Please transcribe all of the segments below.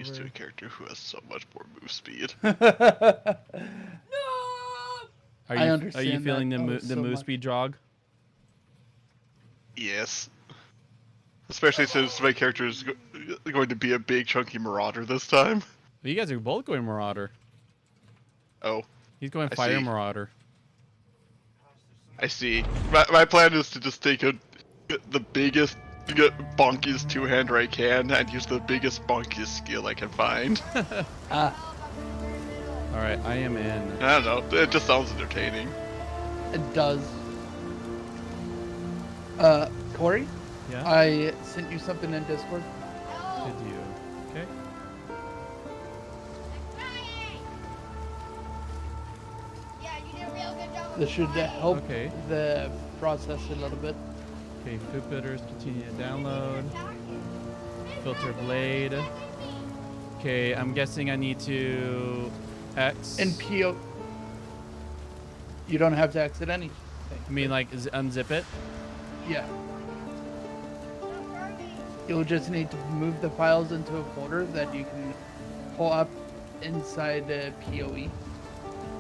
used to a character who has so much more move speed. Are I you understand feeling that. the So move much. speed jog? Yes. Especially since my character is going to be a big chunky marauder this time. You guys are both going Marauder. Oh, He's going I Fire see. Marauder. I see. My plan is to just take the biggest, bonkiest two-hander I can and use the biggest, bonkiest skill I can find. All right, I am in. I don't know. It just sounds entertaining. It does. Corey, Yeah. I sent you something in Discord. Did you? Okay. This should help Okay. the process a little bit. Okay, food builders continue to download. Filter blade. Okay, I'm guessing I need to X. In PO, you don't have to exit anything. I mean, like, unzip it. Yeah. You'll just need to move the files into a folder that you can pull up inside the POE.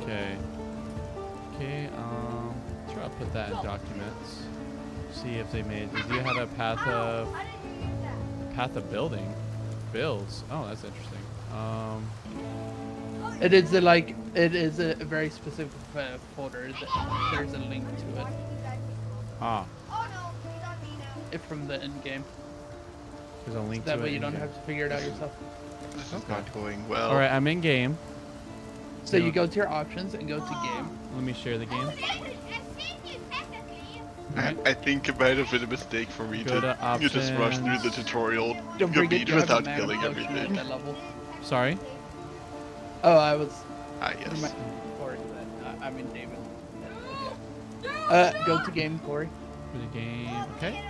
Okay. Okay. Sure. I'll put that in documents. See if they made. Do you have a path of building? Builds. Oh, that's interesting. It is a very specific folder. There's a link to it. Ah. From the end game. There's a link That to way it. you in don't here. have to figure it out yourself. This is not going well. All right, I'm in game. So you go to your options and go to game. Let me share the game. I think it might have been a mistake for me Go to you just rush through the options. tutorial Don't forget you have a without mana killing potion at everything. that level. Sorry. Oh, I was. Ah, yes. Corey, I mean David. Go to game, Corey. For the game. Okay.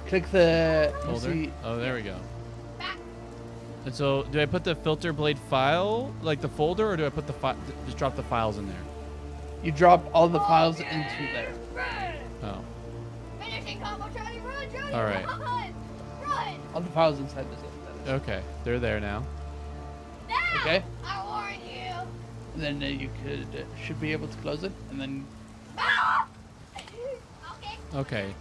Click the you Folder. see- Oh, there we go. And so, do I put the filter blade file, like the folder, or do I put the just drop the files in there? You drop all the files into there. Oh. All right. All the files inside the zip. That is. Okay, they're there now. Okay. I warn you. And then you should be able to close it, and then Okay. Okay.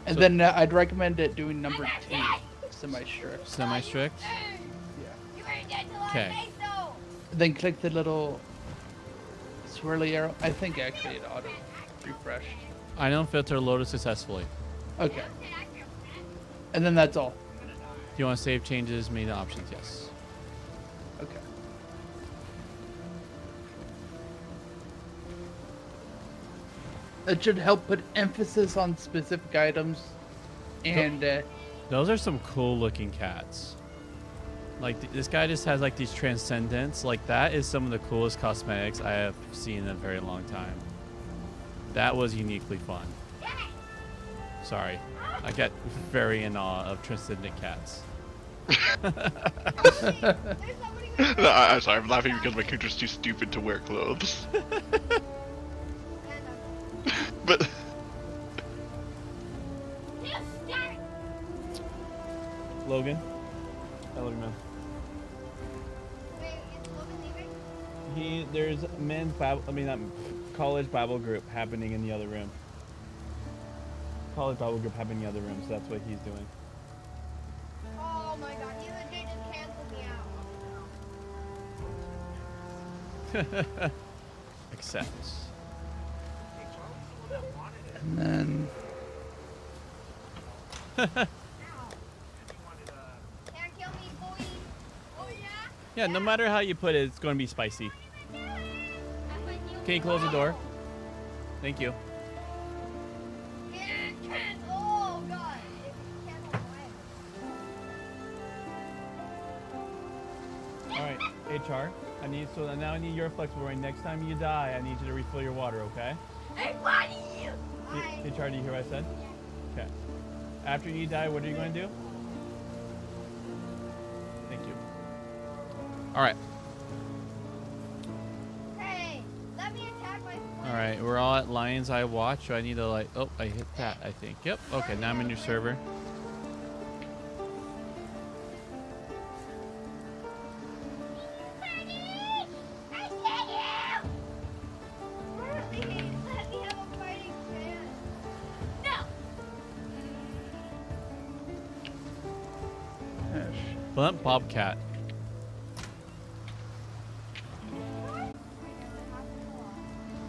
and So- then I'd recommend it doing number 2, semi-strict. Semi-strict. You better get to our Okay. base, though. Then click the little swirly arrow. I think actually it auto refreshed. I don't filter loaded successfully. Okay. And then that's all. Do you want to save changes, made options? Yes. Okay. It should help put emphasis on specific items, and Those are some cool looking cats. Like this guy just has like these transcendents. Like that is some of the coolest cosmetics I have seen in a very long time. That was uniquely fun. Sorry, I get very in awe of transcendent cats. No, I'm sorry, I'm laughing because my character's too stupid to wear clothes. But Logan. Hi, Logan, man. There's men's Bible. I mean, college Bible group happening in the other room. College Bible group happening in the other room, so that's what he's doing. Oh my god, he legit just canceled me out. Accepts. and then Can't kill me, boy. Oh yeah? Yeah, no matter how you put it, it's going to be spicy. Can you close the door? Thank you. Oh god. Cancel All right, HR. Now I need your flexible ring. Next time you die, I need you to refill your water, okay? Hey, buddy! HR, do you hear what I said? Okay. After you die, what are you going to do? Thank you. All right. Hey, let me attack my friend. All right, we're all at Lion's Eye Watch. So I need to like, oh, I hit that, I think. Yep. Okay, now I'm in your server. Blunt Bobcat.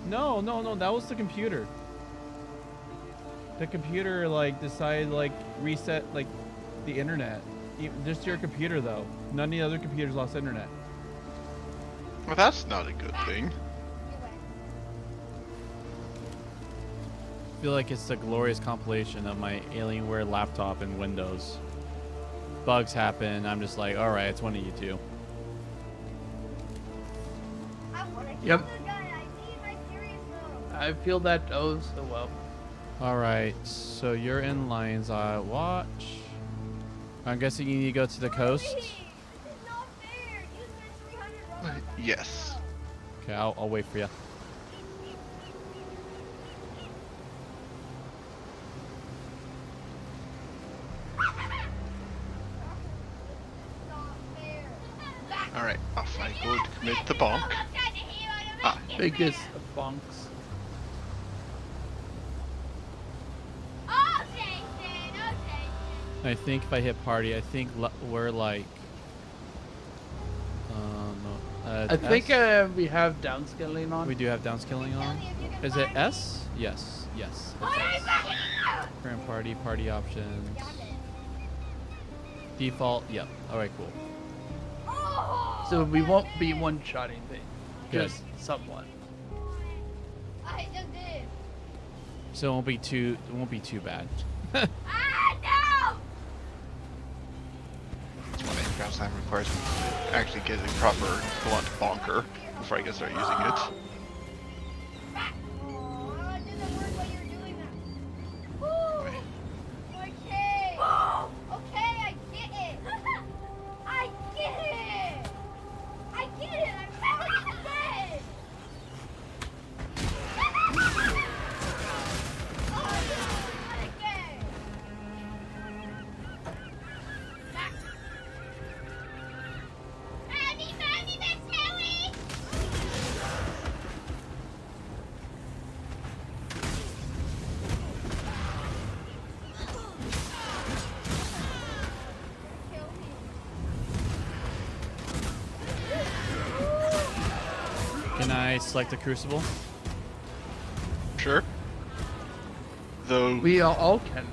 No, no, no. That was the computer. The computer like decided like reset like the internet. Just your computer though. None of the other computers lost internet. Well, that's not a good thing. I feel like it's the glorious compilation of my Alienware laptop and Windows. Bugs happen. I'm just like, all right, it's one of you two. Yep. I feel that oh so well. All right, so you're in Lion's Eye Watch. I'm guessing you need to go to the coast. Yes. Okay, I'll wait for you. All right, off I go to commit the bonk. Ah, Biggest of bonks. I think if I hit party, I think we're like. No. I think S? we have downscaling on. We do have downscaling on. Is it S? Yes. Yes. It's S. Current party options. Default. Yep. All right. Cool. So we won't be one-shotting things. Good. Just somewhat. I just did. So it won't be too. It won't be too bad. Ah, no! that's one thing ground slam requires me to actually get a proper blunt bonker before I can start using it. Oh, it doesn't work while you're doing that. Wait. Okay. Okay, I get it. I get it. I get it. I'm finally dead. Oh, no, not again. Annie, Miss Haley. Kill me. Can I select the Crucible? Sure. Though We all can.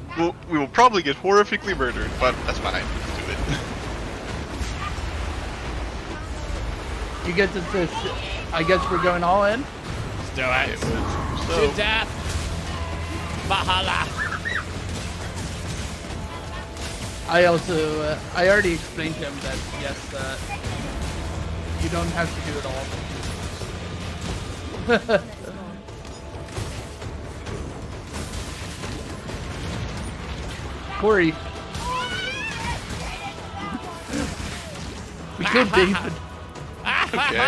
we will probably get horrifically murdered, but that's fine. Let's do it. You get to this. I guess we're going all in. Let's do it. So, To death. Valhalla. I also, I already explained to him that yes, you don't have to do it all. Corey. We could, David. okay.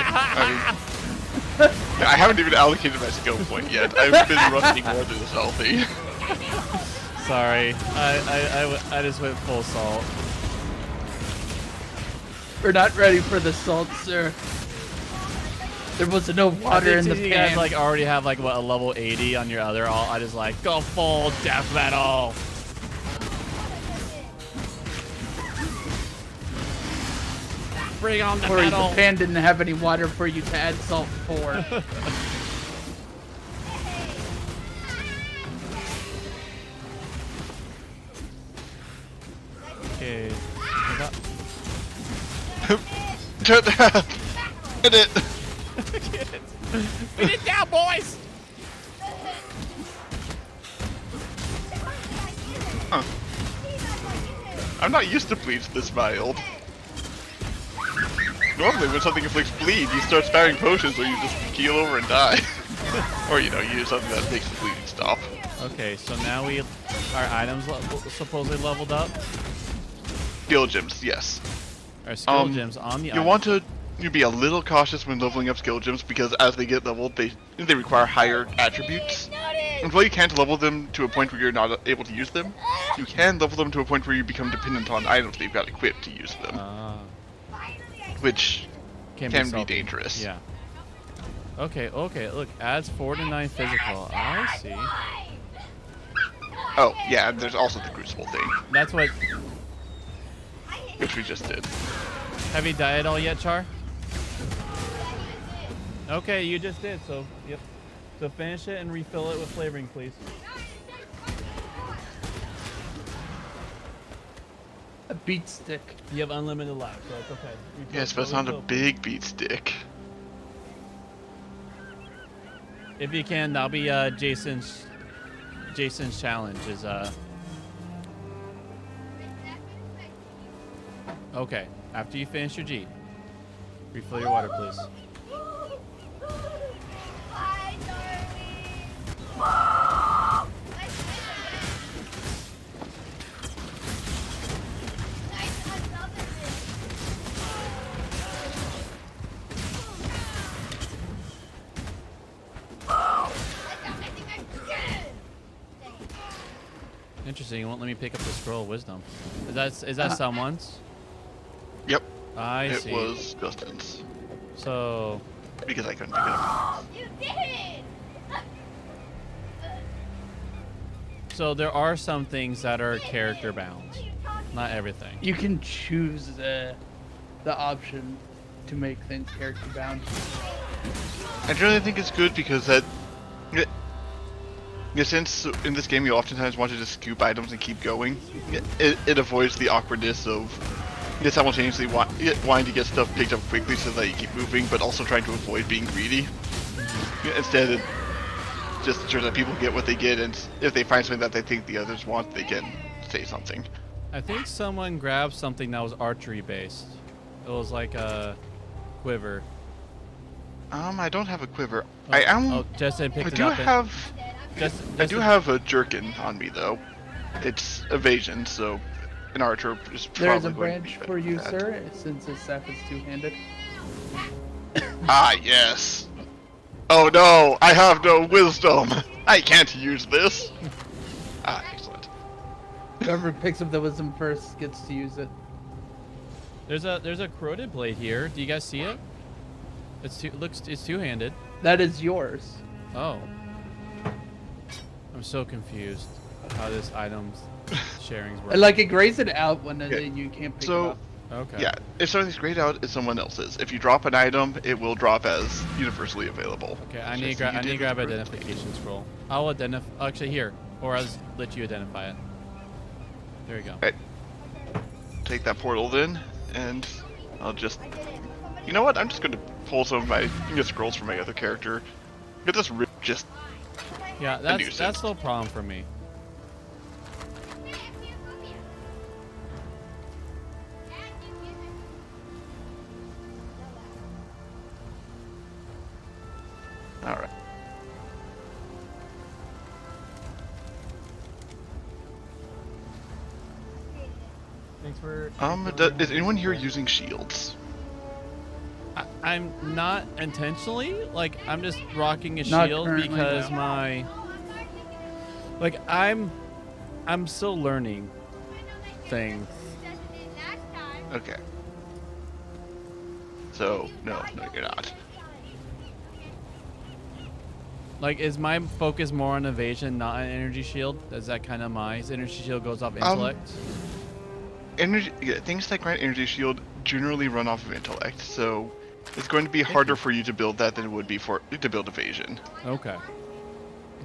I haven't even allocated my skill point yet. I've been rushing more than this healthy. Sorry. I just went full salt. We're not ready for the salt, sir. There was no water in the you pan. guys like already have like what a level 80 on your other all. I just like go full death metal. Bring on the Corey, the metal. pan didn't have any water for you to add salt for. Okay. Get it! Beat it down, boys. Huh. I'm not used to bleeds this mild. Normally when something inflicts bleed, you start sparing potions or you just keel over and die. Or, you know, you use something that makes the bleeding stop. Okay, so now our items supposedly leveled up. Skill gems, yes. Our skill gems on the You items. want to be a little cautious when leveling up skill gems because as they get leveled, they require higher attributes. And while you can't level them to a point where you're not able to use them, you can level them to a point where you become dependent on items that you've got equipped to use them. Which can be salty. dangerous. Yeah. Okay, look, adds 4 to 9 physical. I see. Oh, yeah, and there's also the Crucible thing. That's what... which we just did. Have you died all yet, Char? Okay, you just did. So yep. So finish it and refill it with flavoring, please. A beat stick. You have unlimited life, so it's okay. Refill, Yes, but it's not a big beat stick. If you can, that'll be Jason's challenge is okay. After you finish your G, refill your water, please. Bye, darling. Nice, I love it. I think I did. Interesting. You won't let me pick up the scroll of wisdom. Is that someone's? Yep, I it see. was Justin's. So Because I couldn't pick it up. You did. so there are some things that are character bound. Not everything. You can choose the option to make things character bound. I generally think it's good because that, since in this game you oftentimes want to just scoop items and keep going, it avoids the awkwardness of simultaneously wanting to get stuff picked up quickly so that you keep moving, but also trying to avoid being greedy. Instead, it just ensures that people get what they get, and if they find something that they think the others want, they can say something. I think someone grabbed something that was archery based. It was like a quiver. I don't have a quiver. Oh, Justin picked I it do up. have. Justin, I do have a jerkin on me though. It's evasion, so an archer is probably There is a going to be branch better for you, at that. sir, since his staff is two-handed. Ah, yes. Oh no, I have no wisdom. I can't use this. Ah, excellent. Whoever picks up the wisdom first gets to use it. there's a corroded blade here. Do you guys see it? It's two-handed. That is yours. Oh. I'm so confused how this item's sharing's working. Like it grays it out when Yeah. you can't pick it So, up. Okay. yeah, if something's grayed out, it's someone else's. If you drop an item, it will drop as universally available. Okay, I Just need you to did grab the identification scroll. I'll identify. Actually, here, or I'll just let you identify it. There you go. Right. Take that portal then, and I'll just. You know what? I'm just going to pull some of my scrolls from my other character. Get this just. Yeah, nuisance. that's no problem for me. All right. Thanks for. Is anyone here using shields? I'm not intentionally. Like, I'm just rocking a Not shield currently, because no. my. Like, I'm still learning things. Okay. So no, you're not. Like, is my focus more on evasion, not an energy shield? Is that kind of my energy shield goes off intellect? Things that grant energy shield generally run off of intellect, so it's going to be harder for you to build that than it would be to build evasion. Okay.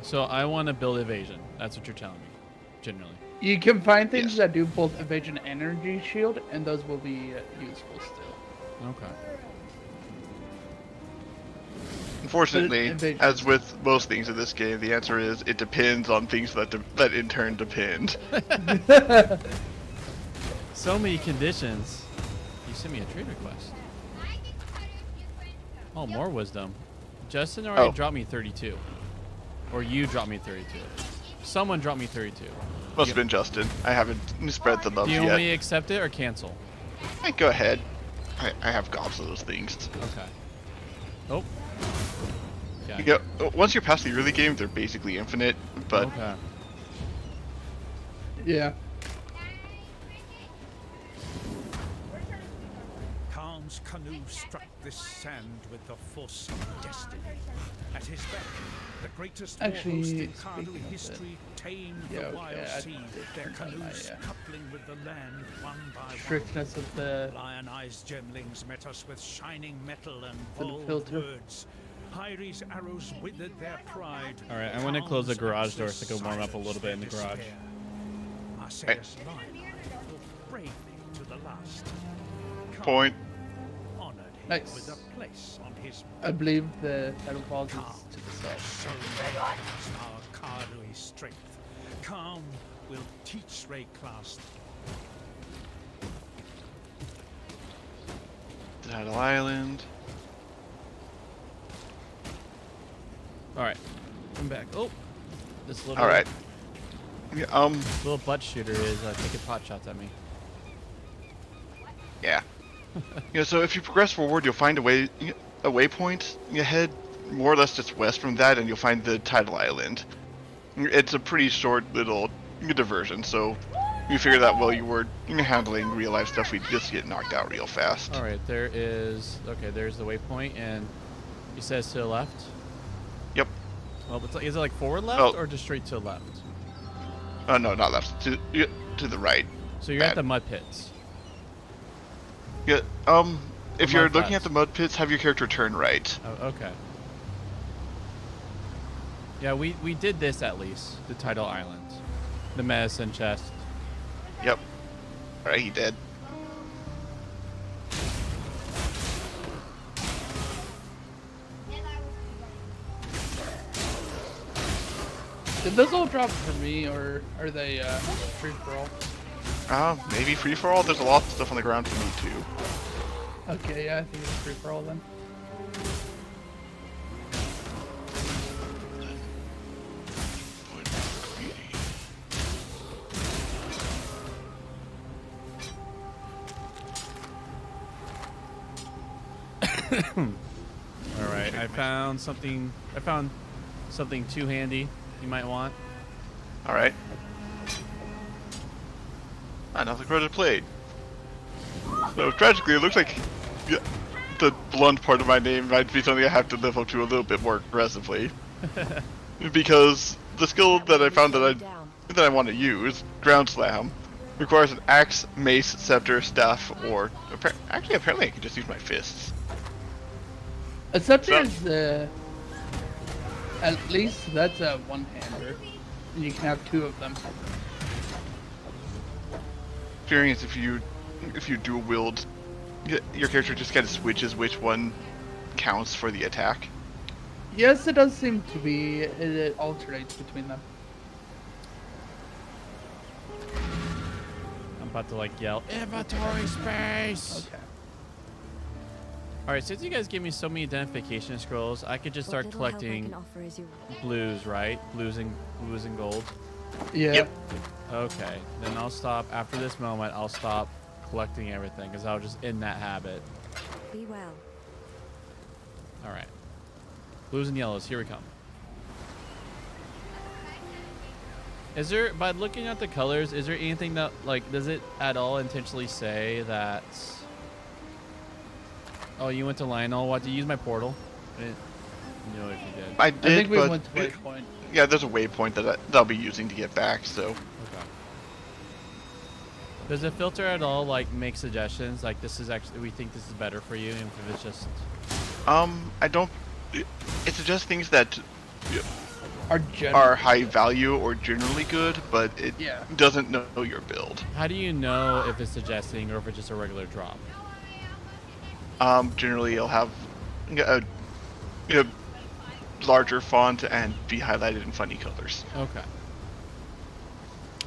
So I want to build evasion. That's what you're telling me, generally. You can find things Yes. that do both evasion and energy shield, and those will be useful still. Okay. Unfortunately, evasion- as with most things in this game, the answer is it depends on things that in turn depend. So many conditions. You sent me a trade request. Oh, more wisdom. Justin already Oh. dropped me 32. Or you dropped me 32. Someone dropped me 32. Must have been Justin. I haven't spread the love Do you yet. want me to accept it or cancel? Hey, go ahead. I have gobs of those things. Okay. Oh. Yeah. You go, once you're past the early game, they're basically infinite, but Okay. Yeah. Khan's canoe struck this sand with the force of destiny. At his back, The greatest Actually, warhost in speaking Karlu of history tamed yeah, the okay, wild I sea, did their turn on my, canoes coupling with the land one by strictness of the one. Lion-eyes gemlings met us with shining metal and For the bold filter. words. Hyri's arrows withered their pride. All right, I'm going to close the Khan's garage door axes so I can warm up a little bit in the silenced their garage. despair. Marseilles line fought bravely to the last. Khan Point. honored him Nice. with a place on his I believe the title falls is to the Calm south. our Karlu's strength. Calm will teach Rayclast. Tidal Island. All right, I'm back. Oh, this little All right. Yeah, little butt shooter is taking pot shots at me. yeah. So if you progress forward, you'll find a waypoint. You head more or less just west from that, and you'll find the tidal island. It's a pretty short little diversion, so you figure that while you were handling real life stuff, we'd just get knocked out real fast. All right, there's the waypoint, and he says to the left. Yep. Well, it's like, is it like forward left Oh. or just straight to the left? No, not left. To the right. So you're at Bad. the mud pits. Yeah. If The you're mud looking flats. at the mud pits, have your character turn right. Oh, okay. Yeah, we did this at least. The tidal island, the medicine chest. Yep. All right, he did. Did those all drop for me, or are they free for all? Maybe free for all. There's a lot of stuff on the ground for me too. Okay, yeah, I think it's free for all then. All right, I found something too handy you might want. All right. Another credit played. So tragically, it looks like the blunt part of my name might be something I have to live up to a little bit more aggressively. Because the skill that I found that I want to use, Ground Slam, requires an axe, mace, scepter, staff, or actually apparently I can just use my fists. A scepter So- is at least that's a one-hander, and you can have two of them. Experience if you dual wield, your character just kind of switches which one counts for the attack. Yes, it does seem to be. It alternates between them. I'm about to like yell inventory space. Okay. All right, since you guys give me so many identification scrolls, I could just start collecting blues, right? Blues and gold. Yeah. Yep. Okay, then I'll stop after this moment. I'll stop collecting everything because I was just in that habit. Be well. All right, blues and yellows. Here we come. Is there, by looking at the colors, is there anything that like does it at all intentionally say that? Oh, you went to Lionel. What? Did you use my portal? I didn't know if you did. I I did, think we but went to waypoint. yeah, there's a waypoint that I'll be using to get back. So Okay. Does it filter at all, like make suggestions, like this is actually, we think this is better for you, even if it's just... I don't. It suggests things that Are high value or generally good, but it Yeah. doesn't know your build. How do you know if it's suggesting or if it's just a regular drop? Generally it'll have a larger font and be highlighted in funny colors. Okay.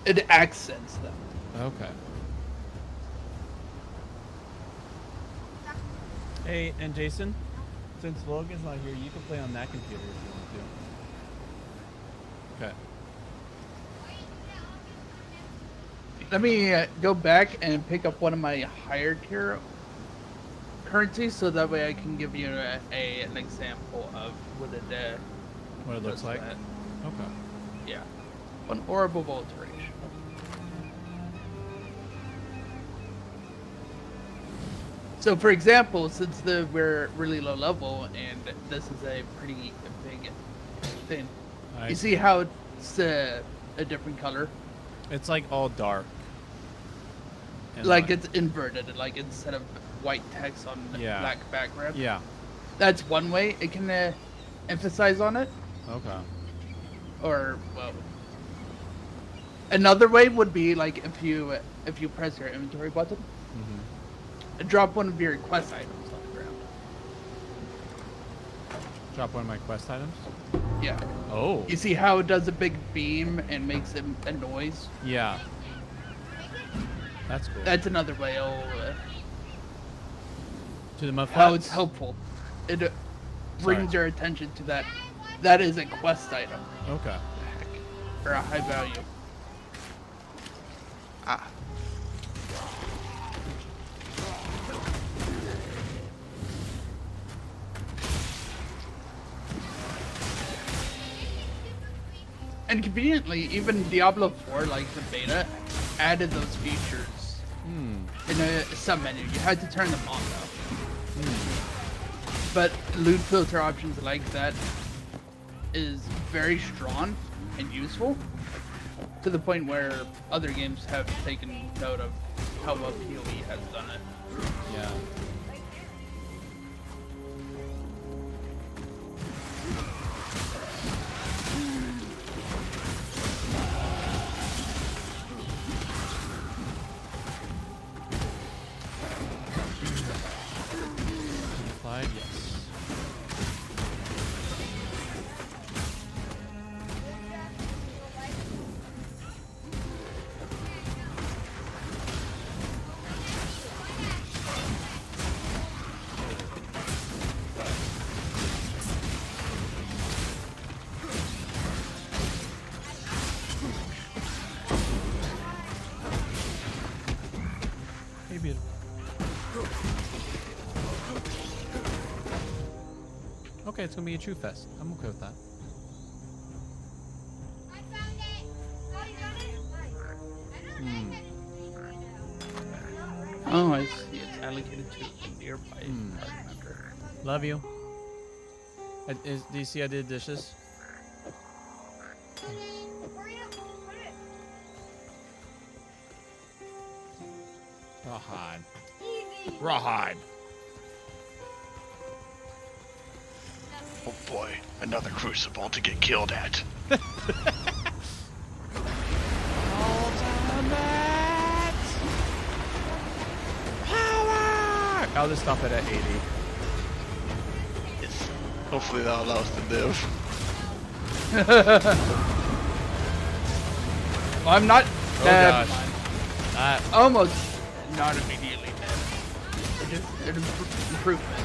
It accents them. Okay. Hey, and Jason, since Logan's not here, you can play on that computer if you want to. Okay. Let me go back and pick up one of my higher tier currencies, so that way I can give you an example of what it What it looks does like? that. Okay. Yeah. One horrible alteration. So, for example, since we're really low level and this is a pretty big thing. I You see how it's a different color? It's like all dark. And Like it's inverted, like instead of white text on Yeah. black background. Yeah. That's one way it can emphasize on it. Okay. Or well, another way would be like if you press your inventory button, drop one of your quest items on the ground. Drop one of my quest items. Yeah. Oh. You see how it does a big beam and makes a noise? Yeah. That's cool. That's another way. To the mud How it's flats? helpful. It brings your attention to that. That is a quest item Okay. or a high value. Ah. And conveniently, even Diablo 4, like the beta, added those features in a sub-menu. You had to turn them on though. But loot filter options like that is very strong and useful to the point where other games have taken note of how well PoE has done it. Yeah. Applied, yes. Hey, beautiful. Okay, it's gonna be a true fest. I'm okay with that. I found it. Oh, you got it? Nice. Oh, I see. It's allocated to a nearby party member. Love you. Do you see I did dishes? Hurry up. Put it. Rawhide. Easy. Rawhide. Oh boy, another crucible to get killed at. Power! I'll just stop it at 80. Yes. Hopefully that'll allow us to live. Well, I'm not Oh dead. gosh. That Almost not immediately dead. It just an improvement.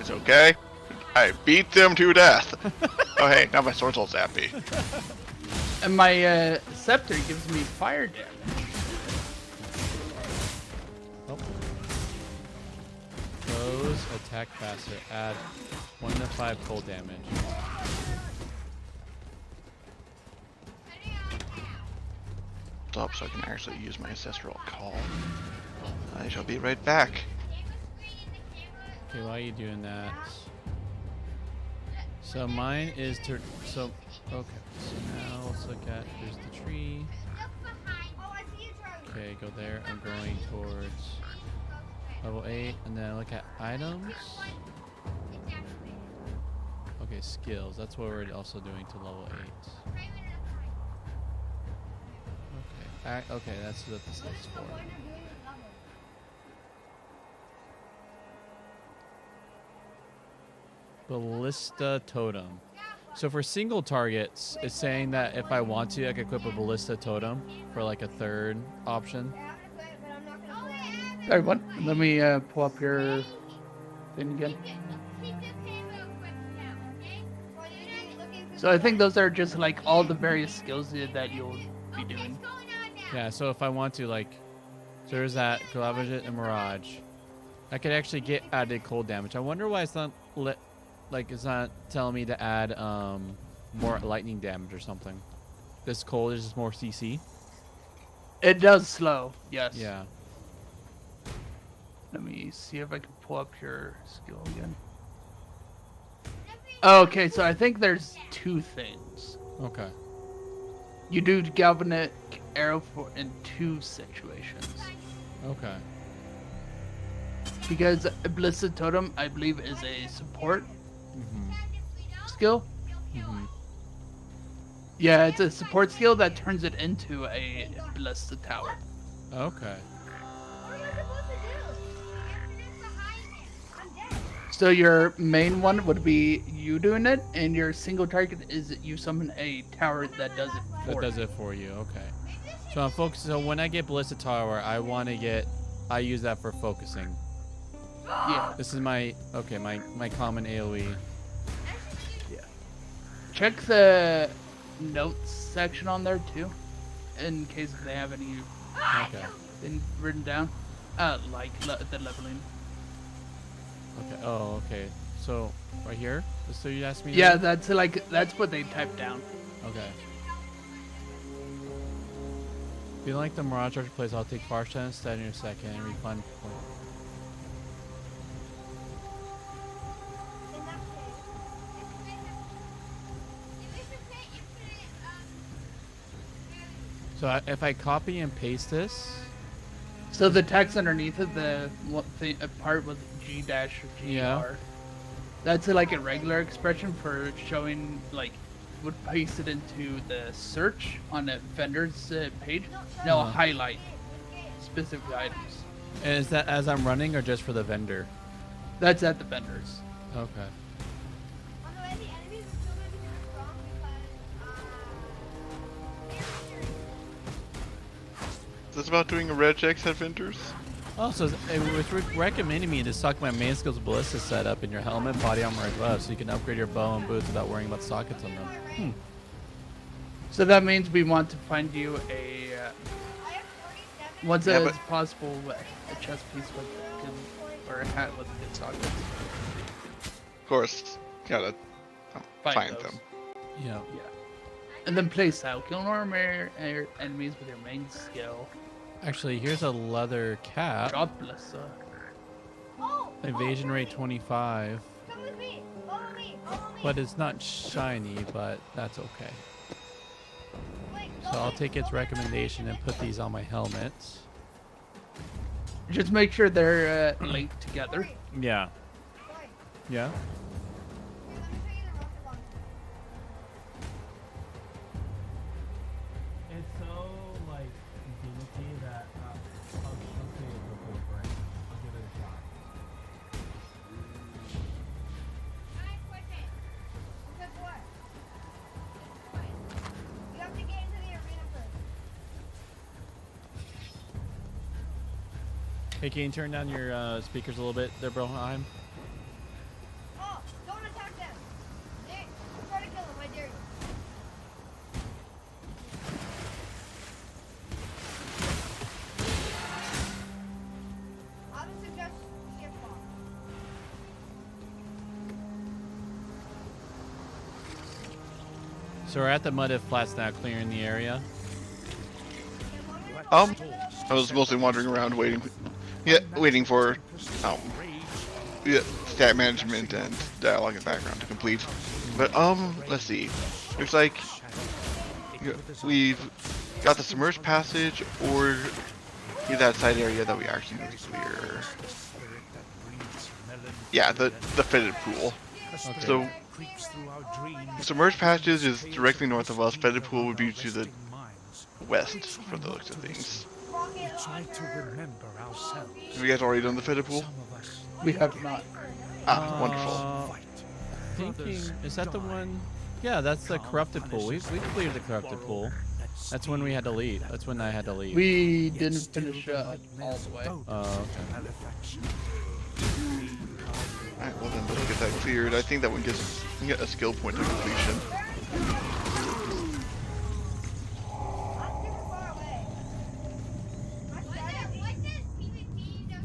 It's okay. I beat them to death. Oh hey, now my sword's all zappy. And my scepter gives me fire damage. oh. Close, attack faster. Add 1 to 5 cold damage. Stop so I can actually use my ancestral call. I shall be right back. Okay, while you doing that? So mine is to so okay. So now let's look at there's the tree. Oh, I see you, Charlie. Okay, go there. I'm going towards level 8, and then look at items. Okay, skills. That's what we're also doing to level 8. Okay, okay, that's what this is for. Ballista totem. So for single targets, it's saying that if I want to, I can equip a ballista totem for like a third option. Sorry, what? Let me pull up your thing again. So I think those are just like all the various skills that you'll be doing. Yeah, so if I want to, like, so there's that Glavage and Mirage. I could actually get added cold damage. I wonder why it's not it's not telling me to add more lightning damage or something. This cold is just more CC. It does slow. Yes. Yeah. Let me see if I can pull up your skill again. Okay, so I think there's two things. Okay. You do galvanic arrow for in two situations. Okay. Because Blissed Totem, I believe, is a support Mm-hmm. skill. Mm-hmm. Yeah, it's a support skill that turns it into a Blissed Tower. Okay. What am I supposed to do? It's behind me. I'm dead. So your main one would be you doing it, and your single target is you summon a tower that does it That for does you. it for you. Okay. So I'm focused. So when I get Ballista Tower, I want to get. I use that for focusing. Yeah. This is my my common AOE. Check the notes section on there too, in case they have any Okay. written down. The leveling. Okay. Oh, okay. So right here. So you asked me. Yeah, there? that's what they typed down. Okay. If you like the Mirage Archer plays, I'll take Farsha instead in a second and refund. In that case, So if I copy and paste this, So the text underneath it, part with G dash or GR, Yeah. that's like a regular expression for showing would paste it into the search on a vendor's page. They'll Uh-huh. highlight specific items. and is that as I'm running or just for the vendor? That's at the vendors. Okay. on the way, the enemies are still going to be really strong because, Is this about doing a red checks at vendors? Oh, so it was recommending me to stock my main skills ballista setup in your helmet, body armor, and gloves, so you can upgrade your bow and boots without worrying about sockets on them. So that means we want to find you a I have 47. once Yeah, it's but- possible a chest piece with good, or a hat with good sockets. Of course, gotta find those. them. Yeah. Yeah. And then play style. Kill normal enemies with your main skill. Actually, here's a leather cap. Drop Blissa. Oh, Evasion rate 25, come with me. Follow me. Follow me. but it's not shiny, but that's okay. Wait, So I'll take its recommendation and put these on my helmets. Just make sure they're linked together. Yeah. Sorry. Yeah. Here, let me show you the rocket launcher. It's so like gimmicky that I'll say it before break. I'll give it a shot. Nice question. Because what? You have to get into the arena first. Hey, can you turn down your speakers a little bit there, Broheim? Oh, don't attack them. Try to kill them, I dare you. I would suggest skip off. So we're at the mudded flats now, clearing the area. I was mostly wandering around waiting for stat management and dialogue and background to complete. But let's see. Looks like we've got the submerged passage or that side area that we actually need to clear. Yeah, the fetid pool. So submerged passage is directly north of us. Fetid pool would be to the west for the looks of things. Try to remember ourselves. Have you guys already done the fetid pool? Some of us We have not. Ah, wonderful. fight. Thinking, is that the one? Yeah, that's the corrupted pool. We cleared the corrupted pool. That's when we had to leave. That's when I had to leave. We didn't finish all the way. Oh, okay. Alright, well then let's get that cleared. I think that one gets you get a skill point of completion. I'm super far away. My strategy. What does PvP do?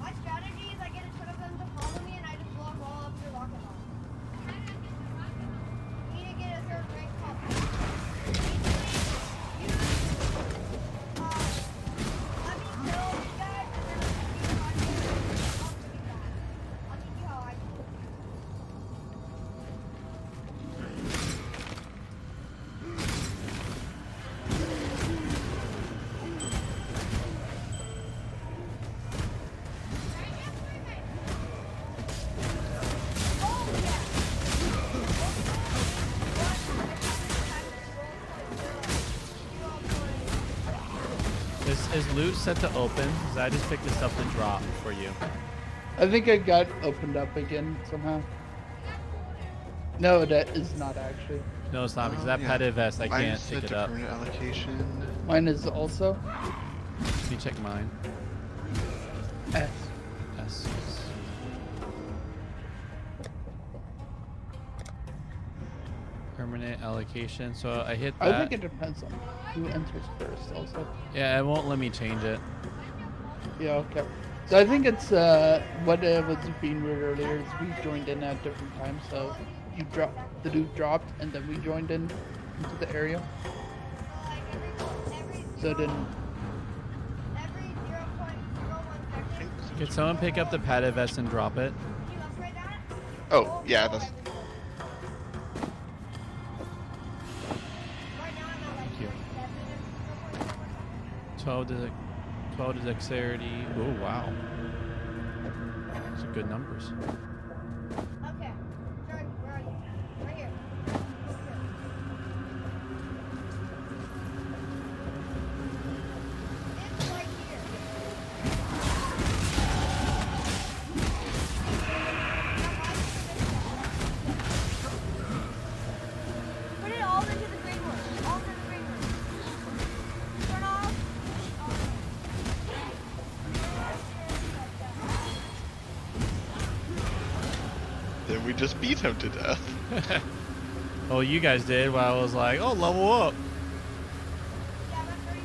My strategy is I get a ton of them to follow me and I just block all up your rocket launch. You need to get a third rank called. Is loot set to open? Because I just picked this up to drop for you. I think it got opened up again somehow. No, that is not actually. No, it's not because that Yeah. padded vest I Mine can't is pick set it to up. permanent allocation. Mine is also Let me check mine. S. S. Permanent allocation. So I hit that. I think it depends on who enters first also. Yeah, it won't let me change it. Yeah, okay. So I think it's what was being weird earlier is we joined in at different times. So you dropped, the dude dropped, and then we joined in into the area. So then, Every 0.01 second. Can someone pick up the padded vest and drop it? Can you upgrade that? Oh, yeah, that's. Right now I'm at like Thank you. 7. 12 to dexterity. Oh wow. Those are good numbers. Okay. Jordan, where are you? Right here. It's right here. Put it all into the green one. All into the green one. Turn off. Then we just beat him to death. Oh, you guys did. While I was like, oh, level up. Yeah, I'm at 37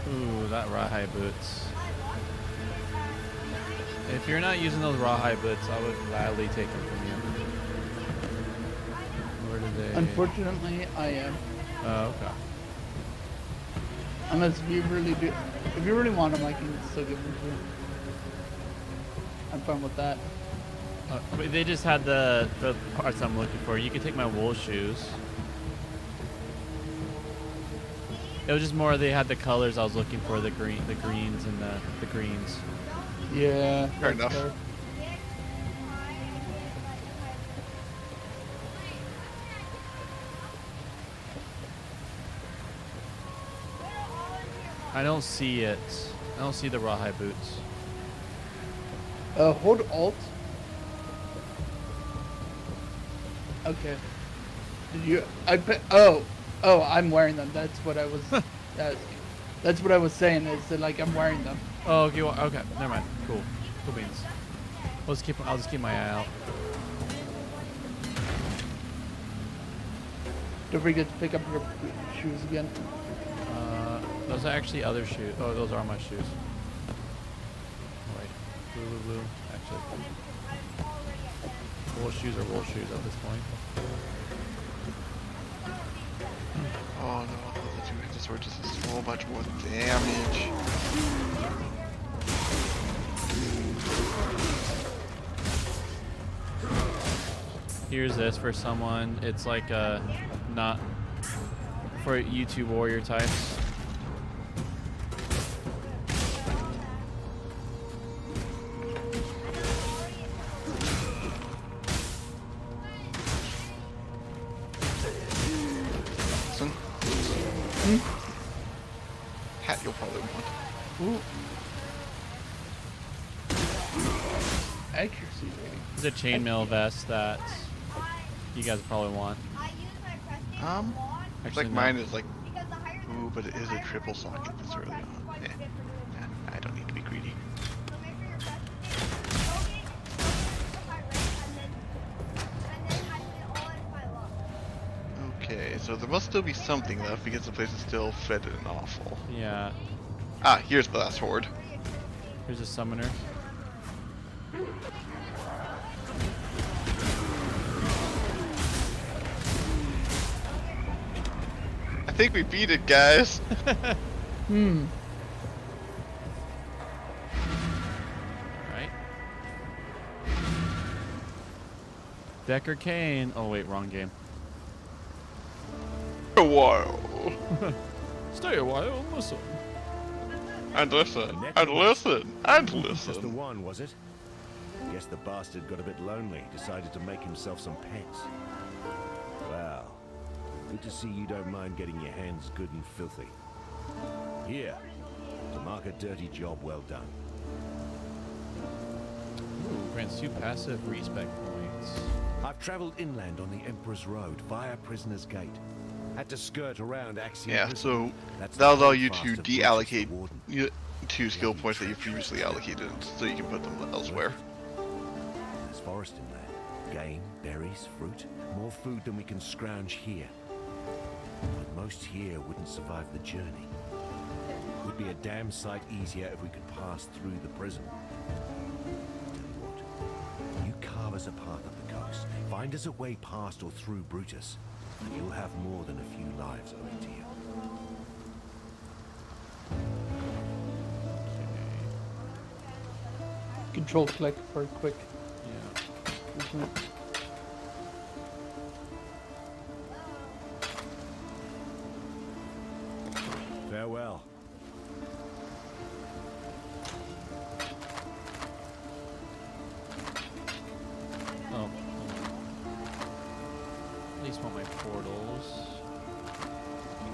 every Ooh, that rawhide boots. I want to If you're not using those rawhide boots, I would gladly take them from you. Where did they? unfortunately, I am. Oh, okay. Unless you really do, if you really want them, I can still give them to you. I'm fine with that. But they just had the parts I'm looking for. You can take my wool shoes. It was just more they had the colors I was looking for, the greens and the greens. Yeah. Fair that's enough. fair. I don't see it. I don't see the rawhide boots. Hold Alt. Okay. Did you? Oh, I'm wearing them. That's what I was. That's what I was saying. Is that like I'm wearing them. Oh, okay. Okay. Never mind. Cool. Cool beans. I'll just keep my eye out. Don't forget to pick up your shoes again. Those are actually other shoes. Oh, those are my shoes. Wait. Blue. Actually. Wool shoes are wool shoes at this point. Oh no, the two-handed sword just does so much more damage. Here's this for someone. It's like not for YouTube warrior types. Listen. Hat you'll probably want. Ooh. Accuracy rating. It's a chainmail vest that you guys probably want. I use my prestige It's Actually, like no. mine is like, because the higher the ooh, but it is a triple the socket this early prestige on. quite a Eh, bit for doing that. I don't need to be greedy. So make sure your prestige is the high rate and then I put all in my luck. Okay, so there must still be something left because the place is still fetid and awful. Yeah. Ah, here's the last horde. Here's a summoner. I think we beat it, guys. Hmm. Right. Decker Kane. Oh wait, wrong game. A while. Stay a while and listen. And listen. And listen. And Just the listen. one, was it? Guess the bastard got a bit lonely, decided to make himself some pets. Wow. Good to see you don't mind getting your hands good and filthy. Here, to mark a dirty job well done. Ooh, grants 2 passive respect points. I've traveled inland on the Emperor's Road via Prisoner's Gate. Had to skirt around Axiom Yeah, Prison. so That's the that'll allow you holdfast to of Brutus the deallocate Warden. 2 skill points that you've previously allocated, so you can put them elsewhere. There's forest inland. Game, berries, fruit. More food than we can scrounge here. But most here wouldn't survive the journey. Would be a damn sight easier if we could pass through the prison. Tell you what, you carve us a path up the coast, find us a way past or through Brutus, and you'll have more than a few lives owing to you. Control click for a quick Yeah. movement. Farewell. Oh. At least want my portals.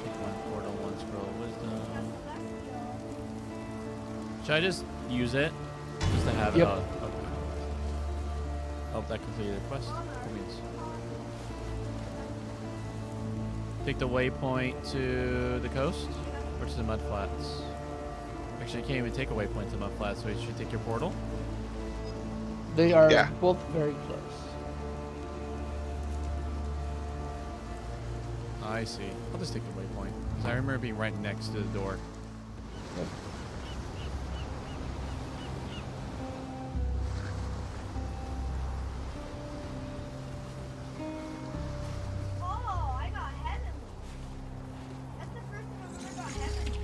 Get 1 portal, 1 scroll of wisdom. Should I just use it? Just to have Yep. it? Oh, okay. Oh, that completed the quest. That means take the waypoint to the coast or to the mud flats. Actually, I can't even take a waypoint to the mud flats, so you should take your portal. They are Yeah. both very close. I see. I'll just take the waypoint because I remember being right next to the door. Yep. Oh, I got heavenly. That's the first time I've ever got heavenly.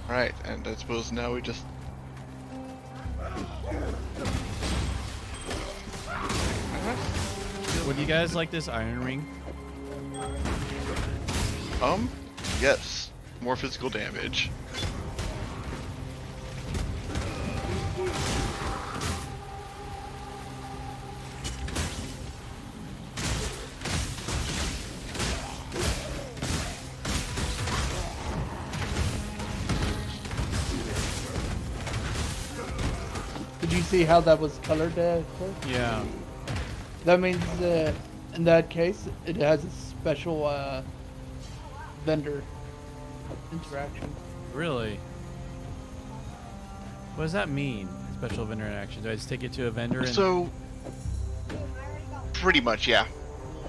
Alright, and I suppose now we just... Would you guys like this iron ring? Yes. More physical damage. Did you see how that was colored there? Yeah. That means in that case, it has a special vendor interaction. Really? What does that mean? Special vendor interaction. Do I just take it to a vendor and So, pretty much, yeah.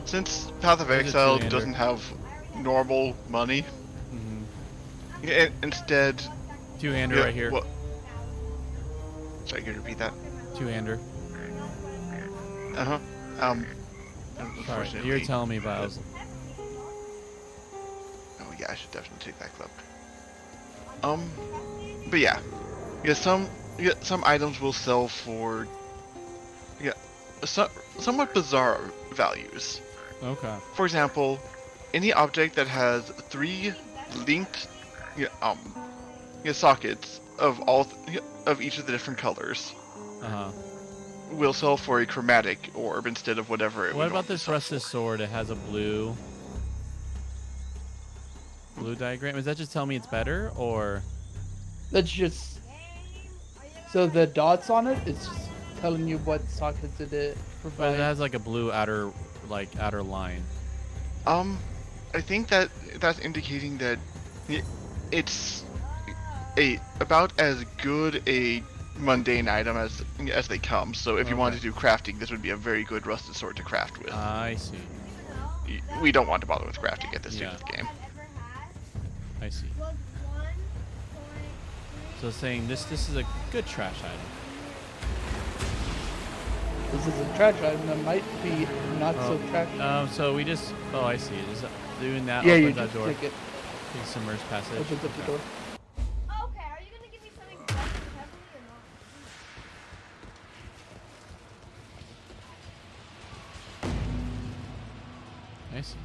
Since Path of Where's it Exile two-hander? doesn't have normal money, instead... two-hander yeah, right here? well- sorry, can you repeat that? Two-hander. Uh-huh. Sorry, Unfortunately... you're telling me about. Oh yeah, I should definitely take that clip. But yeah, some items will sell for somewhat bizarre values. Okay. For example, any object that has 3 linked sockets of of each of the different colors Uh-huh. will sell for a chromatic orb instead of whatever it What would about this normally rusted sword? It has a blue diagram. Does that just tell me it's better, or? That's just so the dots on it. It's just telling you what sockets it But it provides. has like a blue outer line. I think that's indicating that it's about as good a mundane item as they come. So if you wanted to do crafting, this would be a very good rusted sword to craft with. I see. We don't want to bother with crafting at this stage Yeah. of the game. I see. Was 1.3. So saying this is a good trash item. This is a trash item that might be not so trash. So we just. Oh, I see. Just doing that Yeah, you opens that just door. click it. Take submerged passage. Opens up the door. Okay, are you gonna give me something heavenly or not? I see.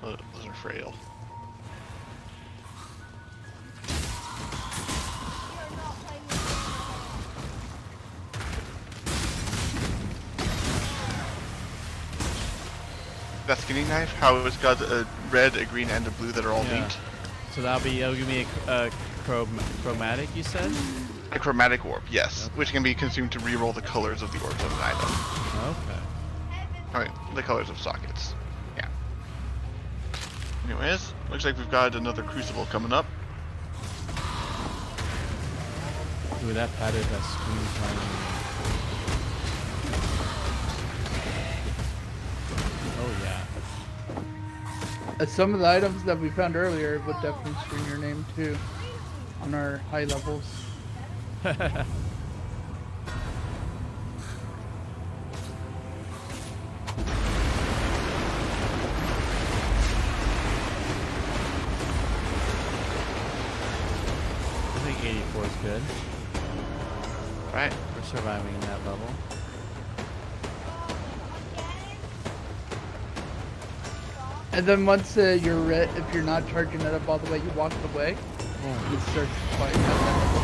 Those are frail. You're not playing with that skinning knife, how it's got a red, a green, and a blue that are all Yeah. linked. So that'll give me a chromatic, you said? A chromatic orb, yes, Okay. which can be consumed to re-roll the colors of the orbs of an item. Okay. I mean, the colors of sockets. Yeah. Anyways, looks like we've got another crucible coming up. Ooh, that pattern, that screen timing. Oh yeah. Some of the items that we found earlier would definitely screen your name too on our high levels. I think 84 is good Right. for surviving in that level. And then once if you're not charging it up all the way, you walk away. It starts fighting at that level.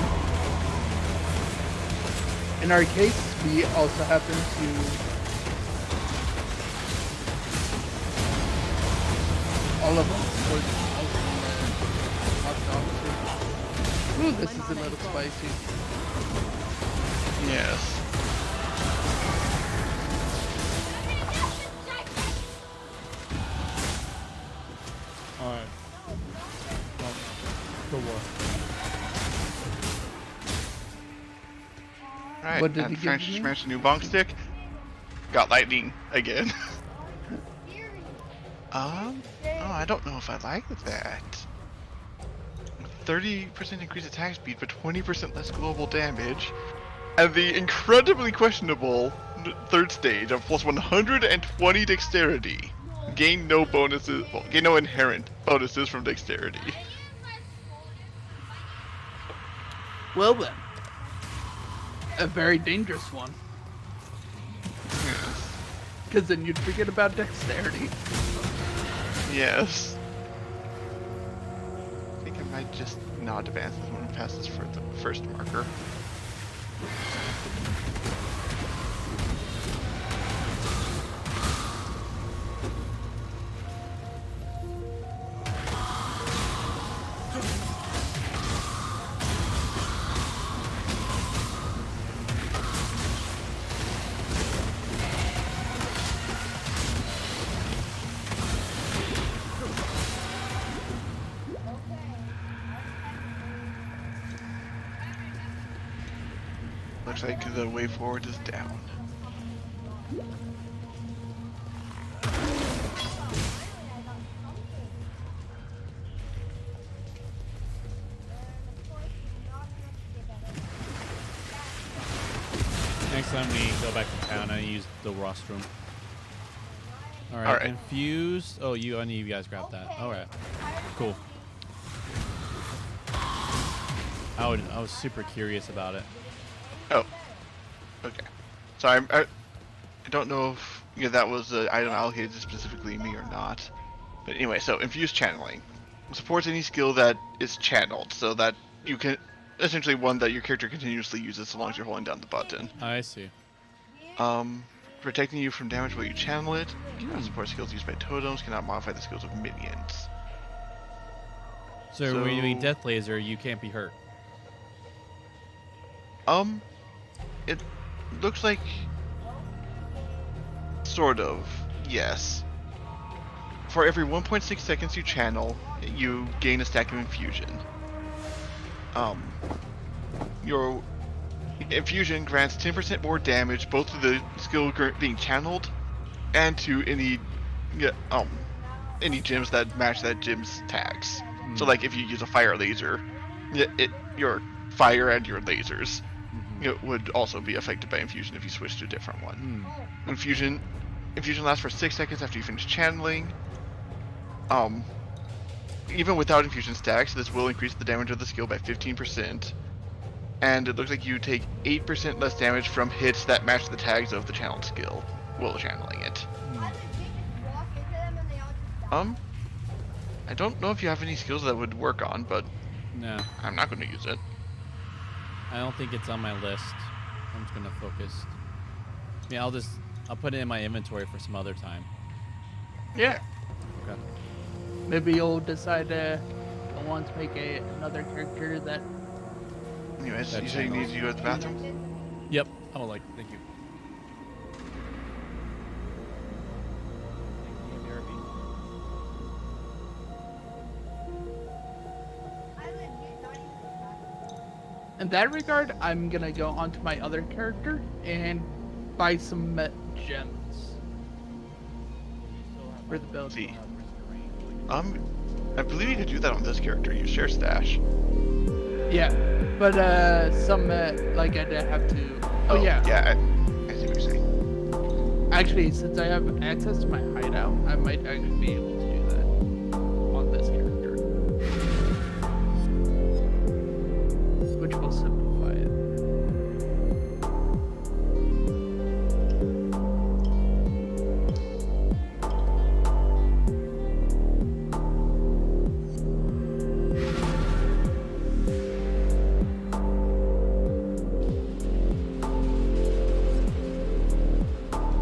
In our case, we also happen to all of us was also in the Ooh, this is a little spicy. Yes. Alright. Go war. Alright, What did and he give Francis me? smashed a new bonk stick. Got lightning again. Oh, I don't know if I like that. 30% increased attack speed, but 20% less global damage. And the incredibly questionable third stage of plus 120 dexterity. Gain no bonuses, well, gain no inherent bonuses from dexterity. Well then, a very dangerous one. Because then you'd forget about dexterity. Yes. I think I might just not advance this one past this for the first marker. Looks like the way forward is down. Next time we go back to town, I use the rostrum. Alright, Alright. infused. Oh, any of you guys grabbed that. Alright. Cool. I was super curious about it. Oh. Okay. So I don't know if that was an item allocated to specifically me or not. But anyway, so infused channeling supports any skill that is channeled, so that you can essentially one that your character continuously uses so long as you're holding down the button. I see. Protecting you from damage while you channel it. Cannot support skills used by totems. Cannot modify the skills of minions. So when you're doing Death Laser, you can't be hurt. It looks like sort of, yes. For every 1.6 seconds you channel, you gain a stack of infusion. Your infusion grants 10% more damage both to the skill being channeled and to any gems that match that gem's tags. So like if you use a fire laser, your fire and your lasers would also be affected by infusion if you switch to a different one. Infusion lasts for 6 seconds after you finish channeling. Even without infusion stacks, this will increase the damage of the skill by 15%. And it looks like you take 8% less damage from hits that match the tags of the channeled skill while channeling it. I don't know if you have any skills that would work on, but No, I'm not going to use it. I don't think it's on my list. I'm just gonna focus. Yeah, I'll put it in my inventory for some other time. Yeah. Okay. Maybe you'll decide to want to make another character that. Anyways, That you say you need to go to the bathroom? Yep. I would like. Thank you. In that regard, I'm gonna go on to my other character and buy some gems for the build. See. I believe you could do that on this character. You share stash. Yeah, but some like I'd have to. Oh yeah. Yeah, I see what you're saying. Actually, since I have access to my hideout, I might actually be able to do that on this character, which will simplify it.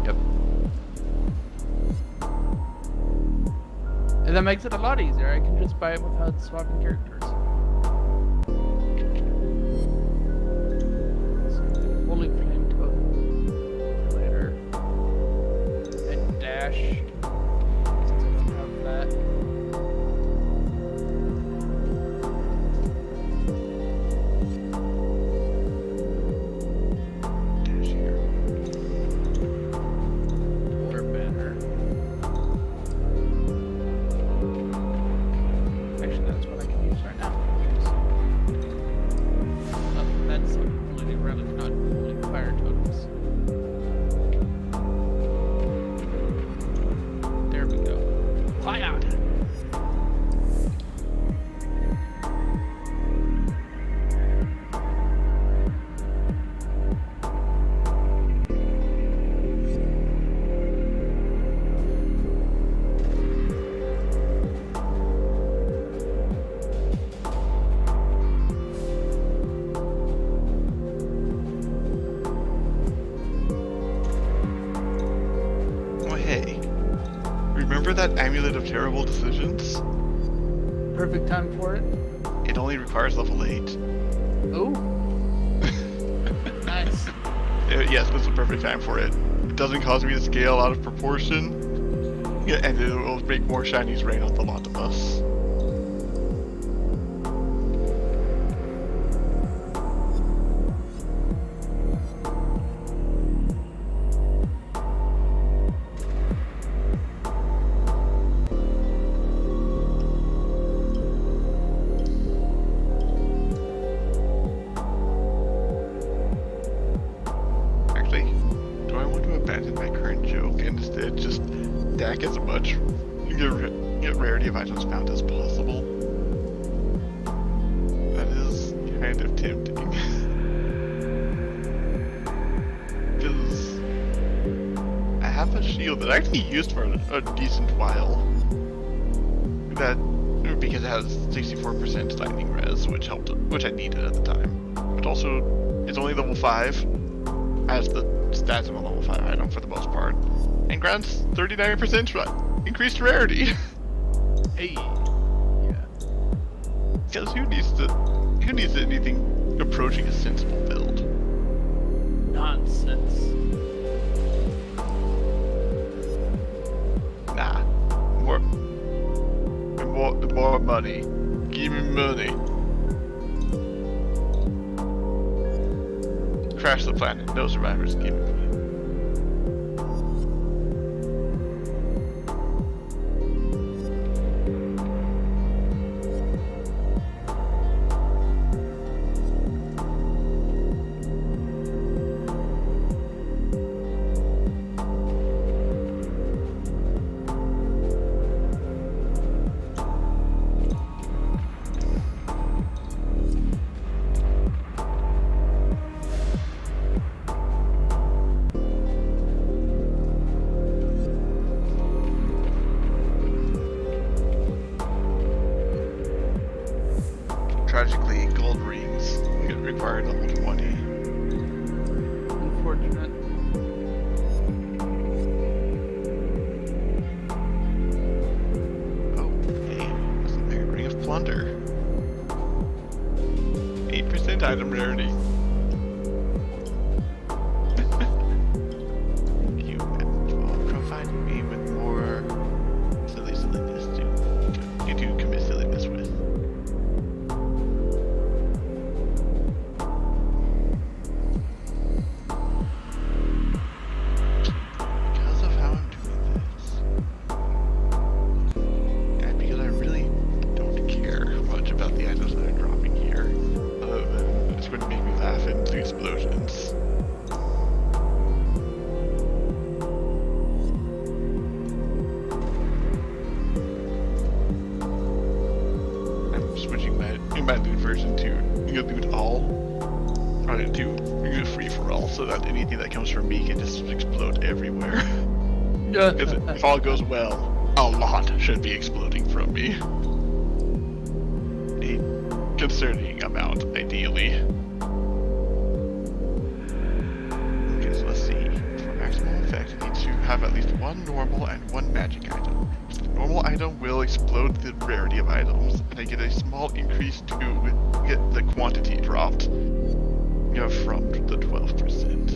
Yep. And that makes it a lot easier. I can just buy it without swapping characters. Holy flame totem later. And dash. Since I don't have that. Dash here. Or banner. Actually, that's what I can use right now. Oh, that's only relic, not only fire totems. There we go. Fire! Oh, hey. Remember that Amulet of Terrible Decisions? Perfect time for it. It only requires level 8. Oh. Nice. Yes, this is the perfect time for it. It doesn't cause me to scale out of proportion. Yeah, and it will make more shinies rain on the lot of us. Actually, do I want to abandon my current joke and instead just stack as much get rarity of items found as possible? That is kind of tempting. Because I have a shield that I actually used for a decent while. That because it has 64% lightning res, which I needed at the time. But also, it's only level 5. Has the stats of a level 5 item for the most part, and grants 39% increased rarity. Hey. Yeah. Because who needs anything approaching a sensible build? Nonsense. Nah, more money. Give me money. Crash the planet. No survivors. Give me money. item rarity. You will provide me with more silliness to commit silliness with. Because of how I'm doing this, and because I really don't care much about the items that are dropping here, other than it's going to make me laugh at the explosions. I'm switching my loot version to loot all, or to free for all, so that anything that comes from me can just explode everywhere. Because if all goes well, a lot should be exploding from me. A concerning amount, ideally. Okay, so let's see. For maximum effect, I need to have at least one normal and one magic item. The normal item will explode the rarity of items, and I get a small increase to get the quantity dropped. From the 12%.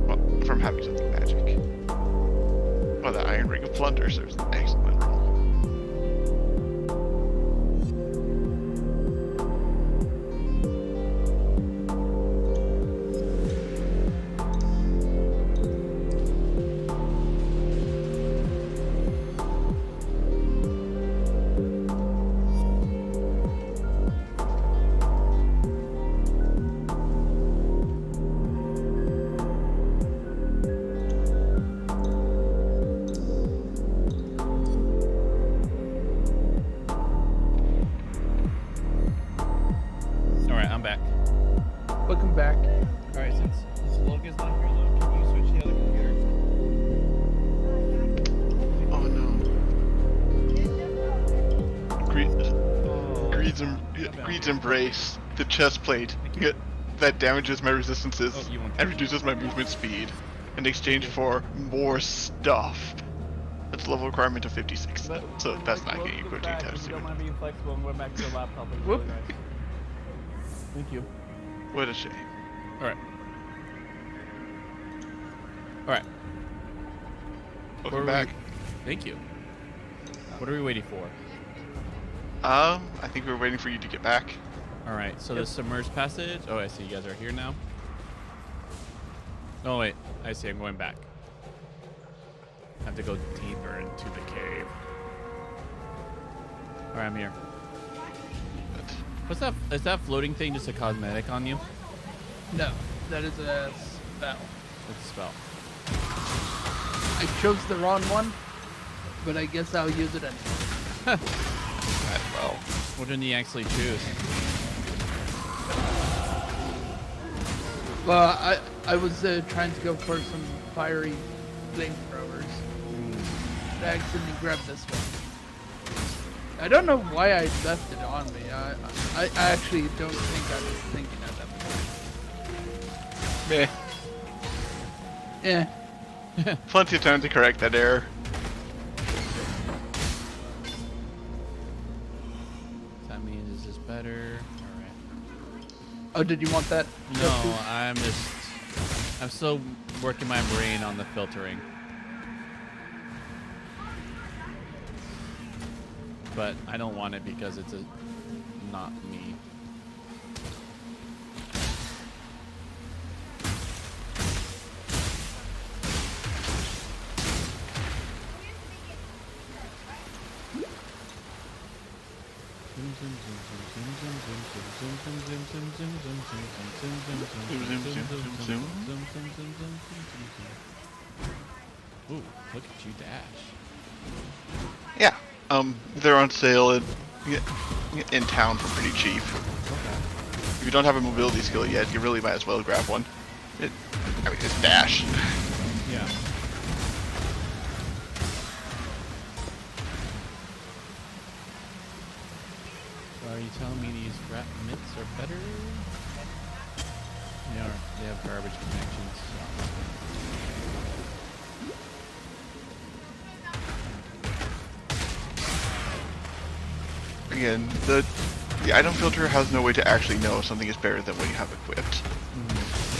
Well, from having something magic. Well, the Iron Ring of Plunder serves an excellent role. Alright, I'm back. Welcome back. Alright, since Logan's not here, Logan, can you switch the other computer? Oh no. Greed's Embrace, the chest plate, that damages my resistances Oh, you want and reduces my movement speed in exchange for more stuff. That's a level requirement of 56, so that's not getting equipped anytime If you don't soon. mind being flexible and going back to your laptop, it'd be Whoop. really nice. Thank you. What a shame. Alright. Alright. Welcome back. Thank you. What are we waiting for? I think we're waiting for you to get back. Alright, so the submerged passage. Oh, I see you guys are here now. Oh, wait. I see. I'm going back. I have to go deeper into the cave. Alright, I'm here. What's that? Is that floating thing just a cosmetic on you? No, that is a spell. What's the spell? I chose the wrong one, but I guess I'll use it anyway. Well, What didn't you actually choose? Well, I was trying to go for some fiery flamethrowers. I accidentally grabbed this one. I don't know why I left it on me. I actually don't think I was thinking at that point. meh. Plenty of time to correct that error. That means is this better? Alright. Oh, did you want that? No, I'm still working my brain on the filtering. But I don't want it because it's not me. Ooh, look at you dash. Yeah. They're on sale in town for pretty cheap. Okay. If you don't have a mobility skill yet, you really might as well grab one. I mean, it's dash. Yeah. So are you telling me these rat mitts are better? They are. They have garbage connections. Again, the the item filter has no way to actually know if something is better than what you have equipped.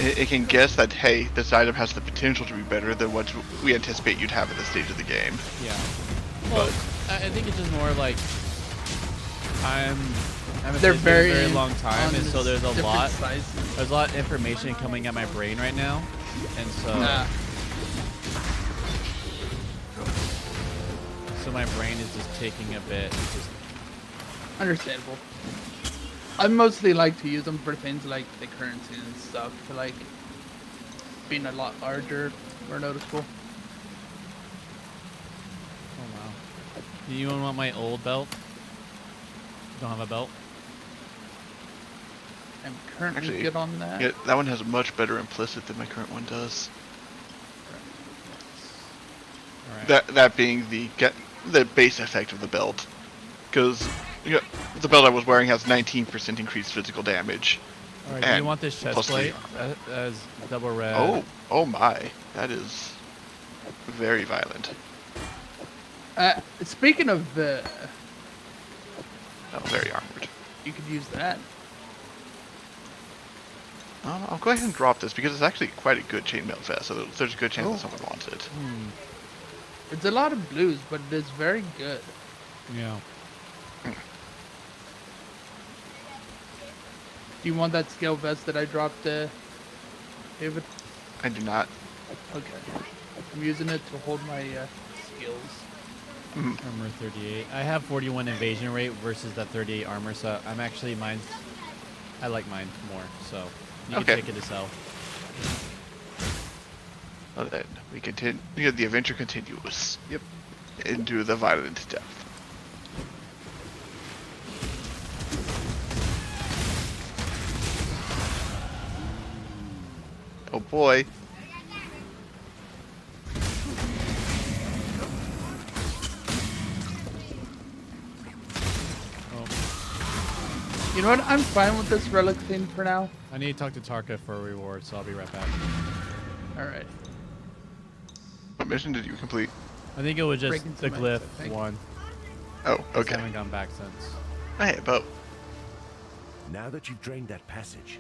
It can guess that, hey, this item has the potential to be better than what we anticipate you'd have at this stage of the game. Yeah. Well, I think it's just more like I've They're been playing for a very very long time, and so there's a different lot. sizes. There's a lot of information coming at my brain right now, and so so my brain is just taking a bit. Just Understandable. I mostly like to use them for things like the currency and stuff, to like being a lot larger, more noticeable. oh wow. Do you want my old belt? Don't have a belt. I'm currently Actually, good on that. Yeah, that one has much better implicit than my current one does. All right. That being the base effect of the belt, because the belt I was wearing has 19% increased physical damage. All right. Do you and want this chest plus plate as double red? Oh my, that is very violent. Speaking of, Oh, very armored. you could use that. I'll go ahead and drop this because it's actually quite a good chainmail vest, so there's a good chance that someone wants it. It's a lot of blues, but it is very good. Yeah. Do you want that scale vest that I dropped, David? I do not. Okay. I'm using it to hold my skills. Armor 38. I have 41 invasion rate versus that 38 armor, so I'm actually I like mine more, so you can Okay. take it to sell. Well, then we continue. The adventure continues. Yep. Into the violent depth. Oh boy. Oh, You know what? I'm fine with this relic thing for now. I need to talk to Tarka for a reward, so I'll be right back. Alright. What mission did you complete? I think it was just Breaking the some glyph eggs, I think. one. Oh, 'Cause I okay. haven't gone back since. Hey, but Now that you've drained that passage,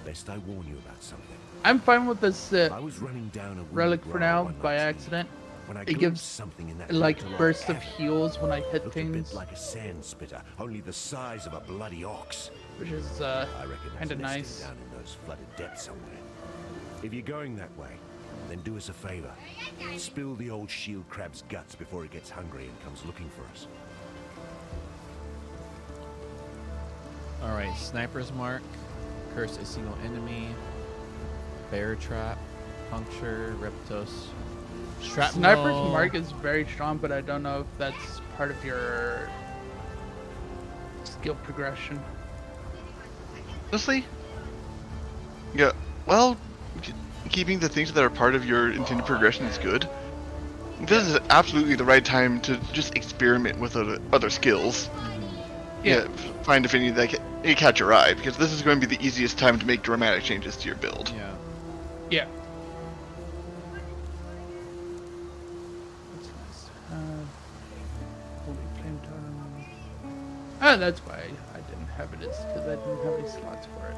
best I warn you about something. I'm fine with this I was running down a relic wounded for row now one by night, accident. when I It glimpsed gives something in that like little bursts of cavern. heals when I hit Looked a bit things, like a sand spitter, only the size of a bloody ox. which is I reckon kind of it's nesting nice. down in those flooded depths somewhere. If you're going that way, then do us a favor. Spill the old shield crab's guts before it gets hungry and comes looking for us. All right, sniper's mark, curse a single enemy, bear trap, puncture, reptos, shrapnel. Sniper's mark is very strong, but I don't know if that's part of your skill progression. honestly, yeah. Well, keeping the things that are part of your intended progression is good. This is absolutely the right time to just experiment with other skills. Yeah. Find if any that catch your eye, because this is going to be the easiest time to make dramatic changes to your build. Yeah. Yeah. That's nice. Holy flame totem. Ah, that's why I didn't have it, is because I didn't have any slots for it.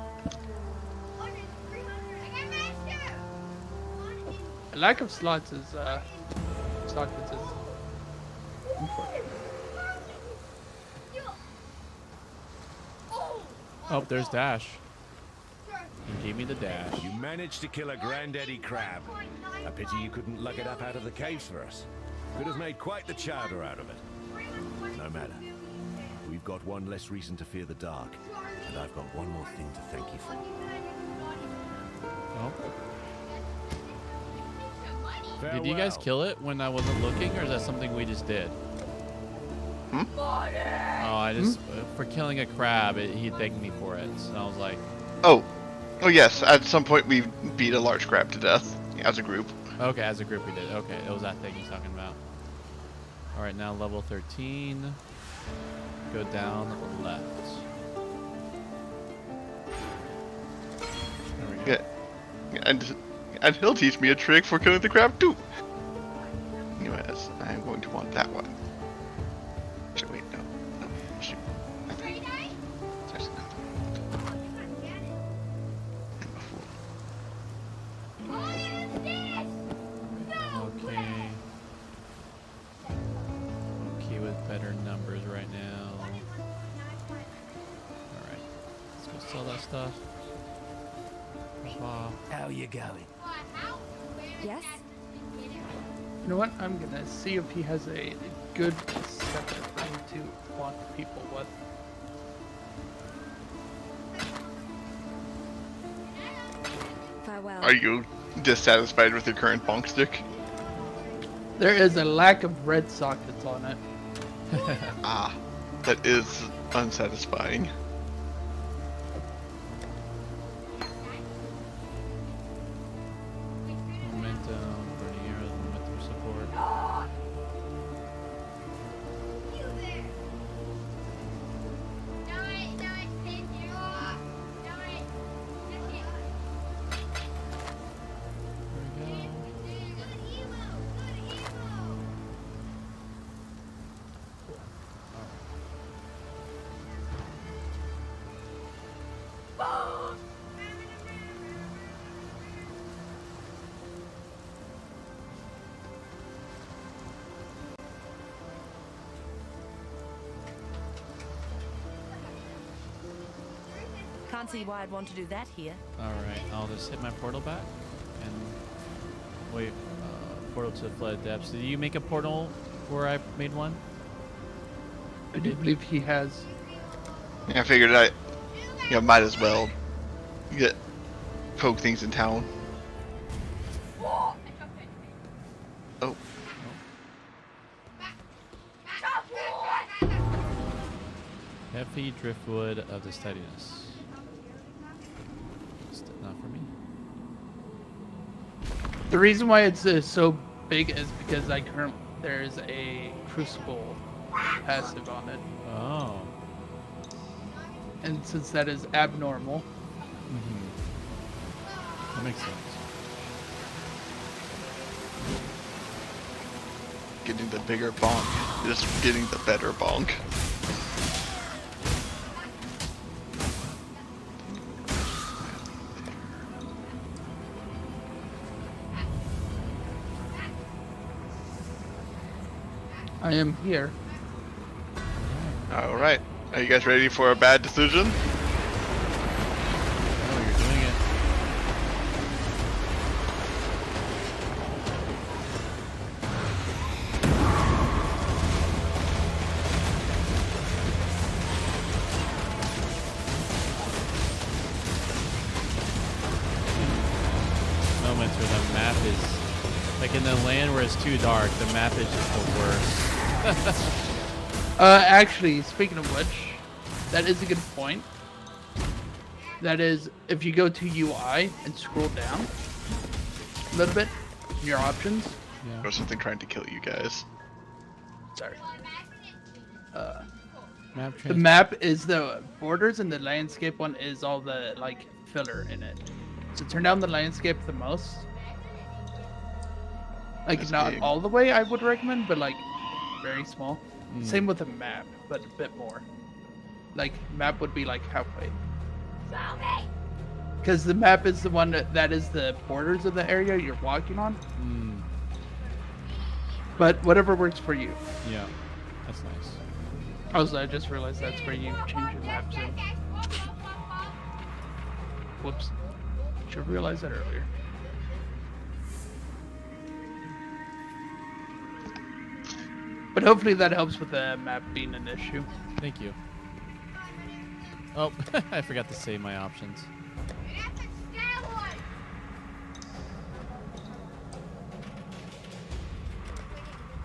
A lack of slots is, sockets is unfortunate. Oh, there's dash. He gave me the dash. You managed to kill a granddaddy crab. A pity you couldn't lug it up out of the caves for us. Could have made quite the chowder out of it. No matter. We've got one less reason to fear the dark, and I've got one more thing to thank you for. Oh. Did you guys kill it when I wasn't looking, or is that something we just did? Oh, I just for killing a crab, he thanked me for it, and I was like, Oh yes. At some point, we beat a large crab to death as a group. okay, as a group we did. Okay, it was that thing he's talking about. All right, now level 13. Go down left. There we go. Yeah. And he'll teach me a trick for killing the crab too. Anyways, I'm going to want that one. Actually, wait, no, shoot. What's all that stuff? Wow. How you going? Yes? You know what? I'm gonna see if he has a good scepter for me to block people with. Farewell. Are you dissatisfied with your current bonk stick? There is a lack of red sockets on it. Ah, that is unsatisfying. Momentum, burning arrows, momentum support. You there. No, it's pinned you off. No, that's it. There we go. Good emo. Good emo. Can't see why I'd want to do that here. Alright, I'll just hit my portal back and wait. Portal to the flooded depths. Did you make a portal where I made one? I do believe he has. I figured might as well get poke things in town. Oh, Heavy driftwood of the steadiness. Not for me. The reason why it's so big is because there's a crucible passive on it, Oh. and since that is abnormal, That makes sense. getting the bigger bonk. Just getting the better bonk. I am here. Alright. Are you guys ready for a bad decision? Oh, you're doing it. Moments where the map is like in the land where it's too dark, the map is just the worst. Actually, speaking of which, that is a good point. That is, if you go to UI and scroll down a little bit in your options. Yeah. Or something trying to kill you guys. Sorry. Map The map is the borders, and the landscape one is all the like filler in it. So turn down the landscape the most. Like That's not big. all the way, I would recommend, but like very small. Mm. Same with the map, but a bit more. Like map would be like halfway. Because the map is the one that is the borders of the area you're walking on. Mm. But whatever works for you. Yeah, that's nice. Also, I just realized that's where you change your map zone. Whoops. Should have realized that earlier. But hopefully that helps with the map being an issue. Thank you. Oh, I forgot to save my options.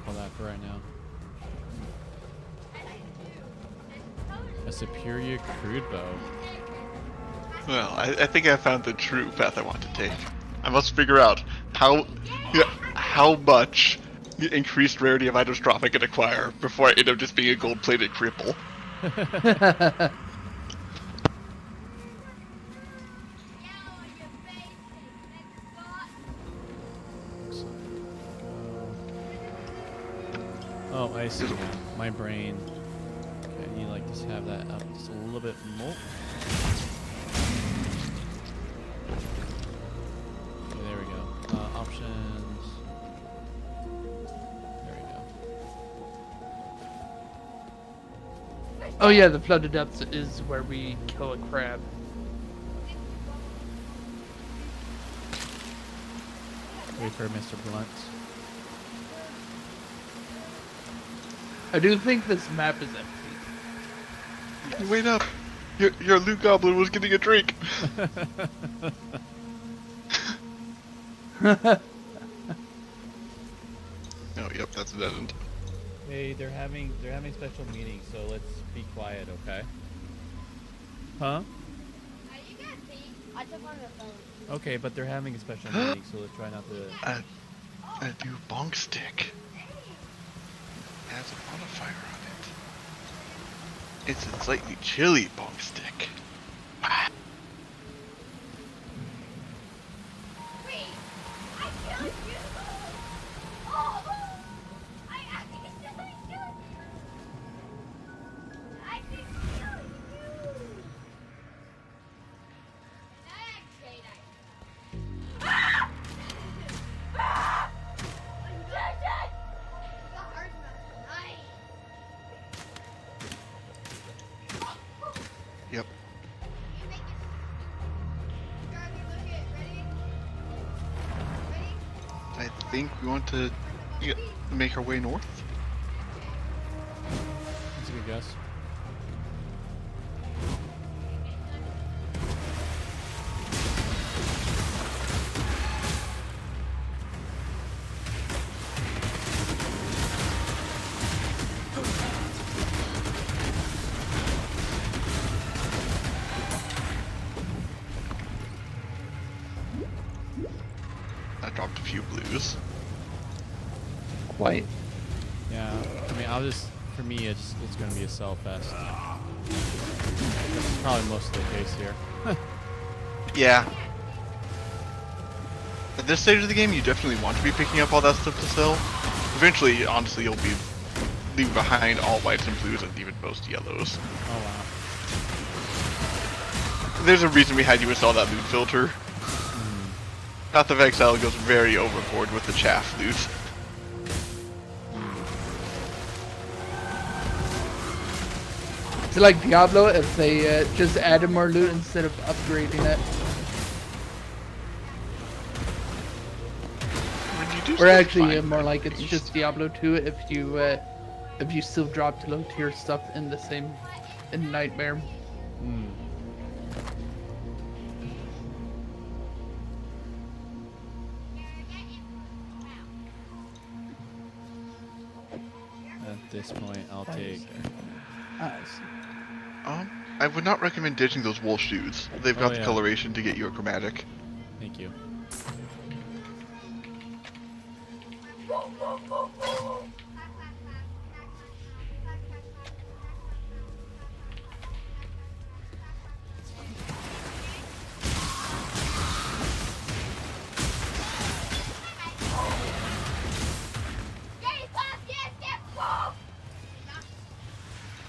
Call that for right now. A superior crude bow. Well, I think I found the true path I want to take. I must figure out how much increased rarity of items drop I can acquire before I end up just being a gold-plated cripple. Oh, I see. My brain. Okay, I need to like just have that up just a little bit more. Okay, there we go. Options. There we go. Oh yeah, the flooded depths is where we kill a crab. Wait for Mr. Blunt. I do think this map is empty. Wait up! Your loot goblin was getting a drink. Oh, yep, that's a dead end. Hey, they're having special meetings, so let's be quiet, okay? Huh? You got me. I took on the phone. Okay, but they're having a special meeting, so let's try not to. A new bonk stick has a modifier on it. It's a slightly chilly bonk stick. Wait, I killed you. Oh, I accidentally killed you. I didn't kill you. Thanks, Jade. Ah! Ah! I'm dead. The hard mode. Nice. Yep. You make it. Charlie, look it. Ready? Ready? I think we want to make our way north. That's a good guess. I dropped a few blues. Quite. Yeah, I mean, for me, it's gonna be a sell fest. That's probably most of the case here. Yeah. At this stage of the game, you definitely want to be picking up all that stuff to sell. Eventually, honestly, you'll be leaving behind all whites and blues and even most yellows. Oh wow. There's a reason we had you install that loot filter. Path of Exile goes very overboard with the chaff loot. It's like Diablo if they just added more loot instead of upgrading it. When you do Or still actually, find more that like it's beast. just Diablo 2 if you still drop to low tier stuff in the same Nightmare. At this point, I'll take. I would not recommend ditching those wool shoes. They've got the yeah. coloration to get you a chromatic. Thank you.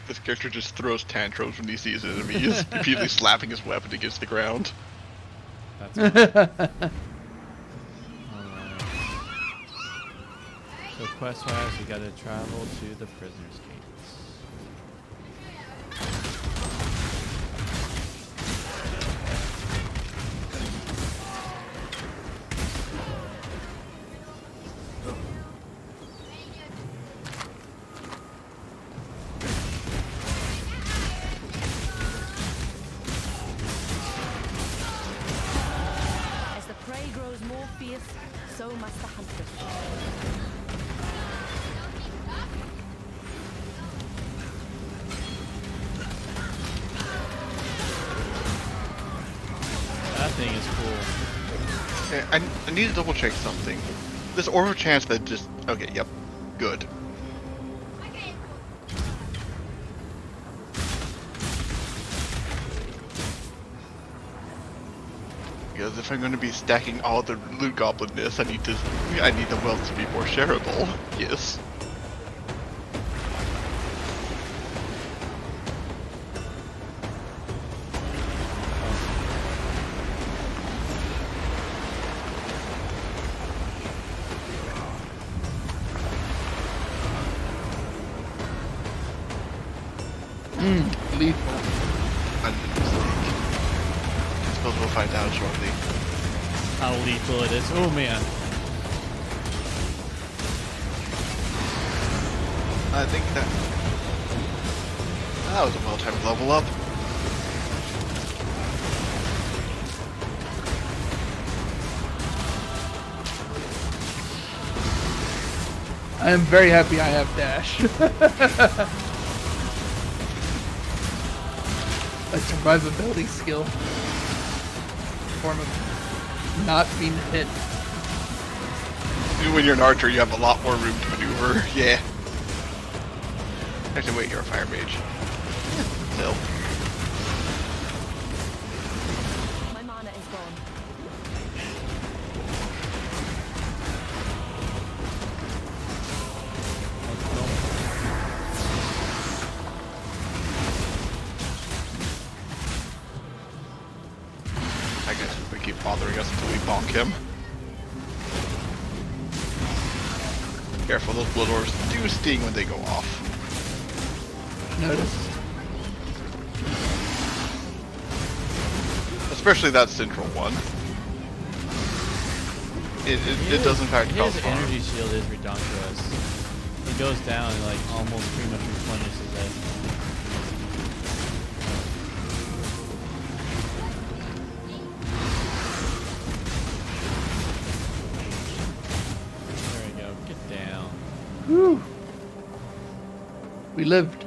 This character just throws tantrums when he sees enemies, repeatedly slapping his weapon against the ground. That's Alright. So quest-wise, we gotta travel to the prisoner's gates. As the prey grows more fierce, so must the hunter. That thing is cool. Okay, I need to double check something. This orb of chance that just... Okay, yep. Good. Because if I'm going to be stacking all the loot goblinness, I need the wealth to be more shareable. Yes. Lethal. I made a mistake. I suppose we'll find out shortly. How lethal it is. Oh man. I think that was a well-timed level up. I am very happy I have dash. A survivability skill. Form of not being hit. When you're an archer, you have a lot more room to maneuver. Yeah. Actually, wait, you're a fire mage. Still. My mana is gone. I guess we keep bothering us until we bonk him. Careful, those blood orbs do sting when they go off. Notice. Especially that central one. It does in fact cause His harm. energy shield is redonkulous. He goes down and like almost pretty much replenishes it. There we go. Get down. Whew. We lived.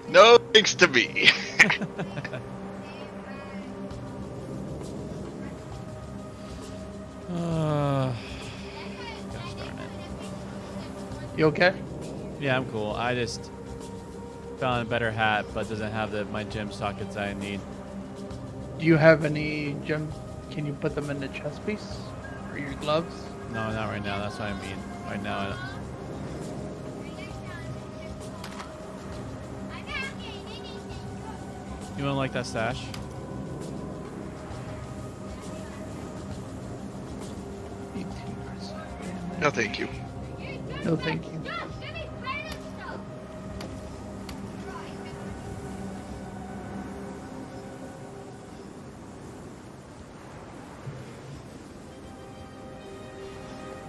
No thanks to me. Gosh darn it. You okay? Yeah, I'm cool. I just found a better hat, but doesn't have my gem sockets I need. Do you have any gem? Can you put them in the chest piece? Or your gloves? No, not right now. That's what I mean. Right now, I don't. You want to like that stash? No thank you. No, thank you.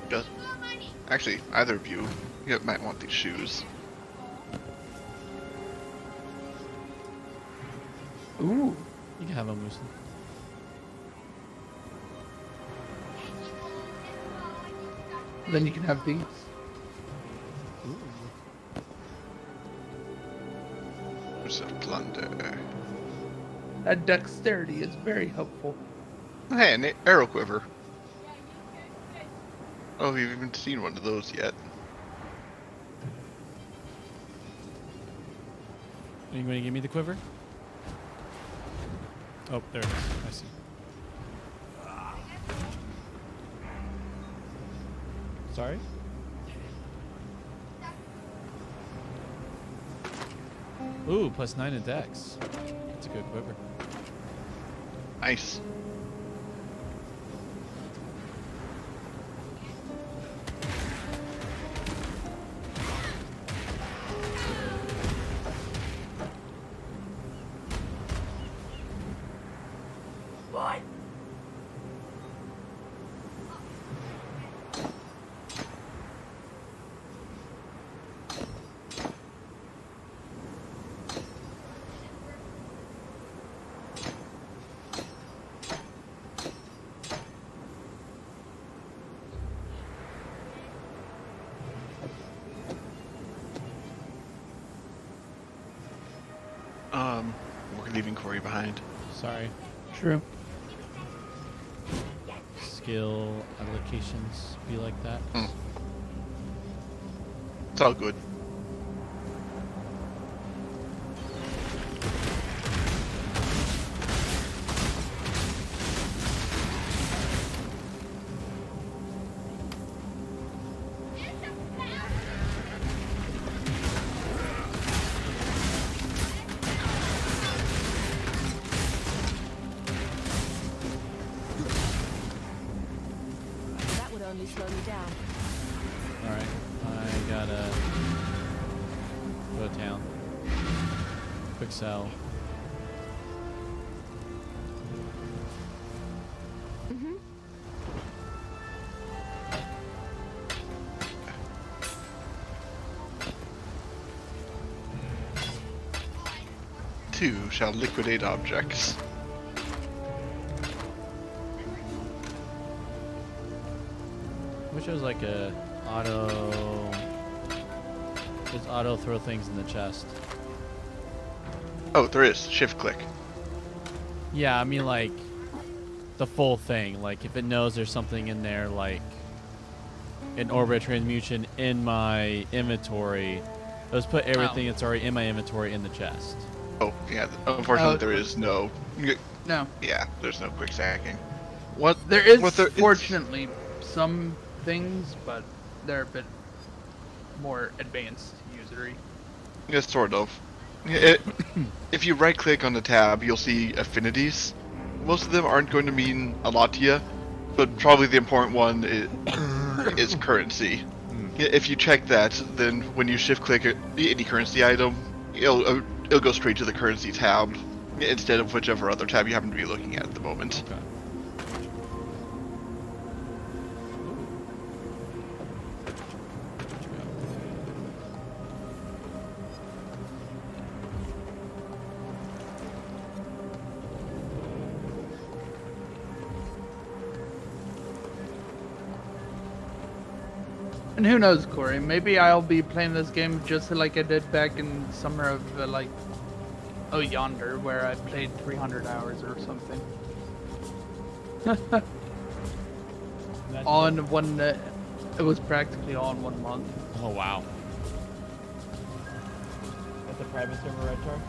Just, actually, either of you might want these shoes. Ooh. You can have them, Musa. Then you can have these. There's a plunder. That dexterity is very helpful. Hey, an arrow quiver. Oh, we've even seen one of those yet. Are you going to give me the quiver? Oh, there it is. I see. Sorry? Ooh, +9 in dex. That's a good quiver. Nice. We're leaving Corey behind. Sorry. True. Skill allocations be like that. It's all good. That would only slow me down. Alright. I gotta go to town. Quick sell. 2 shall liquidate objects. Wish there was like a auto. Just auto throw things in the chest. Oh, there is. Shift click. Yeah, I mean like the full thing. Like if it knows there's something in there, like an orbit transmutation in my inventory, let's put everything that's already in my inventory in the chest. Oh, yeah. Unfortunately, there is no. No. Yeah, there's no quick stacking. What There is, what there fortunately, some things, but they're a bit more advanced usery. Yeah, sort of. If you right click on the tab, you'll see affinities. Most of them aren't going to mean a lot to you, but probably the important one is currency. If you check that, then when you shift click any currency item, it'll go straight to the currency tab instead of whichever other tab you happen to be looking at the moment. Okay. And who knows, Corey? Maybe I'll be playing this game just like I did back in summer of yonder, where I played 300 hours or something. All in one. It was practically all in 1 month. Oh wow. At the private server, right, Char?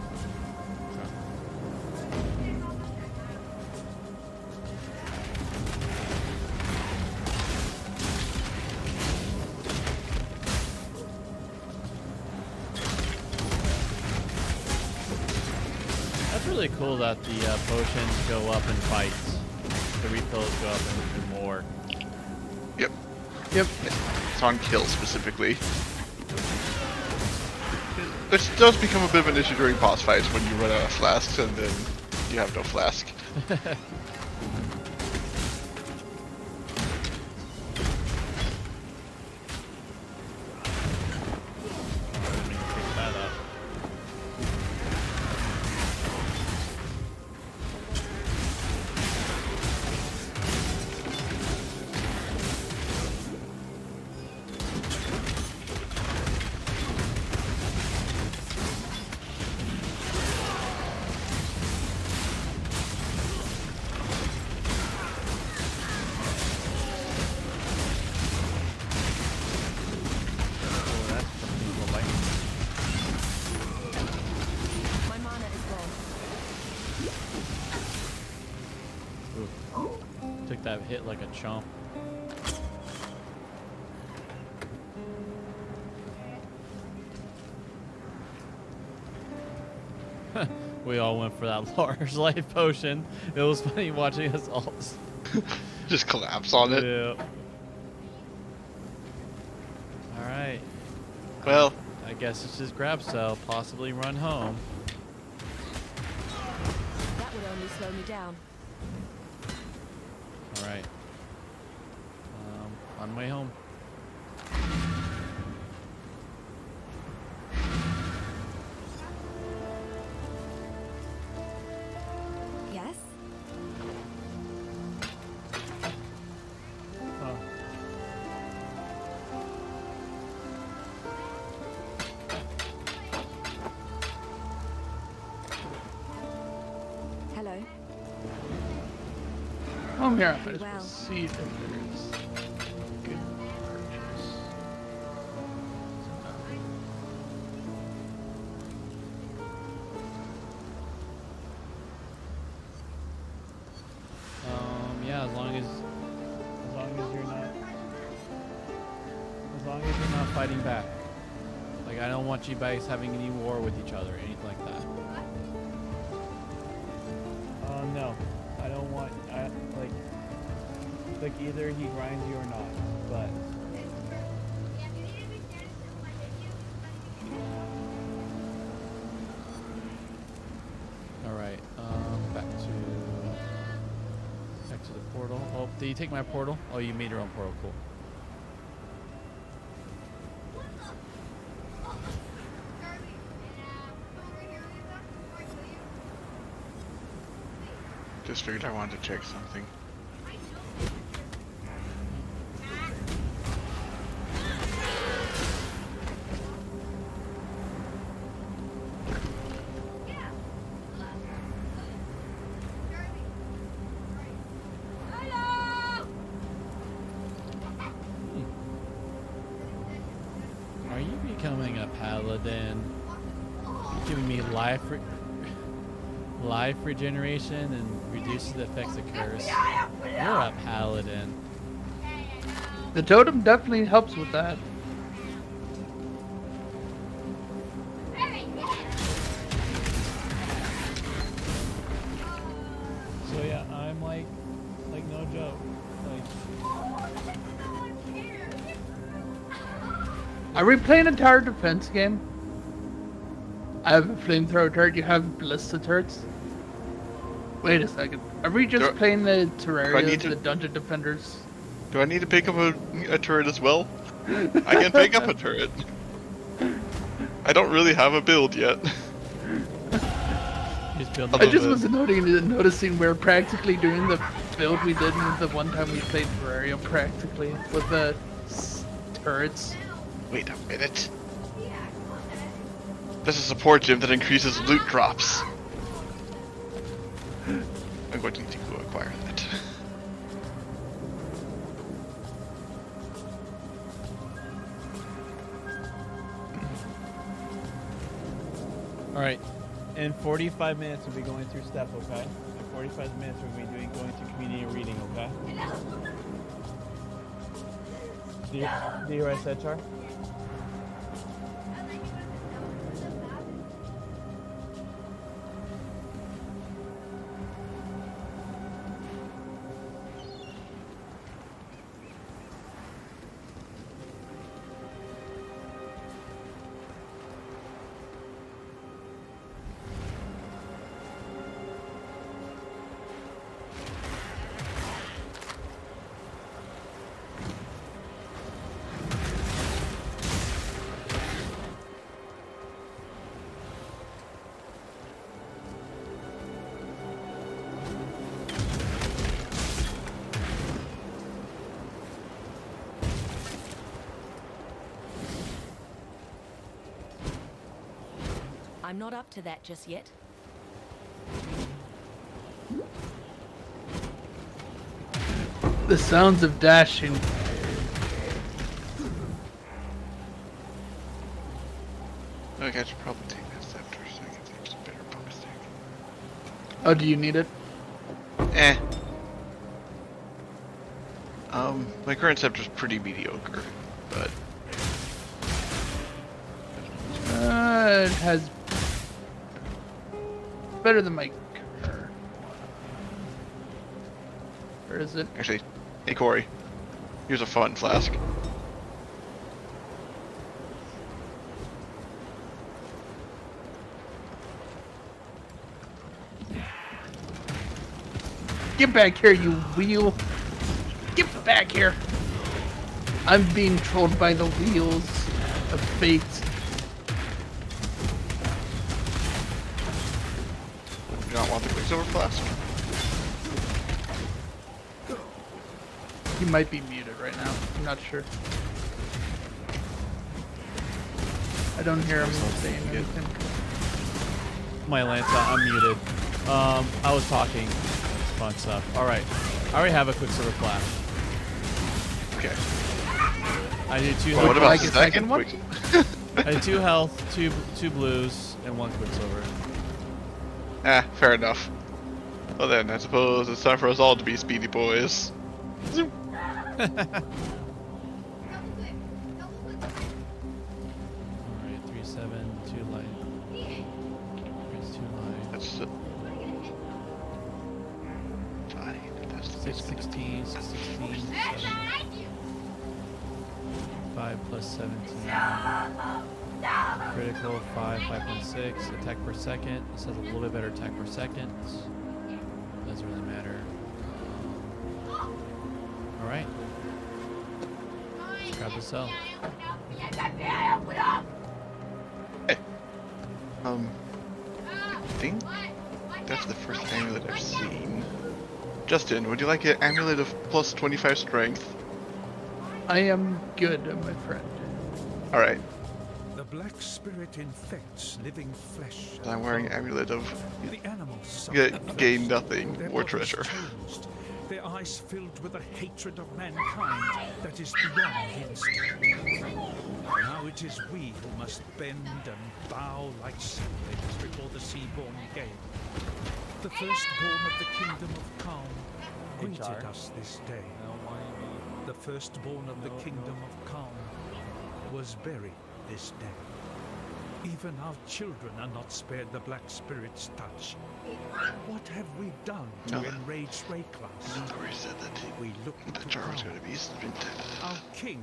That's really cool that the potions go up in fights. The refills go up in more. Yep. Yep. It's on kill specifically. Which does become a bit of an issue during boss fights when you run out of flasks and then you have no flask. Pick that up. Oh, that's fucking cool lightning. My mana is gone. Ooh. Took that hit like a chump. We all went for that large life potion. It was funny watching us all. Just collapse on it. Yeah. All right. Well, I guess it's just grab cell, possibly run home. That would only slow me down. All right. On my way home. Yes? Oh. Hello? I'm here. I just Well. want to see if there's good purchase. Yeah, as long as you're not fighting back. Like I don't want you guys having any war with each other, anything like that. No, I don't want. Like either he grinds you or not, but. All right, back to the portal. Oh, did you take my portal? Oh, you made your own portal. Cool. just figured I wanted to check something. Are you becoming a paladin? Giving me life regeneration and reduces the effects of curse. You're a paladin. The totem definitely helps with that. So yeah, I'm like no joke. Are we playing a tower defense game? I have a flamethrower turret, you have ballista turrets? Wait a second. Are we just playing the Terraria, the dungeon defenders? Do I need to pick up a turret as well? I can pick up a turret. I don't really have a build yet. I just was noticing we're practically doing the build we did the one time we played Terraria, practically, with the turrets. Wait a minute. There's a support gym that increases loot drops. I'm going to need to go acquire that. Alright, in 45 minutes we'll be going through step, okay? In 45 minutes we'll be going through community reading, okay? Do you hear what I said, Char? I'm not up to that just yet. The sounds of dashing. Okay, I should probably take that scepter so I can take some better bonus stick. Oh, do you need it? Eh. My current scepter's pretty mediocre, but It has better than my current. Or is it? actually, hey Corey, here's a fun flask. Get back here, you wheel! Get back here! I'm being trolled by the wheels of fate. Do not want the Quicksilver flask? He might be muted right now. I'm not sure. I don't hear him saying anything. My Lanta, I'm muted. I was talking. Fun stuff. Alright. I already have a Quicksilver flash. Okay. I do two Well, what health. about like the a second second one? Quicksilver? I do 2 health, two blues, and 1 Quicksilver. Fair enough. Well then, I suppose it's time for us all to be speedy boys. Zoom. Alright, 3-7, 2 light. Here's 2 light. That's fine. That's the 6-16, 6-16, 7. 5 plus 17. Critical 5, 5.6. Attack per second. This has a little bit better attack per second. Doesn't really matter. Alright. Grab the cell. Hey. I think that's the first amulet I've seen. Justin, would you like an amulet of plus 25 strength? I am good, my friend. Alright, The black spirit infects living flesh. I'm wearing amulet of The animals suffer gain thirst, nothing, their more bodies treasure. closed, their eyes filled with a hatred of mankind that is beyond instinct. Now it is we who must bend and bow like slaves before the sea-born gale. The firstborn of the kingdom of calm greeted HR. us this day. I don't want you The firstborn of the No, kingdom of calm was buried this day. Even our children are not spared the black spirit's touch. What have we done to No. enrage Rayclass? Where said that We look the to jar was Calm. going to be spent. Our king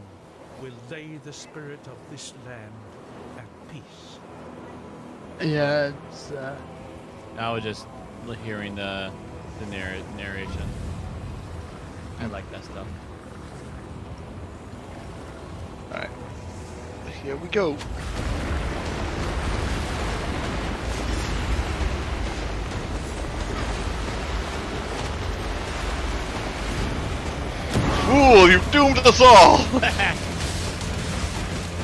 will lay the spirit of this land at peace. Yeah, it's I was just hearing the narration. I like that stuff. Alright. Here we go. Fool, you've doomed us all!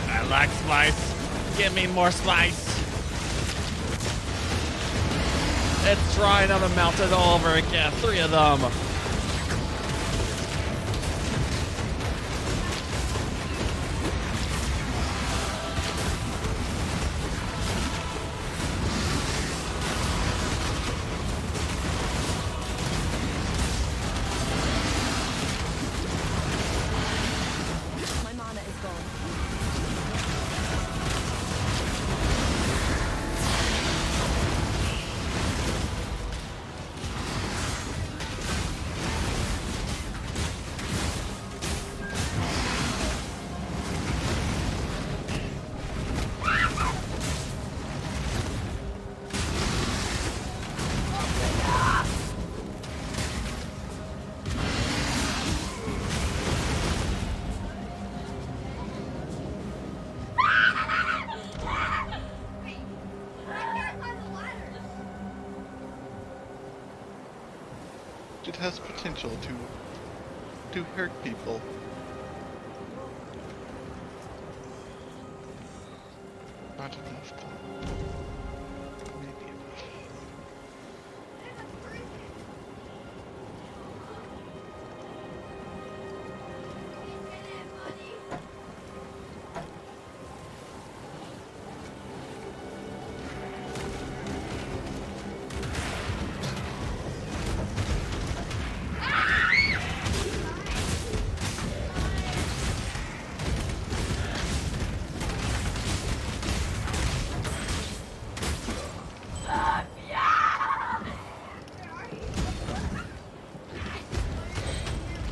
I like spice. Give me more spice. It's drying out a mountain all over again. 3 of them. My mana is gone. It has potential to hurt people. Not enough though. Maybe enough.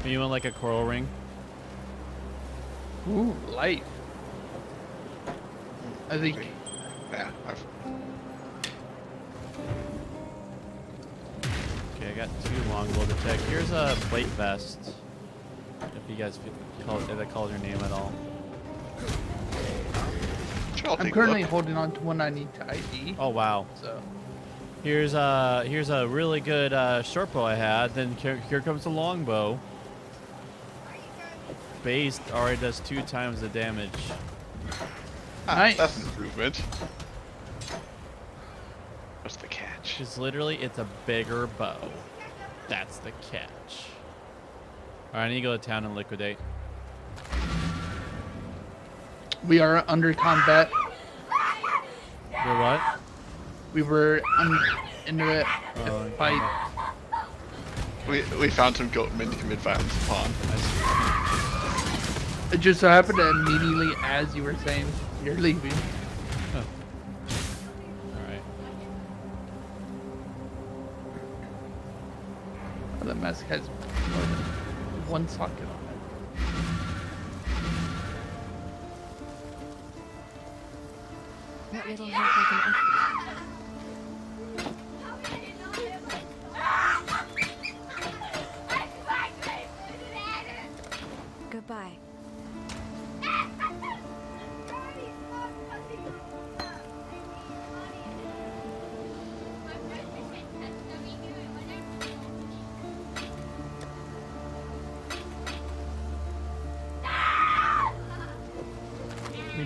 You want like a coral ring? ooh, life. I think Yeah, I've Okay, I got 2 longbow to check. Here's a plate vest. If you guys call it, if that calls your name at all. sure, I'll I'm take a currently look. holding on to one I need to ID. Oh wow. So Here's a really good short bow I had. Then here comes the longbow. Based already does 2 times the damage. nice. That's an improvement. What's the catch? It's a a bigger bow. That's the catch. Alright, I need to go to town and liquidate. We are under combat. For what? We were into a Oh, fight. We found some goatmen to commit violence upon. It just so happened that immediately as you were saying you're leaving. Alright. Oh, the mask has more than one socket on it. What little help I can offer. Goodbye.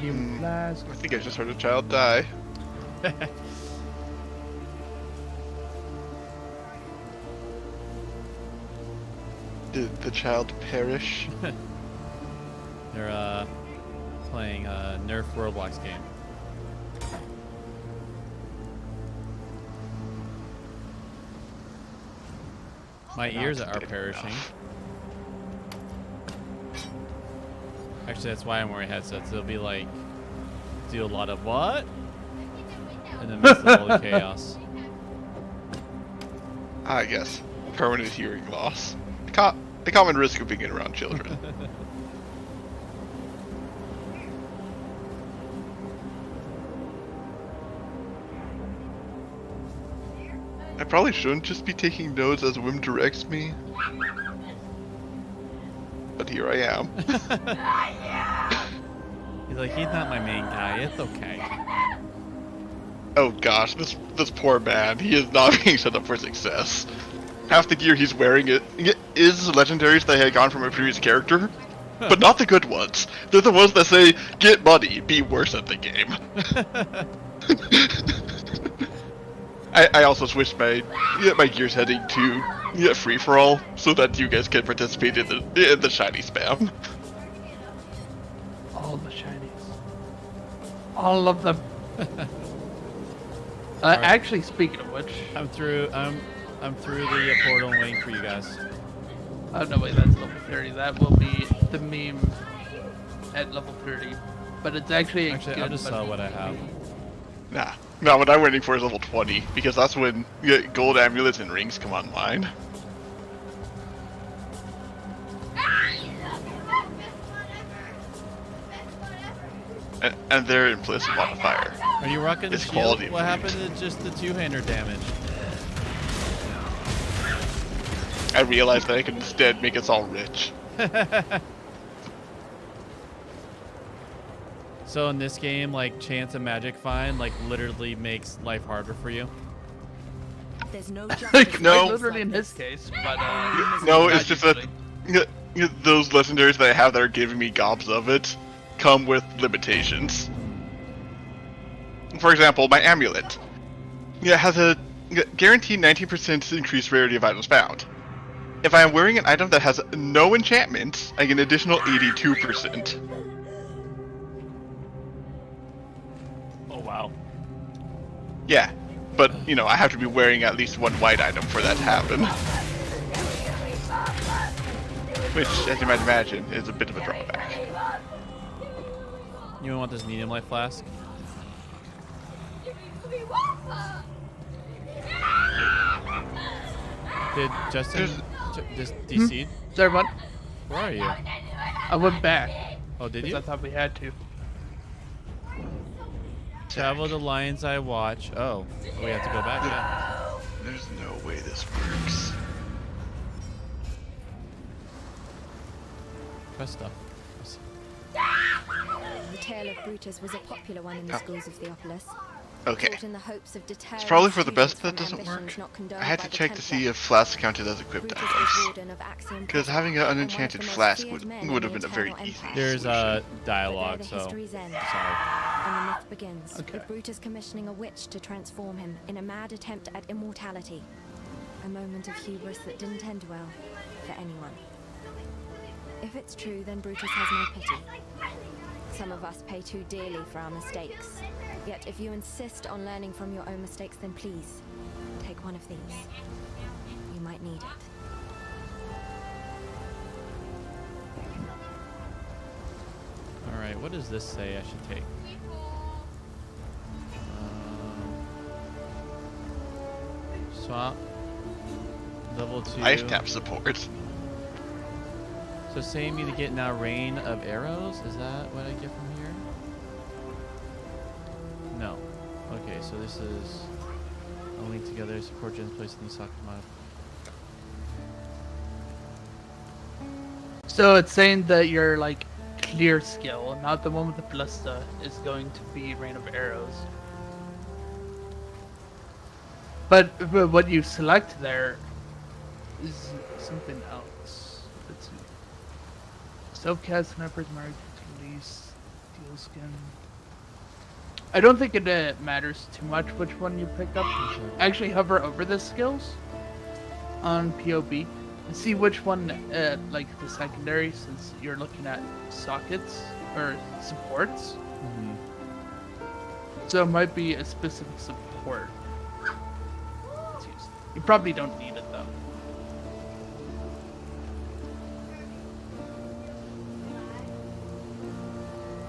Medium flask. I think I just heard a child die. Did the child perish? They're playing a Nerf Roblox game. My ears are perishing. Actually, that's why I'm wearing headsets. They'll be like, do a lot of what? In the midst of all the chaos. I guess. Permanent hearing loss. The common risk of being around children. I probably shouldn't just be taking notes as whim directs me. But here I am. He's like, he's not my main guy. It's okay. Oh gosh, this poor man. He is not being set up for success. Half the gear he's wearing is legendaries that had gone from a previous character, but not the good ones. They're the ones that say, get money, be worse at the game. I also switched my gear setting to free for all so that you guys can participate in the shiny spam. All the shinies. All of them. Actually, speaking of which, I'm through the portal and waiting for you guys. oh no wait, that's level 30. That will be the meme at level 30. But it's actually I'll just sell what I have. Nah, what I'm waiting for is level 20, because that's when gold amulets and rings come online. And their implicit modifier. Are you rocking the It's shield? quality of What damage. happened to just the two-hander damage? I realized that I could instead make us all rich. So in this game, like, chance and magic find, like, literally makes life harder for you? There's no No. literally in this case, but No, not it's just that those legendaries that I have that are giving me gobs of it come with limitations. For example, my amulet. Has a guaranteed 19% increased rarity of items found. If I am wearing an item that has no enchantments, I get an additional 82%. Oh, wow. Yeah, but, I have to be wearing at least one white item for that to happen. Which, as you might imagine, is a bit of a drawback. You want this medium life flask? Did Justin just DC'd? sorry, what? Where are you? I went back. Oh, did 'cause you? I thought we had to. Travel the lines I watch. Oh, we have to go back, yeah. There's no way this works. Press stuff. The tale of Brutus was a popular one in the schools of Theopolis. Okay. Taught in the hopes of deterring It's probably for the students best that from doesn't work. ambitions not condoned I had by to the check to see Templar. if flasks counted as equipped Brutus was items. warden of Axiom Because Prison, having an and one of unenchanted the most flask feared men would in have the been a very Eternal easy Empire. There's solution. a But there dialogue, the so history's end, sorry. and the myth begins Okay. with Brutus commissioning a witch to transform him in a mad attempt at immortality. A moment of hubris that didn't end well for anyone. If it's true, then Brutus has no pity. Some of us pay too dearly for our mistakes. Yet if you insist on learning from your own mistakes, then please, take one of these. You might need it. Alright, what does this say I should take? Swap. Level 2. Ice tap support. So saying me to get now rain of arrows? Is that what I get from here? No. Okay, so this is a link together, support gens placed in the socket mod. So it's saying that your clear skill, not the one with the ballista, is going to be rain of arrows. But what you select there is something else. Let's see. Self-cast sniper's marked to release Steel skin. I don't think it matters too much which one you pick up. Actually, hover over the skills on POB and see which one, like the secondary, since you're looking at sockets or supports. Mhm. So it might be a specific support. Let's use. You probably don't need it though.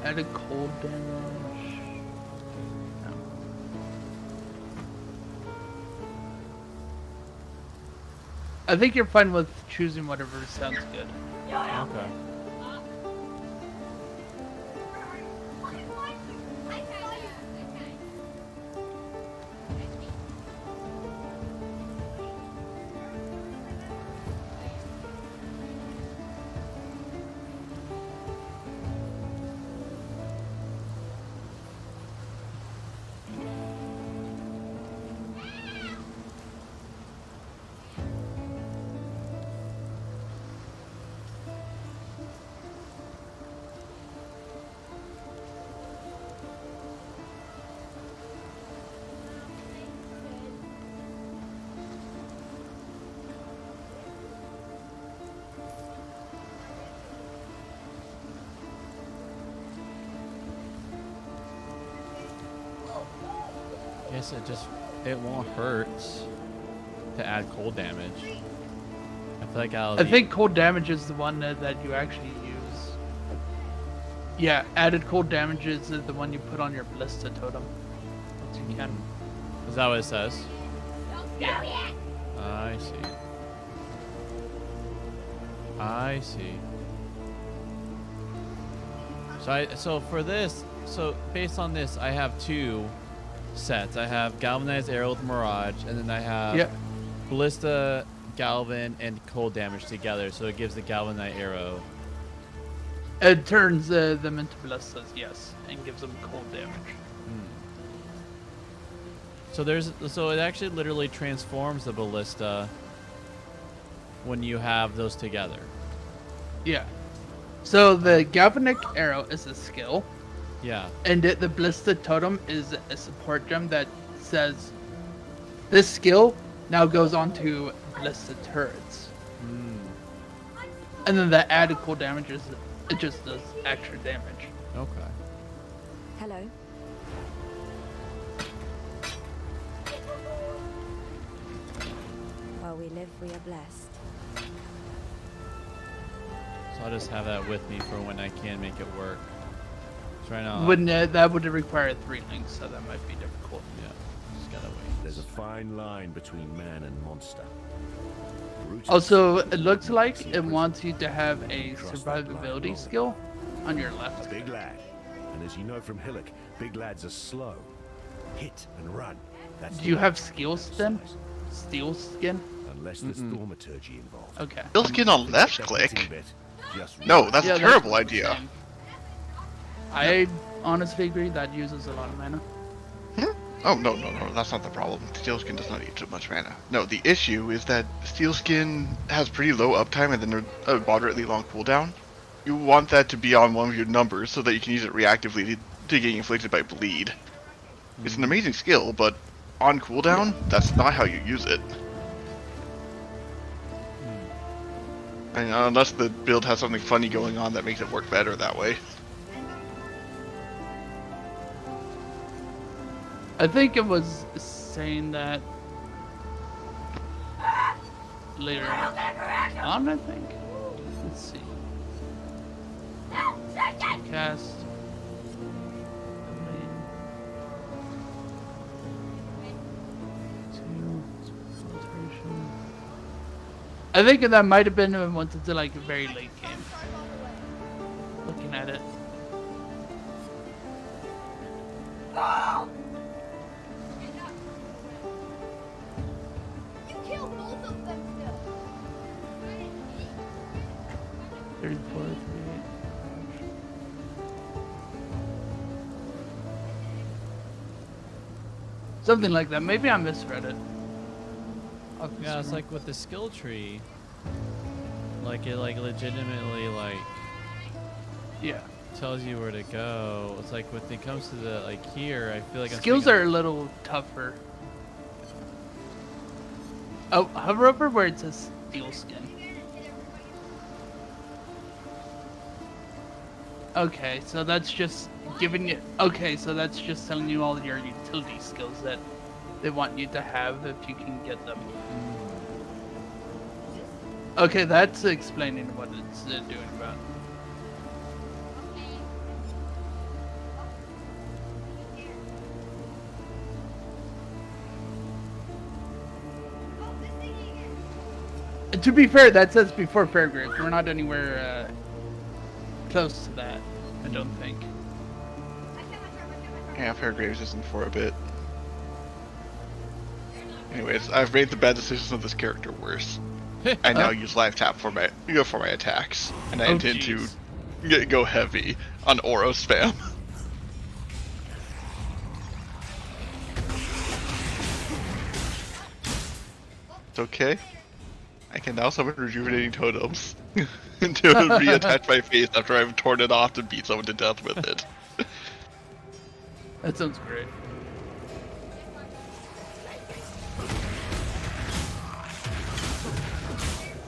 Add a cold damage. No. I think you're fine with choosing whatever sounds good. Okay. Guess it won't hurt to add cold damage. I feel like I think cold damage is the one that you actually use. Yeah, added cold damage is the one you put on your ballista totem. Once you can. Is that what it says? Yeah. I see. I see. So for this, based on this, I have two sets. I have galvanized arrow with mirage, and then I have ballista, galvan, and cold damage together. So it gives the galvanized arrow. It turns them into ballistas, yes, and gives them cold damage. So it actually literally transforms the ballista when you have those together. Yeah. So the galvanic arrow is a skill. Yeah. And the ballista totem is a support gem that says this skill now goes on to ballista turrets. And then the added cool damage is it just does extra damage. Okay. Hello. While we live, we are blessed. So I'll just have that with me for when I can make it work. So right now, Wouldn't that would require 3 links, so that might be difficult. yeah, just gotta wait. There's a fine line between man and monster. Brutus Also, it looks like it wants you to have a survivability skill on your a left. big lad. And as you know from Hillock, big lads are slow. Hit and run. That's Do you the have skills then? exercise. Steel skin? Unless there's thaumaturgy involved. Okay. Still skin on left Check click. the tidbit. Just No, that's Yeah, a terrible what I'm idea. saying. I honestly agree that uses a lot of mana. Oh, no, that's not the problem. Steel skin does not eat so much mana. No, the issue is that steel skin has pretty low uptime and then a moderately long cooldown. You want that to be on one of your numbers so that you can use it reactively to get inflicted by bleed. It's an amazing skill, but on cooldown, that's not how you use it. And unless the build has something funny going on that makes it work better that way. I think it was saying that later on, I think. Let's see. Cast. I think that might have been when we went into like a very late game. Looking at it. You killed both of them still. 34, 38. Something like that. Maybe I misread it. Yeah, it's like with the skill tree, like it like legitimately like Yeah. tells you where to go. It's like when it comes to the like here, I feel like I'm Skills speaking- are a little tougher. Oh, hover over where it says steel skin. Okay, so that's just giving you. Okay, so that's just telling you all your utility skills that they want you to have if you can get them. Okay, that's explaining what it's doing about. To be fair, that says before paragraph. We're not anywhere close to that, I don't think. Yeah, Fairgraves isn't for a bit. Anyways, I've made the bad decisions of this character worse. I now use live tap for my attacks, and I Oh, intend jeez. to go heavy on Oro spam. It's okay. I can now summon rejuvenating totems to reattach my face after I've torn it off to beat someone to death with it. That sounds great.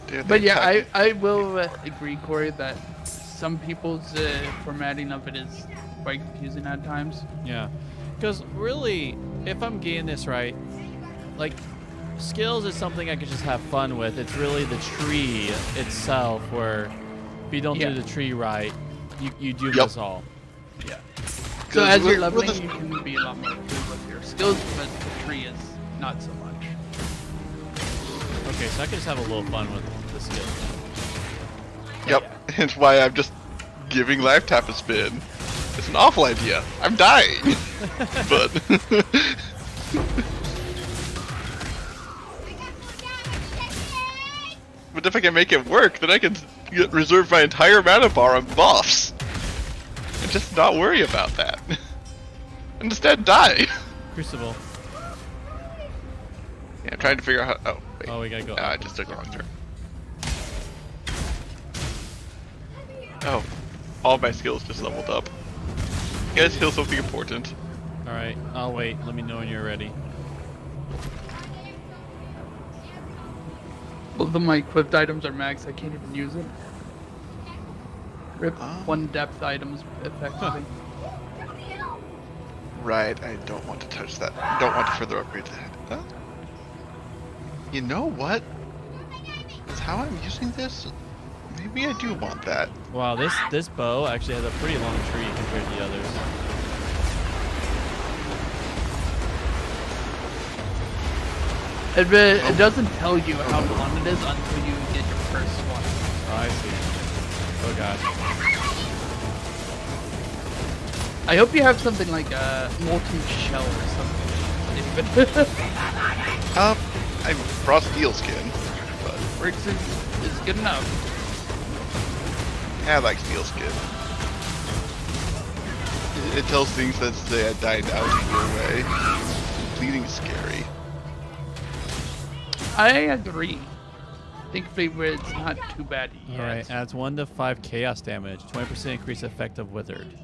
Dude, But they yeah, attack- I will agree, Corey, that some people's formatting of it is quite confusing at times. Yeah, because really, if I'm getting this right, like skills is something I could just have fun with. It's really the tree itself where if you don't Yeah. do the tree right, you do Yep. this all. Yeah. So 'Cause as you're with leveling, the- you can be a lot more good with your skills, but the tree is not so much. Okay, so I can just have a little fun with the skills. Yep, hence why I'm just giving live tap a spin. It's an awful idea. I'm dying. But but if I can make it work, then I can reserve my entire mana bar on buffs. And just not worry about that. And instead die. Crucible. Yeah, I'm trying to figure out how. Oh, wait. Oh, we gotta go. I just took the wrong turn. Oh, all my skills just leveled up. You guys feel something important? All right, I'll wait. Let me know when you're ready. Both of my equipped items are max. I can't even use it. Rip Ah. one depth items effectively. Right, I don't want to touch that. Don't want to further upgrade that. Huh? You know what? With how I'm using this, maybe I do want that. Wow, this bow actually has a pretty long tree compared to the others. It doesn't tell you how long it is until you get your first one. Oh, I see. Oh god. I hope you have something like a molten shell or something. I brought steel skin, but Bricks is good enough. I like steel skin. It tells things that say I died out either way. Bleeding is scary. I agree. Thankfully, it's not too bad yet. Alright, adds 1 to 5 chaos damage. 20% increase effect of Withered.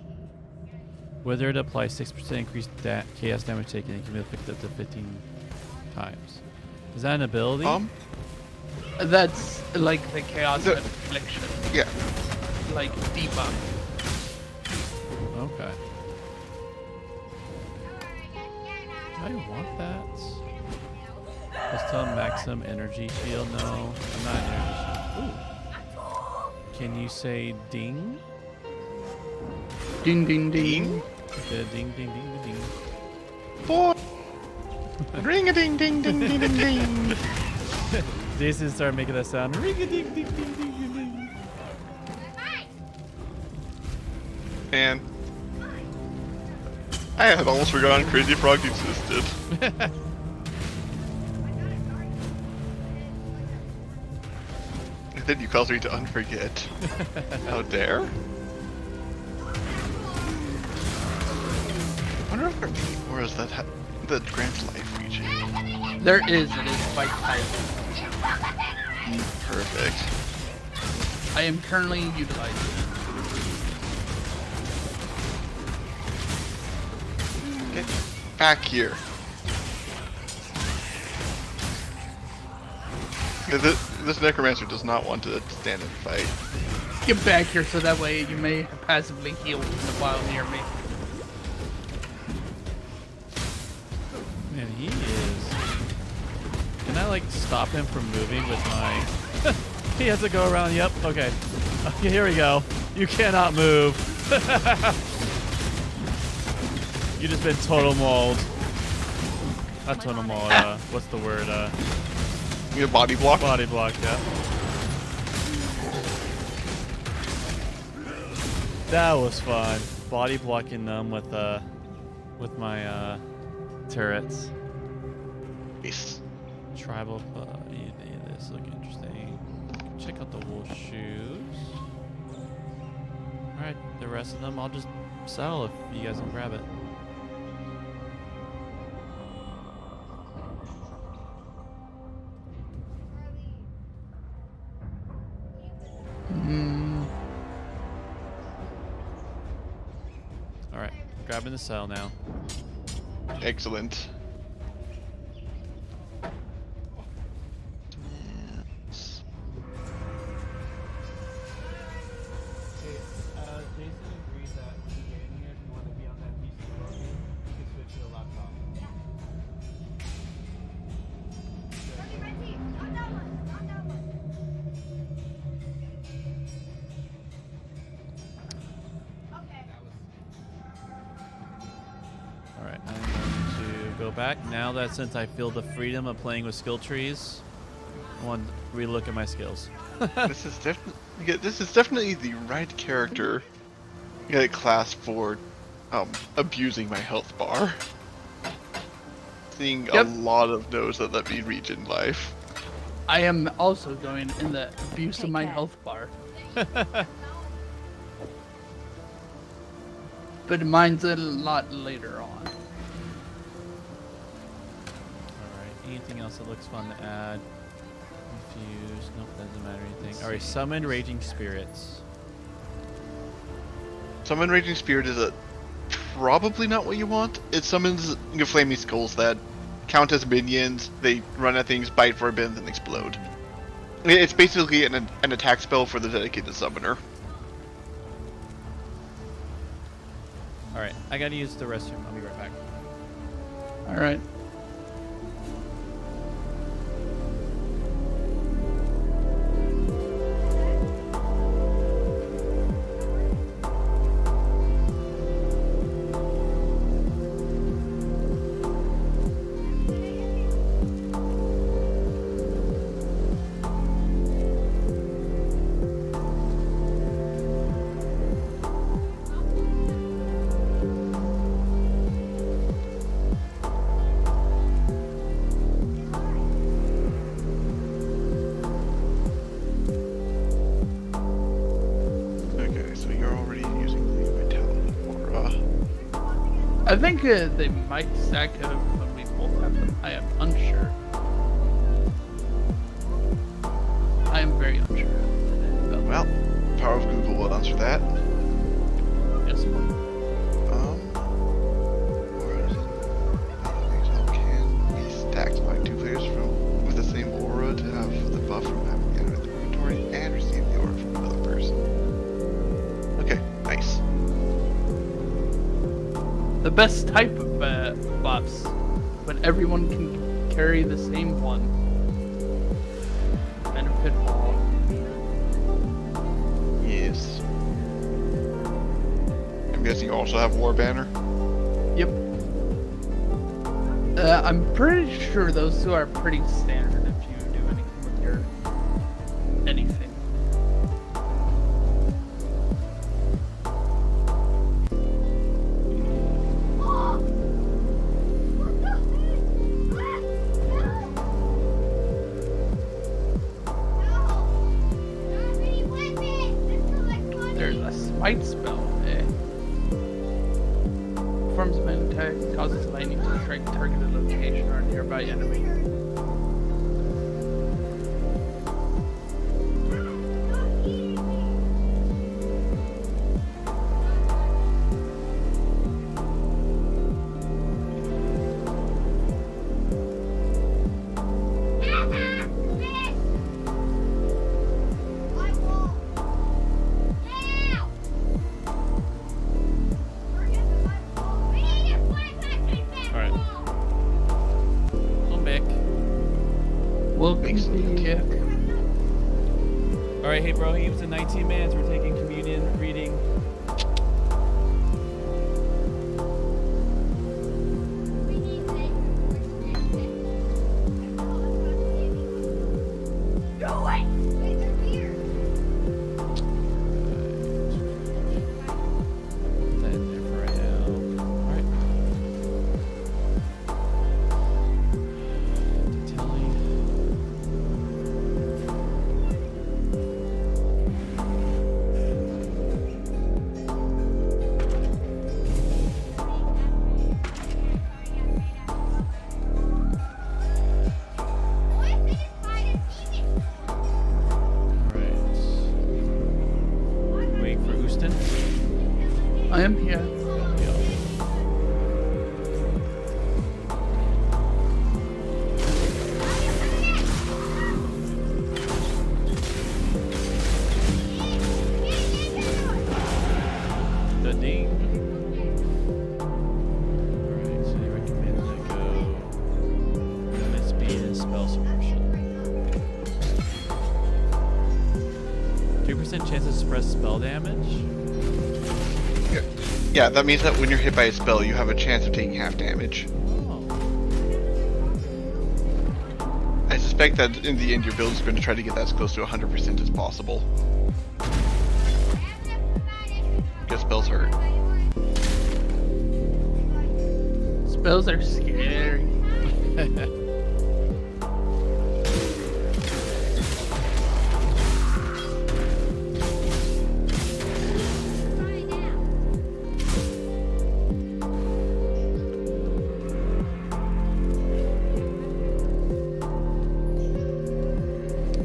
Withered applies 6% increased chaos damage taken and can be affected up to 15 times. Is that an ability? That's like the chaos The- affliction, Yeah. like debuff. Okay. Do I want that? Let's tell Maxim energy shield. No, I'm not an energy shield. Ooh. Can you say ding? Ding ding ding. Yeah, ding, ding, ding, ding. Boy. Ring a ding ding ding ding ding ding. Jason started making that sound. Ring a ding, ding, ding, ding, ding. And I had almost forgotten Crazy Frog existed. And then you caused me to unforget. How dare? I wonder if there are auras that that grant life reaching. There is. It is by type. Perfect. I am currently utilizing it. Get back here. Yeah, this necromancer does not want to stand and fight. Get back here so that way you may passively heal while near me. Man, he is. Can I like stop him from moving with my? He has to go around. Yep. Okay. Okay. Here we go. You cannot move. You just been total mauled. Not total mauled. What's the word? You get body block? Body block. Yeah. That was fun. Body blocking them with my turrets. Nice. Tribal. This look interesting. Check out the wool shoes. All right, the rest of them I'll just sell if you guys don't grab it. All right, grabbing the sell now. Excellent. Jason agreed that when you get in here, if you want to be on that PC working, you can switch to a laptop. Reggie, not that one. Not that one. Okay. All right, I'm going to go back now that since I feel the freedom of playing with skill trees, I want to relook at my skills. This is definitely the right character class for abusing my health bar. Seeing a lot of no's that let me reach in life. I am also going in the abuse of Take my care. health bar. But mine's a lot later on. Alright, anything else that looks fun to add? Confused. Nope, doesn't matter anything. Alright, summon raging spirits. Summon Raging Spirit is probably not what you want. It summons flaming skulls that count as minions. They run at things, bite for a bit, and then explode. It's basically an attack spell for the dedicated summoner. Alright, I gotta use the restroom. I'll be right back. Alright. Okay, so you're already using the Vitality Aura. I think they might stack up when we both have them. I am unsure. I am very unsure. Well, Power of Google will answer that. Yes, Where is it? Exile can be stacked by two players with the same aura to have the buff from having entered the inventory and receive the aura from another person. Okay, nice. the best type of buffs, but everyone can carry the same one. Benefit all. Yes. I'm guessing you also have War Banner? Yep. I'm pretty sure those two are pretty standard if you do anything with your anything. There's a smite spell. Performs an attack, causes lightning to strike targeted location or nearby enemy. makes sense. Yeah. All right, hey Broheems, in 19 minutes we're taking communion reading. No way! Wait, they're here. Put that in there for right now. All right. Detailing. Boys, they just hide and seek it. Alright. Waiting for Houston. I am here. The ding. Alright, so they recommend I go limit speed and spell suppression. 2% chance to suppress spell damage? Yeah, that means that when you're hit by a spell, you have a chance of taking half damage. Oh. I suspect that in the end, your build is going to try to get that as close to 100% as possible. Because spells hurt. Spells are scary.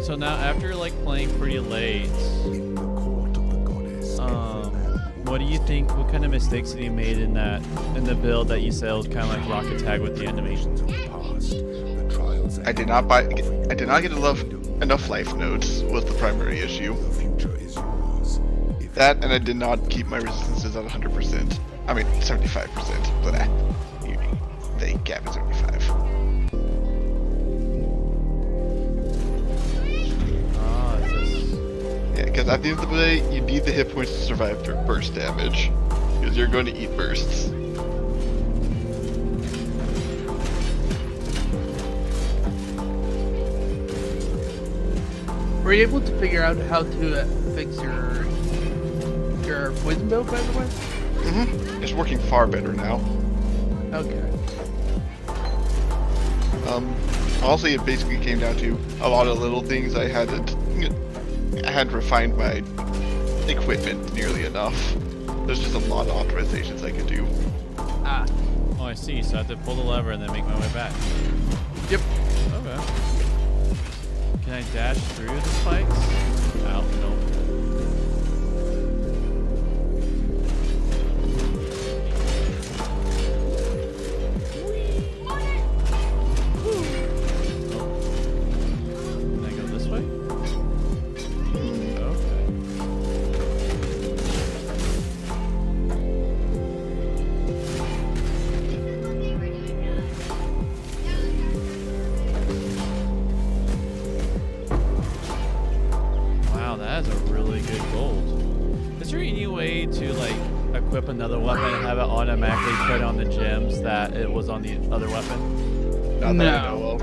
So now after like playing pretty late, In the court of the goddess. what do you think? What kind of mistakes have you made in the build that you said was kind of like rocket tag with the enemy? I did not get enough life nodes was the primary issue. The future is yours. If That and I did not keep my resistances at 100%. I mean 75%, but they cap at 75. Ah, it's just, Yeah, because at the end of the day, you need the hit points to survive burst damage. Because you're going to eat bursts. Were you able to figure out how to fix your poison build, by the way? It's working far better now. Okay. Honestly, it basically came down to a lot of little things. I hadn't refined my equipment nearly enough. There's just a lot of optimizations I could do. Ah. oh, I see. So I have to pull the lever and then make my way back. Yep. Okay. Can I dash through the spikes? Ow, nope. Can I go this way? Okay. Wow, that is a really good gold. Is there any way to like equip another weapon and have it automatically put on the gems that it was on the other weapon? Not that I No. know of.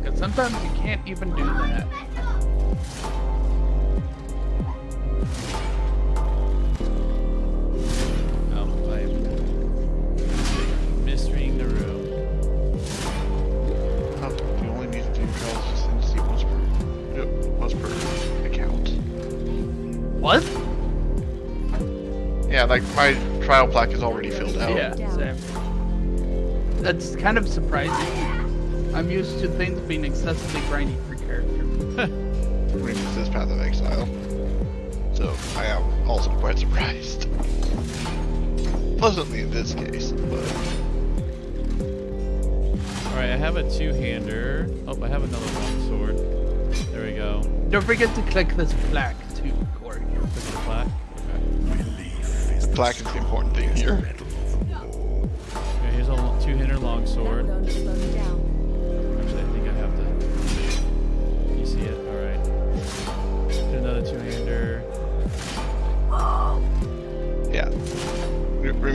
Because sometimes you can't even do that. Oh, I'm misreading the room. Oh, you only need to do trials just to see what's per account. What? Yeah, like my trial plaque is already filled out. Yeah, same. That's kind of surprising. I'm used to things being excessively grindy for character. Which is this Path of Exile. So I am also quite surprised. Pleasantly in this case, but Alright, I have a two-hander. Oh, I have another long sword. There we go. Don't forget to click this plaque too, Corey. Click the plaque. Okay. the plaque is the important thing here. Okay, here's a two-hander long That sword. would only slow me down.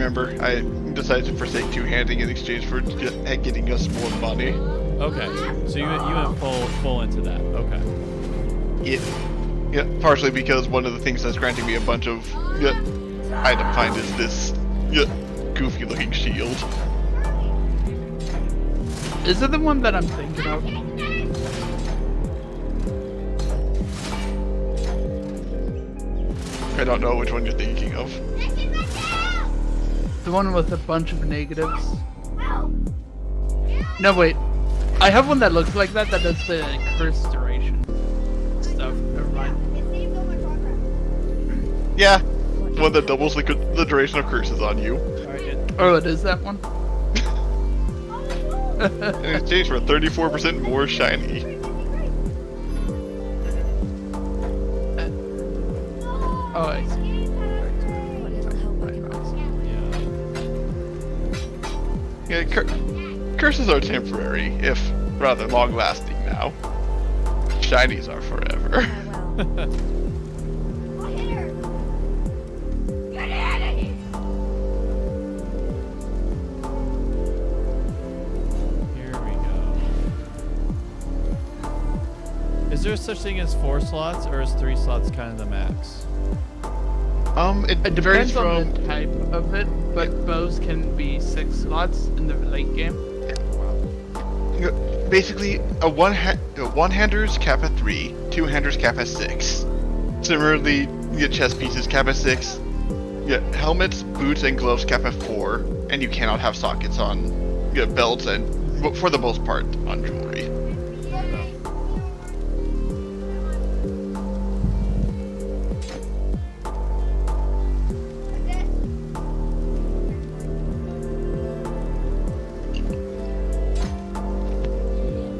remember, I decided to forsake two-handing in exchange for getting us more money. Okay, so you went full into that. Okay. Yeah, partially because one of the things that's granting me a bunch of item find is this goofy-looking shield. Is it the one that I'm thinking of? I don't know which one you're thinking of. The one with a bunch of negatives? No, wait. I have one that looks like that does the curse duration stuff. Never mind. Yeah, one that doubles the duration of curses on you. Oh, it is that one? In exchange for 34% more shiny. Oh, I see. What little help I can offer. Yeah. Yeah, curses are temporary, if rather long-lasting now. Shinies are forever. Farewell. Here we go. Is there such thing as 4 slots, or is 3 slots kind of the max? It It varies depends on from the type of it, but bows can be 6 slots in the late game. basically a one-handers cap at 3, two-handers cap at 6. Similarly, you get chest pieces cap at 6. You get helmets, boots, and gloves cap at 4, and you cannot have sockets on belts and, for the most part, on jewelry.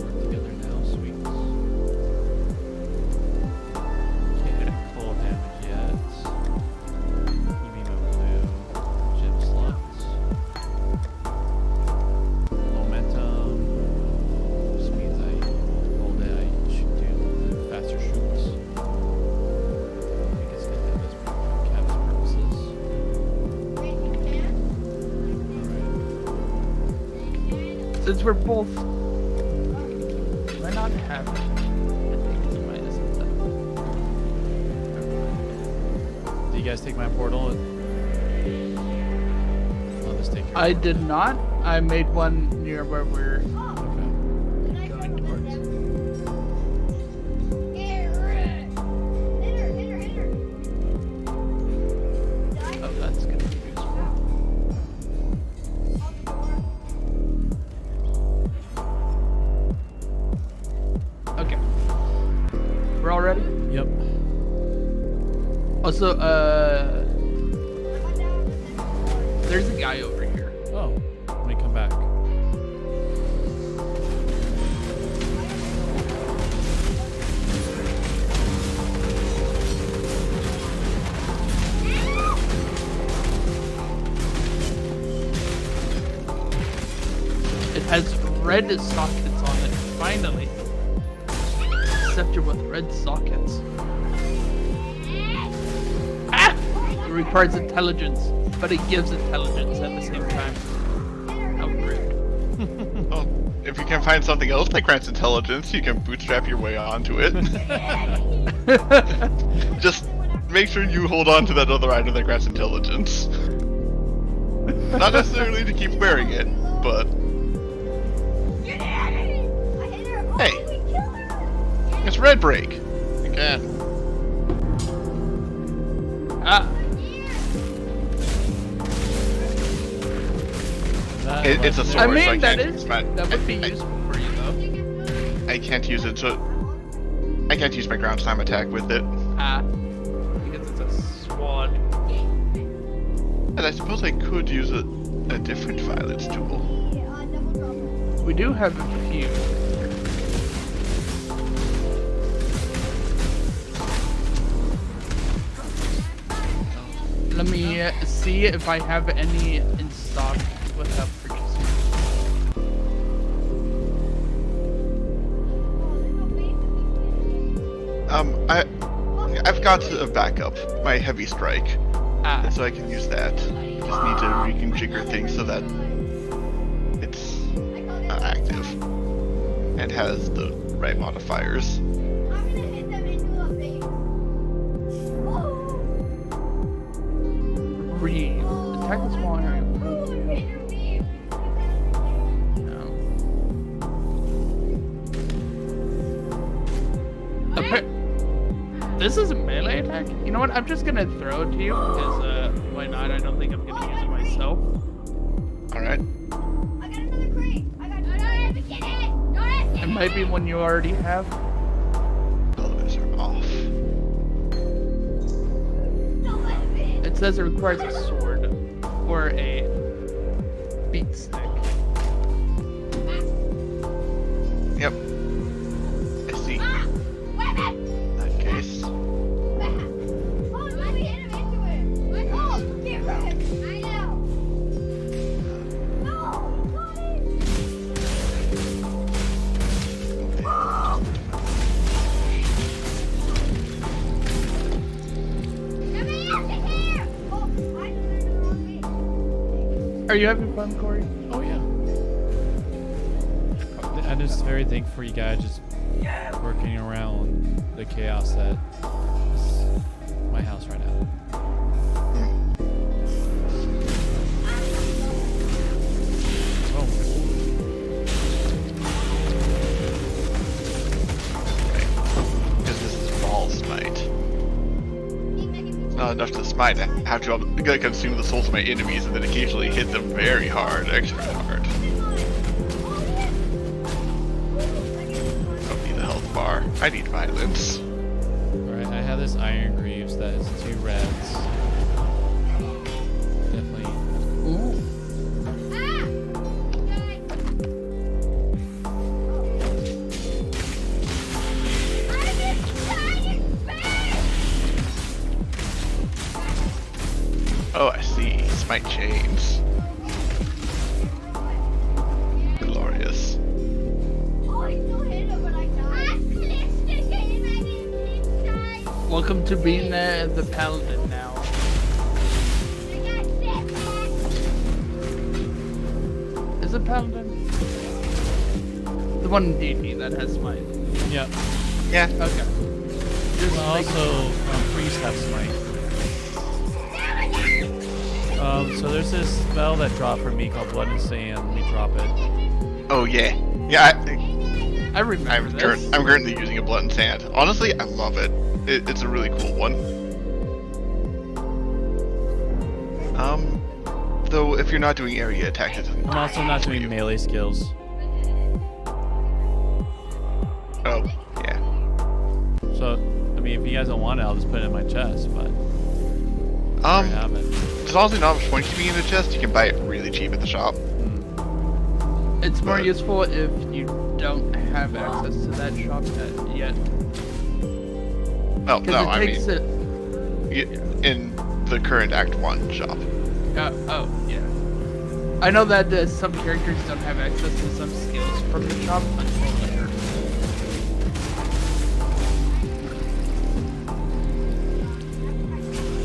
Work together now, sweet. Can't hit cold damage yet. Emimo blue. Gem slots. Momentum. This means all day I should do faster shoots. I think it's good for Cav's purposes. Since we're both... Do I not have it? I think it's minus of that. Do you guys take my portal? I'll just take your I portal. did not. I made one near where we're Okay. going towards. Oh, that's gonna be useful. Okay. We're all ready? Yep. Also, there's a guy over here. Oh, let me come back. It has red sockets on it. Finally. Scepter with red sockets. Ah! It requires intelligence, but it gives intelligence at the same time. How rude. Well, if you can find something else that grants intelligence, you can bootstrap your way onto it. Just make sure you hold on to that other item that grants intelligence. Not necessarily to keep wearing it, but hey, it's red break. Again. Ah, It's a sword, I so mean, I that can't is, use my, that would be useful for you though. I can't use it, so I can't use my ground slam attack with it. Ah, because it's a sword. And I suppose I could use a different violence tool. We do have a few. Let me see if I have any in stock without purchasing. I've got a backup, my heavy strike. Ah, so I can use that. Just need to reconfigure things so that it's active and has the right modifiers. I'm gonna hit them into a face. breathe. Attack the small area. Intervene. No. This is a melee attack? You know what? I'm just gonna throw it to you because why not? I don't think I'm gonna use it myself. Alright. I got another crate. I got another. Get it. Got it. It might be one you already have. Colors are off. Don't let him in. It says it requires a sword or a beat stick. Yep. I see. Weapon. In that case. Oh, no, we hit him into it. Oh, get rid of him. I know. No, he got it. Get me out of here. Oh, I did it the wrong way. Are you having fun, Corey? Oh yeah. I'm just very thankful for you guys just working around the chaos that is my house right now. Oh, Because this is Ball Smite. Not enough to smite, I have to consume the souls of my enemies and then occasionally hit them very hard, extra hard. Don't need the health bar. I need violence. alright. I have this Iron Greaves that is 2 reds. Definitely. Ooh. Oh, I see. Smite chains. Glorious. Welcome to being the paladin now. Is it paladin? The one in D&D that has smite. Yep. Yeah. Okay. Just Well, make- also, priests have smite. So there's this spell that dropped for me called Blood and Sand. Let me drop it. Oh, yeah. Yeah, I remember this. I'm currently using a Blood and Sand. Honestly, I love it. It's a really cool one. Though if you're not doing area attacks, it doesn't I'm also not for doing you. melee skills. Oh, yeah. So, I mean, if you guys don't want it, I'll just put it in my chest, but I have it. There's honestly not much point keeping it in the chest. You can buy it really cheap at the shop. It's more But- useful if you don't have access to that shop yet. Oh, Because no, it I takes mean, it. in the current Act 1 shop. Oh, yeah. I know that some characters don't have access to some skills from the shop until later.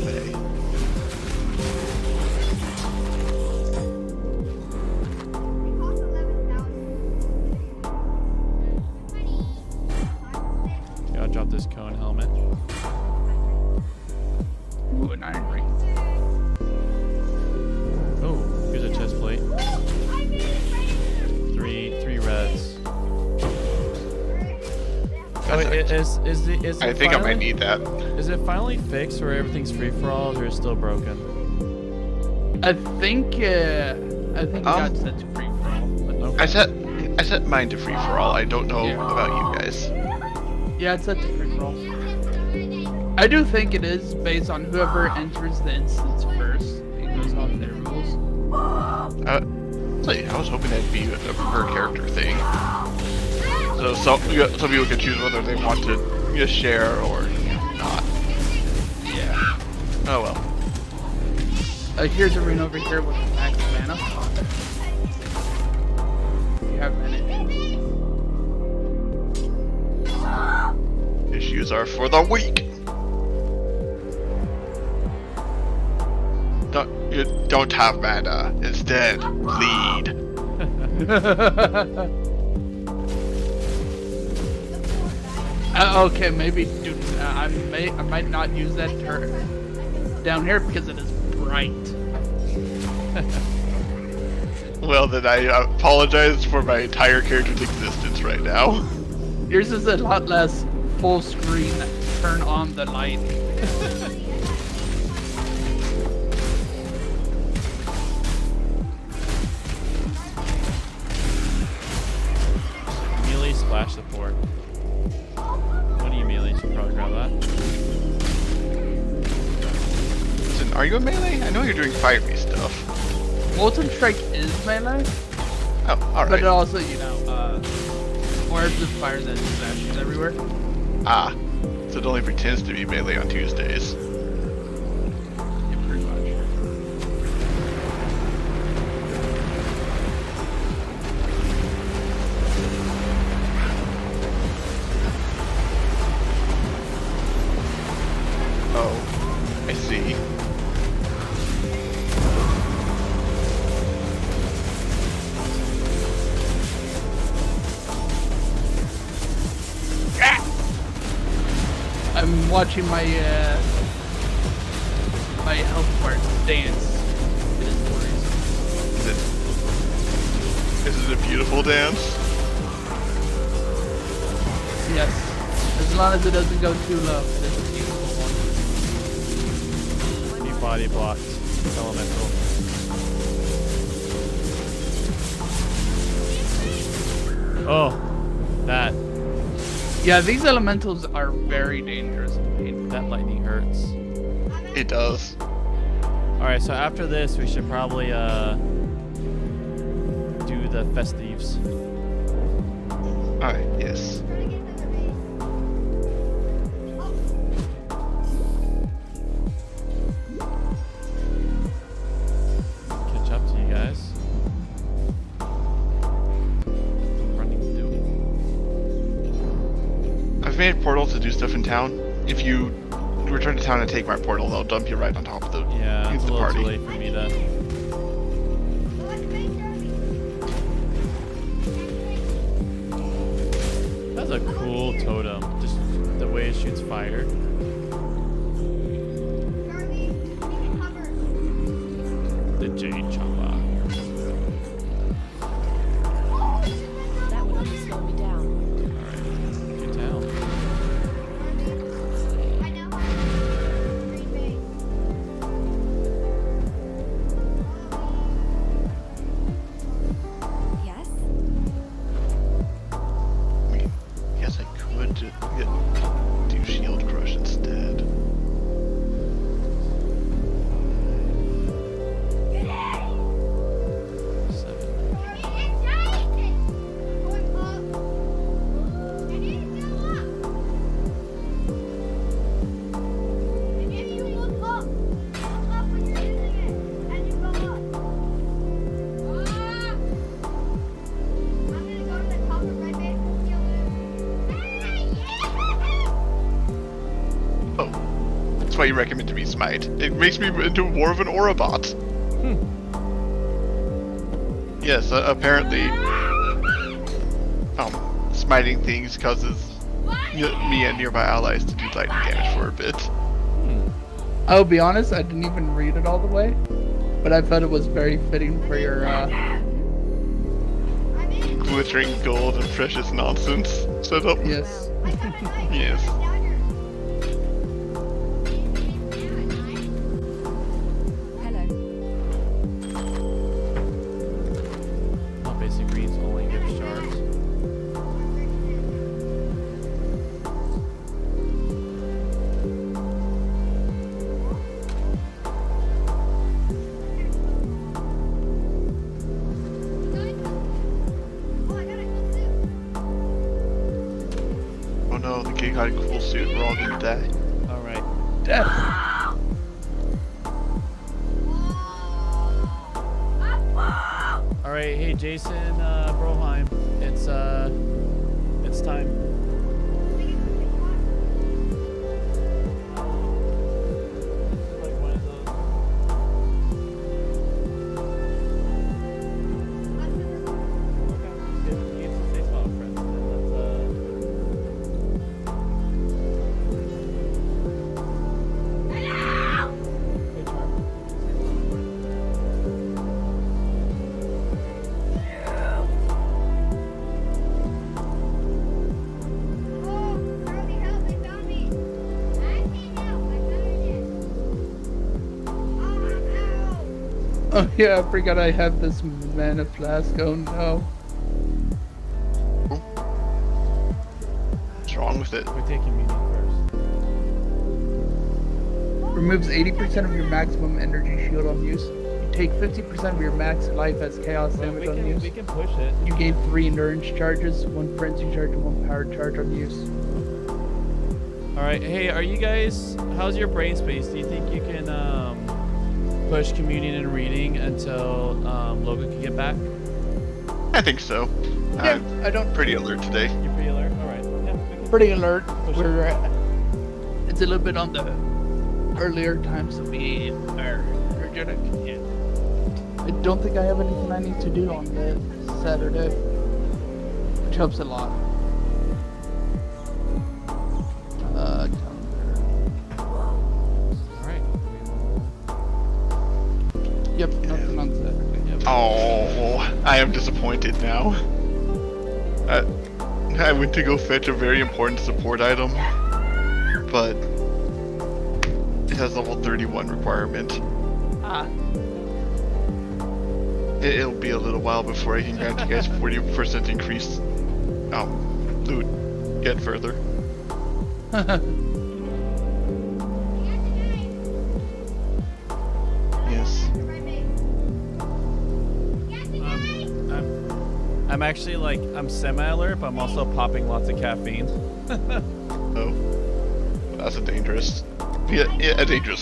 Hey. Yeah, I'll drop this cone helmet. Ooh, an iron ring. Oh, here's a chest plate. Three reds. Oh, is I it think I might finally- need that. Is it finally fixed where everything's free for all, or is it still broken? I think it got set to free for all. But I set mine to free for all. I don't know Yeah. about you guys. yeah, it's set to free for all. I do think it is based on whoever enters the instance first. It goes off their rules. I was hoping that'd be a per character thing. So some people can choose whether they want to just share or not. Yeah. Oh well. Here's a rune over here with max mana. You have managed. Issues are for the weak. You don't have mana. Instead, bleed. Okay, maybe dude, I might not use that term down here because it is bright. Well, then I apologize for my entire character's existence right now. Yours is a lot less full screen. Turn on the light. Melee splash support. What do you melee? Should probably grab that. Listen, are you a melee? I know you're doing fiery stuff. Molten Strike is melee, Oh, but alright. it also, you know, orbs of fire that slashes everywhere. Ah, so it only pretends to be melee on Tuesdays. Yeah, pretty much. Oh, I see. I'm watching my my health bar dance. It is glorious. Is it a beautiful dance? Yes, as long as it doesn't go too low, it is a beautiful one. New body blocked elemental. Oh, that Yeah, these elementals are very dangerous and painful. that lightning hurts. It does. All right, so after this, we should probably do the festives. Alright, yes. Catch up to you guys. I'm running through. I've made portals to do stuff in town. If you return to town and take my portal, they'll dump you right on top of the, Yeah, it's a the little party. too late for me to. That's a cool totem. Just the way it shoots fire. The Jade Chamba. That would only slow me down. Alright. Good tell. Yes? I mean, yes, I could do shield crush instead. Seven. Oh, that's why you recommend to me smite. It makes me into more of an Aurabot. Yes, apparently, smiting things causes me and nearby allies to do lightning damage for a bit. I'll be honest, I didn't even read it all the way, but I thought it was very fitting for your Glittering gold and precious nonsense setup. yes. Yes. Hello. Oh, basic greens only give shards. Oh no, the kid got a cool suit. We're all gonna die. Alright. Death. Alright, hey Jason, Broheim. It's time. Like one of those. Oh yeah, I forgot I have this mana flask. Oh no. What's wrong with it? We take communion first. Removes 80% of your maximum energy shield on use. You take 50% of your max life as chaos Well, damage on use. we can push it. You gain 3 endurance charges, 1 frenzy charge, and 1 power charge on use. All right. Hey, are you guys? How's your brain space? Do you think you can push communion and reading until Logan can get back? I think so. Yeah, I don't. Pretty alert today. You're pretty alert. All right. Yeah. we can Pretty alert. push it. We're it's a little bit on the earlier times to be energetic. Yeah. I don't think I have anything I need to do on the Saturday, which helps a lot. Calendar. All right. Yep, nothing on Saturday. Yep. Oh, I am disappointed now. I went to go fetch a very important support item, but it has level 31 requirement. Ah. It'll be a little while before I can grant you guys 40% increase. Loot. Get further. Yes. I'm actually like I'm semi-alert, but I'm also popping lots of caffeine. Oh. That's a dangerous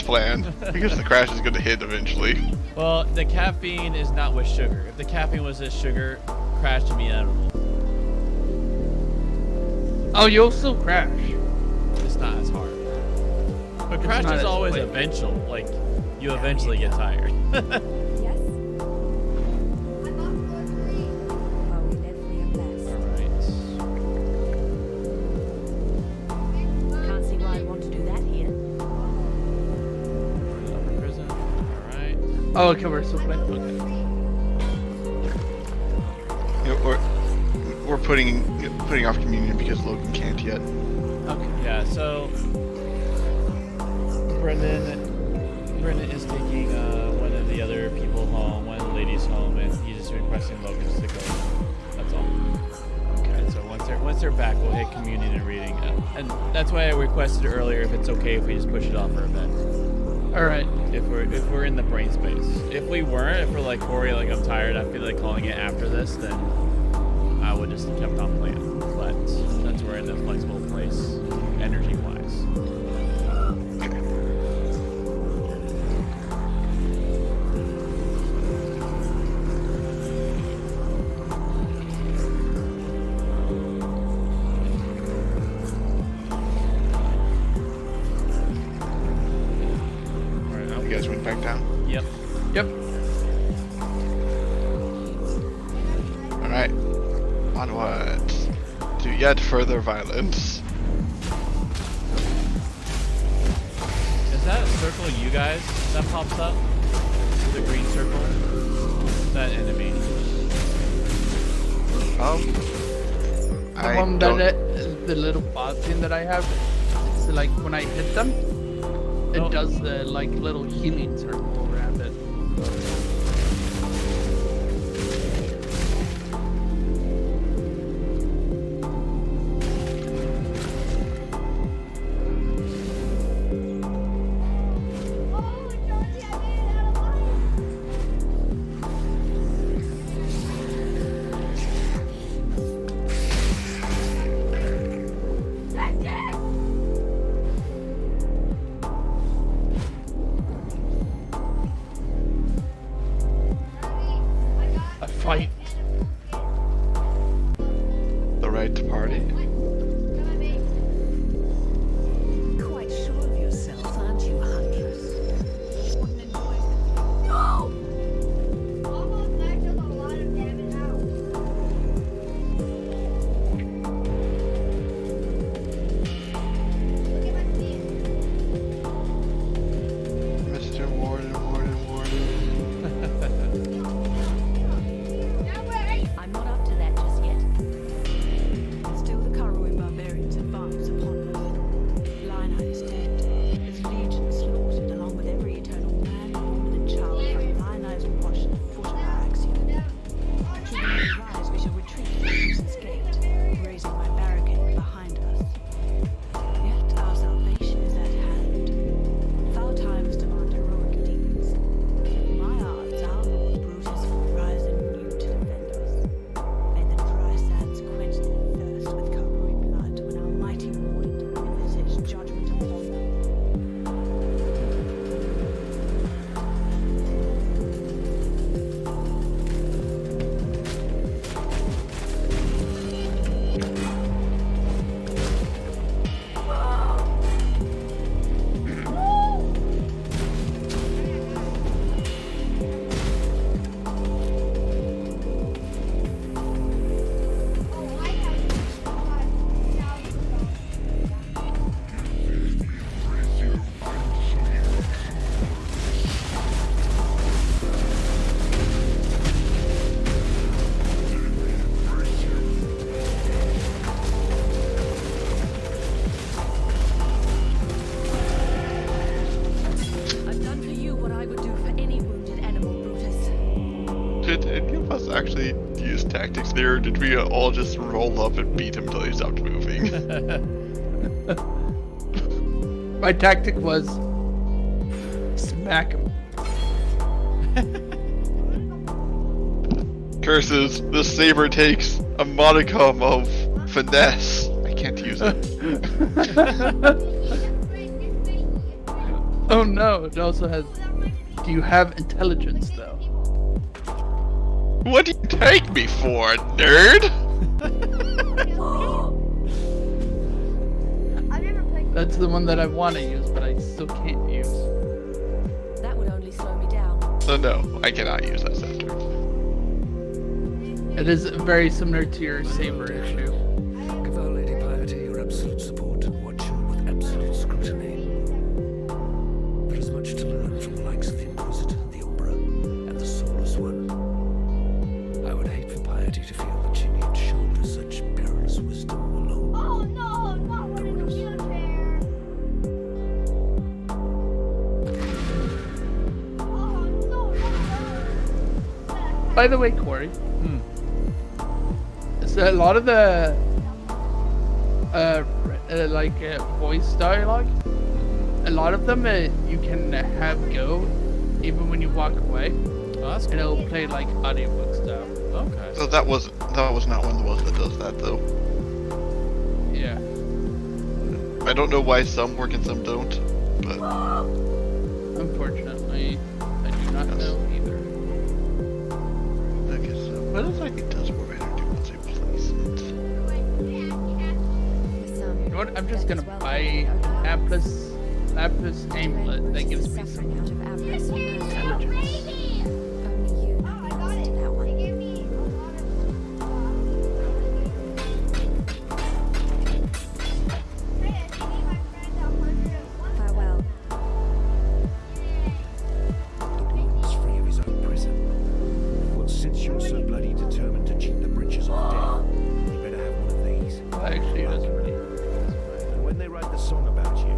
plan. Because the crash is gonna hit eventually. Well, the caffeine is not with sugar. If the caffeine was with sugar, crash would be inevitable. Oh, you'll still crash. It's not as hard. But It's crash not is as always quick. eventual. Like, you eventually get tired. Yes? While we live, we are blessed. Alright. Can't see why I'd want to do that here. Upper prison. Alright. Oh, okay, we're still playing. Okay. You know, we're putting off communion because Logan can't yet. Okay. Yeah, so Brendan is taking one of the other people home, one of the ladies home, and he's just requesting Logan just to go. That's all. Okay, so once they're back, we'll hit communion and reading, and that's why I requested earlier if it's okay if we just push it off for a bit. All right. If we're in the brain space. If we weren't, if we're like Corey, like I'm tired, I feel like calling it after this, then I would just kept on playing. But that's we're in a flexible place, energy wise. You guys went back down? Yep. Yep. Alright. Onward. To yet further violence. Is that a circle you guys that pops up? The green circle? That enemy. The one that the little bot thing that I have, it's like when I hit them, it Oh. does the like little healing circle around it. Oh, Jonesy, I made it out alive. That's it. actually use tactics there, or did we all just roll up and beat him until he stopped moving? My tactic was smack him. Curses, this saber takes a modicum of finesse. I can't use it. Oh no, it also has. Do you have intelligence though? What do you take me for, nerd? I've never played. That's the one that I want to use, but I still can't use. That would only slow me down. So no, I cannot use that scepter. It is very similar to your saber issue. Give Our Lady Piety your absolute support and watch her with absolute scrutiny. There is much to learn from the likes of the Inquisitor, the Umbra, and the Soulless One. I would hate for Piety to feel that she need shoulder such perilous wisdom alone. Oh no, not one in a wheelchair. Oh no, no. By the way, Corey, so a lot of the voice dialogue, a lot of them you can have go even when you walk away, Oh, that's and cool. it'll play like audiobook style. Okay. So that was not one of the ones that does that though. Yeah. I don't know why some work and some don't, but Unfortunately, I do not know either. I guess what else I think does work better too once I place it. With some, You know what? I'm just there's gonna well buy known an overlap. Lapis amulet that gives me some Suffering out of avarice and murder. intelligence. Only you know I the got answer it. to that They one. gave me a lot of. Hey, I think my friend 101. Farewell. The woman's free of his own prison. Well, since you're so bloody determined to cheat the britches of death, you better have one of these. Well, actually, it doesn't really. And when they write the song about you,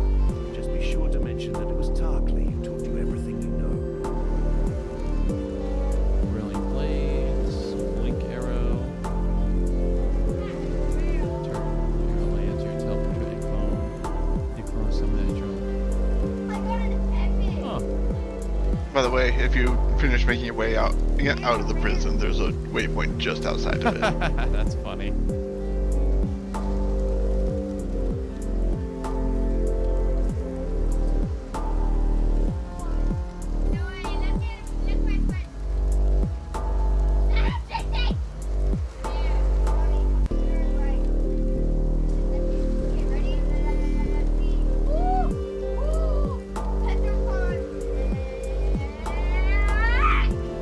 just be sure to mention that it was Tarkley who taught you everything you know. Whirling blades, blink arrow. Turn your lance, your teleport a clone. You clone summon a drone. I got an epic. Oh, By the way, if you finish making your way out of the prison, there's a waypoint just outside of it. that's funny. No, I look at my friend. Ah, Sissy! There, you're right. Okay, ready? Ooh! Ooh! Petrified!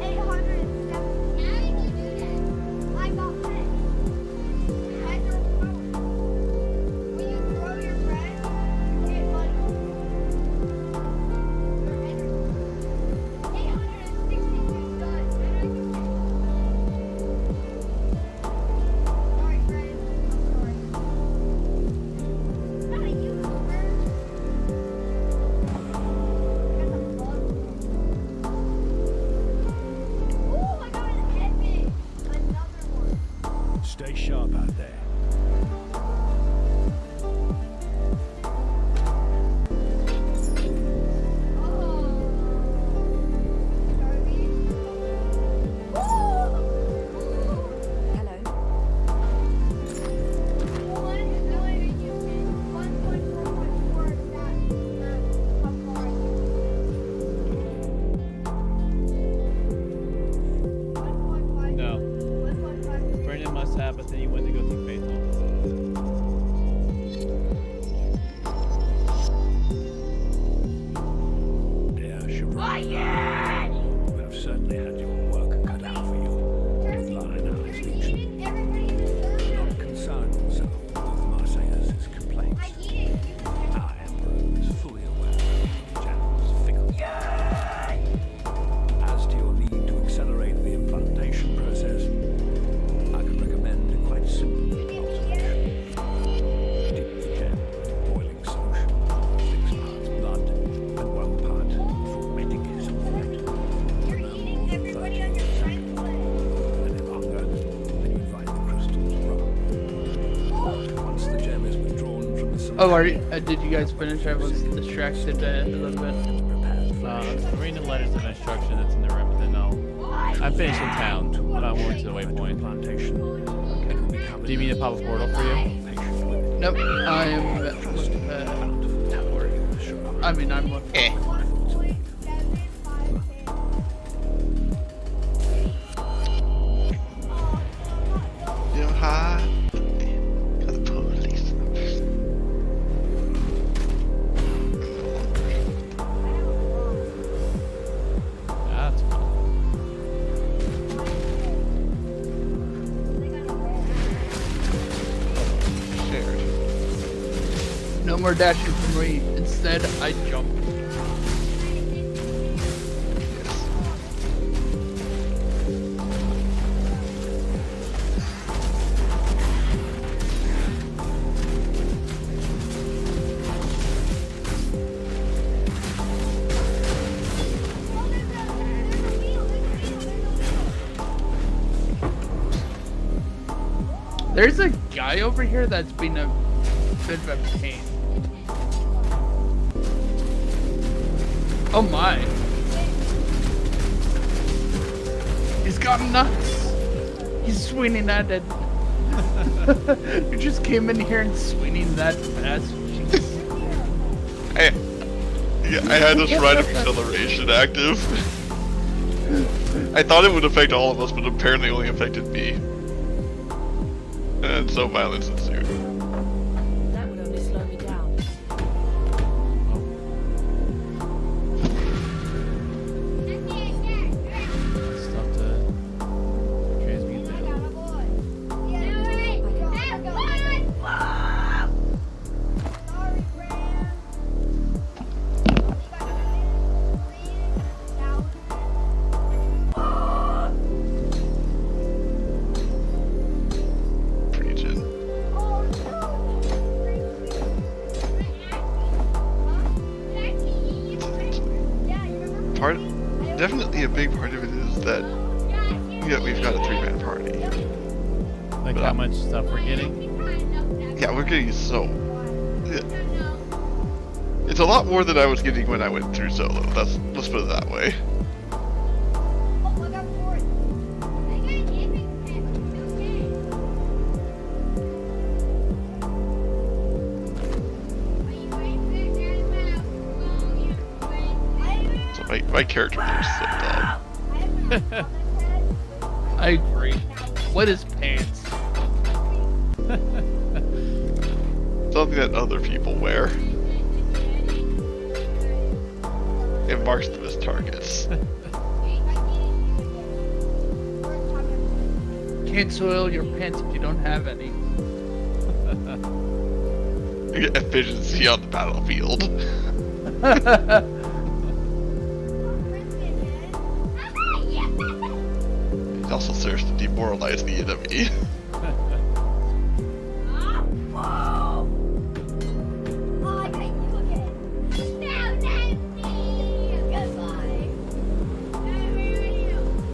807. I got it. Oh, did you guys finish? I was distracted a little bit. I'm reading the letters of instruction that's in the room, but then I'm finished in town, but I'm going to the waypoint. Okay. Do you mean to pop a portal for you? Nope. I'm looking. You know, hi. Got the police. That's fun. Shared. No more dashing for me. Instead, I jump. There's a guy over here that's been a bit of a pain. Oh my. He's got nuts. He's swinging at it. You just came in here and swinging that fast. Jeez. I had this rite of acceleration active. I thought it would affect all of us, but apparently only affected me. And so violence ensued. That would only slow me down. Stuff to transmute the Preaching. Definitely a big part of it is that we've got a 3-man party. like But how much stuff we're getting. Yeah, we're getting so. Yeah. It's a lot more than I was getting when I went through solo. Let's put it that way. So my character there is so dumb. I agree. What is pants? Something that other people wear. It marks them as targets. Can't soil your pants if you don't have any. You get efficiency on the battlefield. It also serves to demoralize the enemy.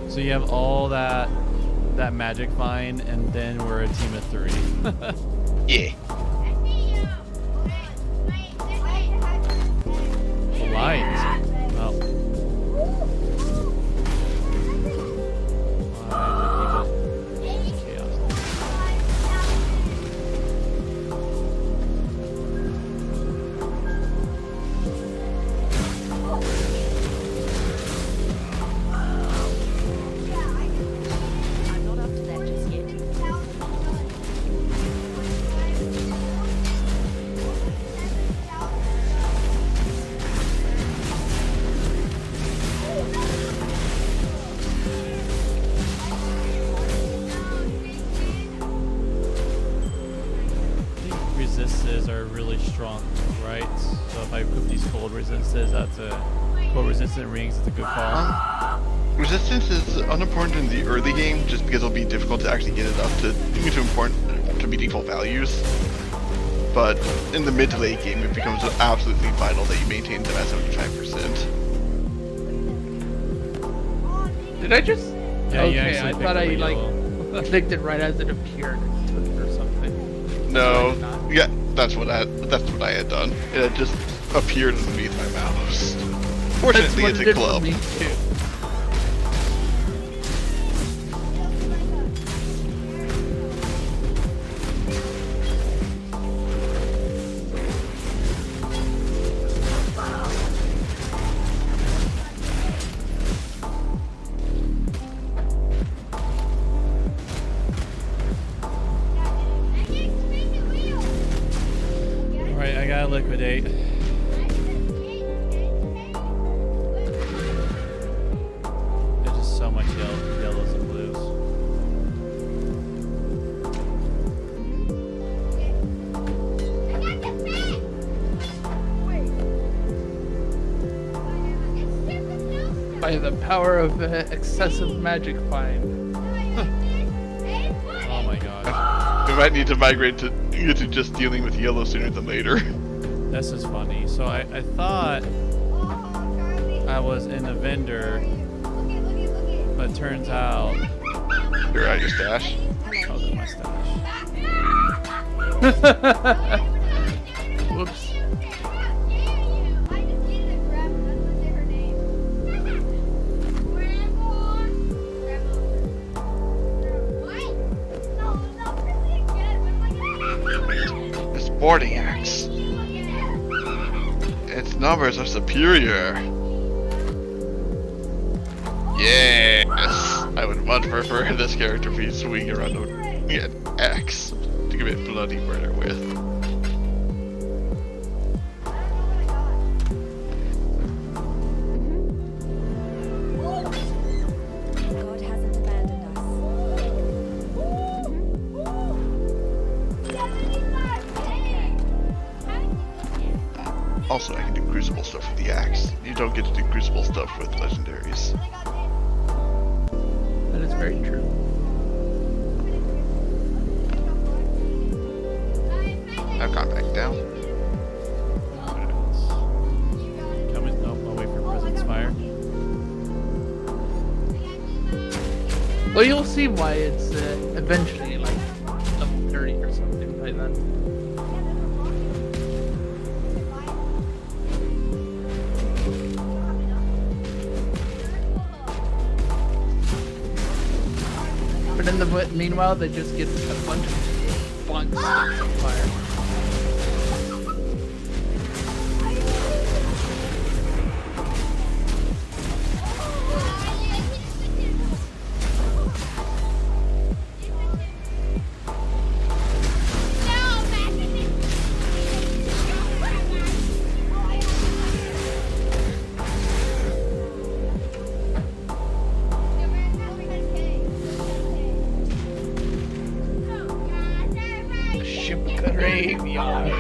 So you have all that magic vine, and then we're a team of 3. Yeah. Light. Oh. Why is it evil? Chaos. I'm not up to that just yet. Resistances are really strong, right? So if I equip these cold resistances, that's a cold resistant rings. It's a good call. Resistance is unimportant in the early game, just because it'll be difficult to actually get it up to meaningful values. But in the mid to late game, it becomes absolutely vital that you maintain them at 75%. Did I just? Yeah, you okay, actually I picked thought up I a like yellow. clicked it right as it appeared and took it or something. No, Sorry, not. yeah, That's what I had done. It had just appeared underneath my mouse. Fortunately, That's it's what a it did for club. me too. Alright, I gotta liquidate. There's just so much yellows and blues. By the power of excessive magic find. Oh my gosh. We might need to migrate to just dealing with yellow sooner than later. This is funny. So I thought I was in a vendor, but it turns out You're at your stash. oh, that's my stash. Whoops. The sporting axe. Its numbers are superior. Yes! I would much prefer this character be swinging around an axe to commit bloody murder with. God hasn't abandoned us. Also, I can do crucible stuff with the axe. You don't get to do crucible stuff with legendaries. That is very true. I've gone back down. Coming. Oh, I'll wait for Prison's Fire. Well, you'll see why it's eventually like level 30 or something by then. But in the meanwhile, they just get a bunch of bonk sticks on fire. The ship graveyard.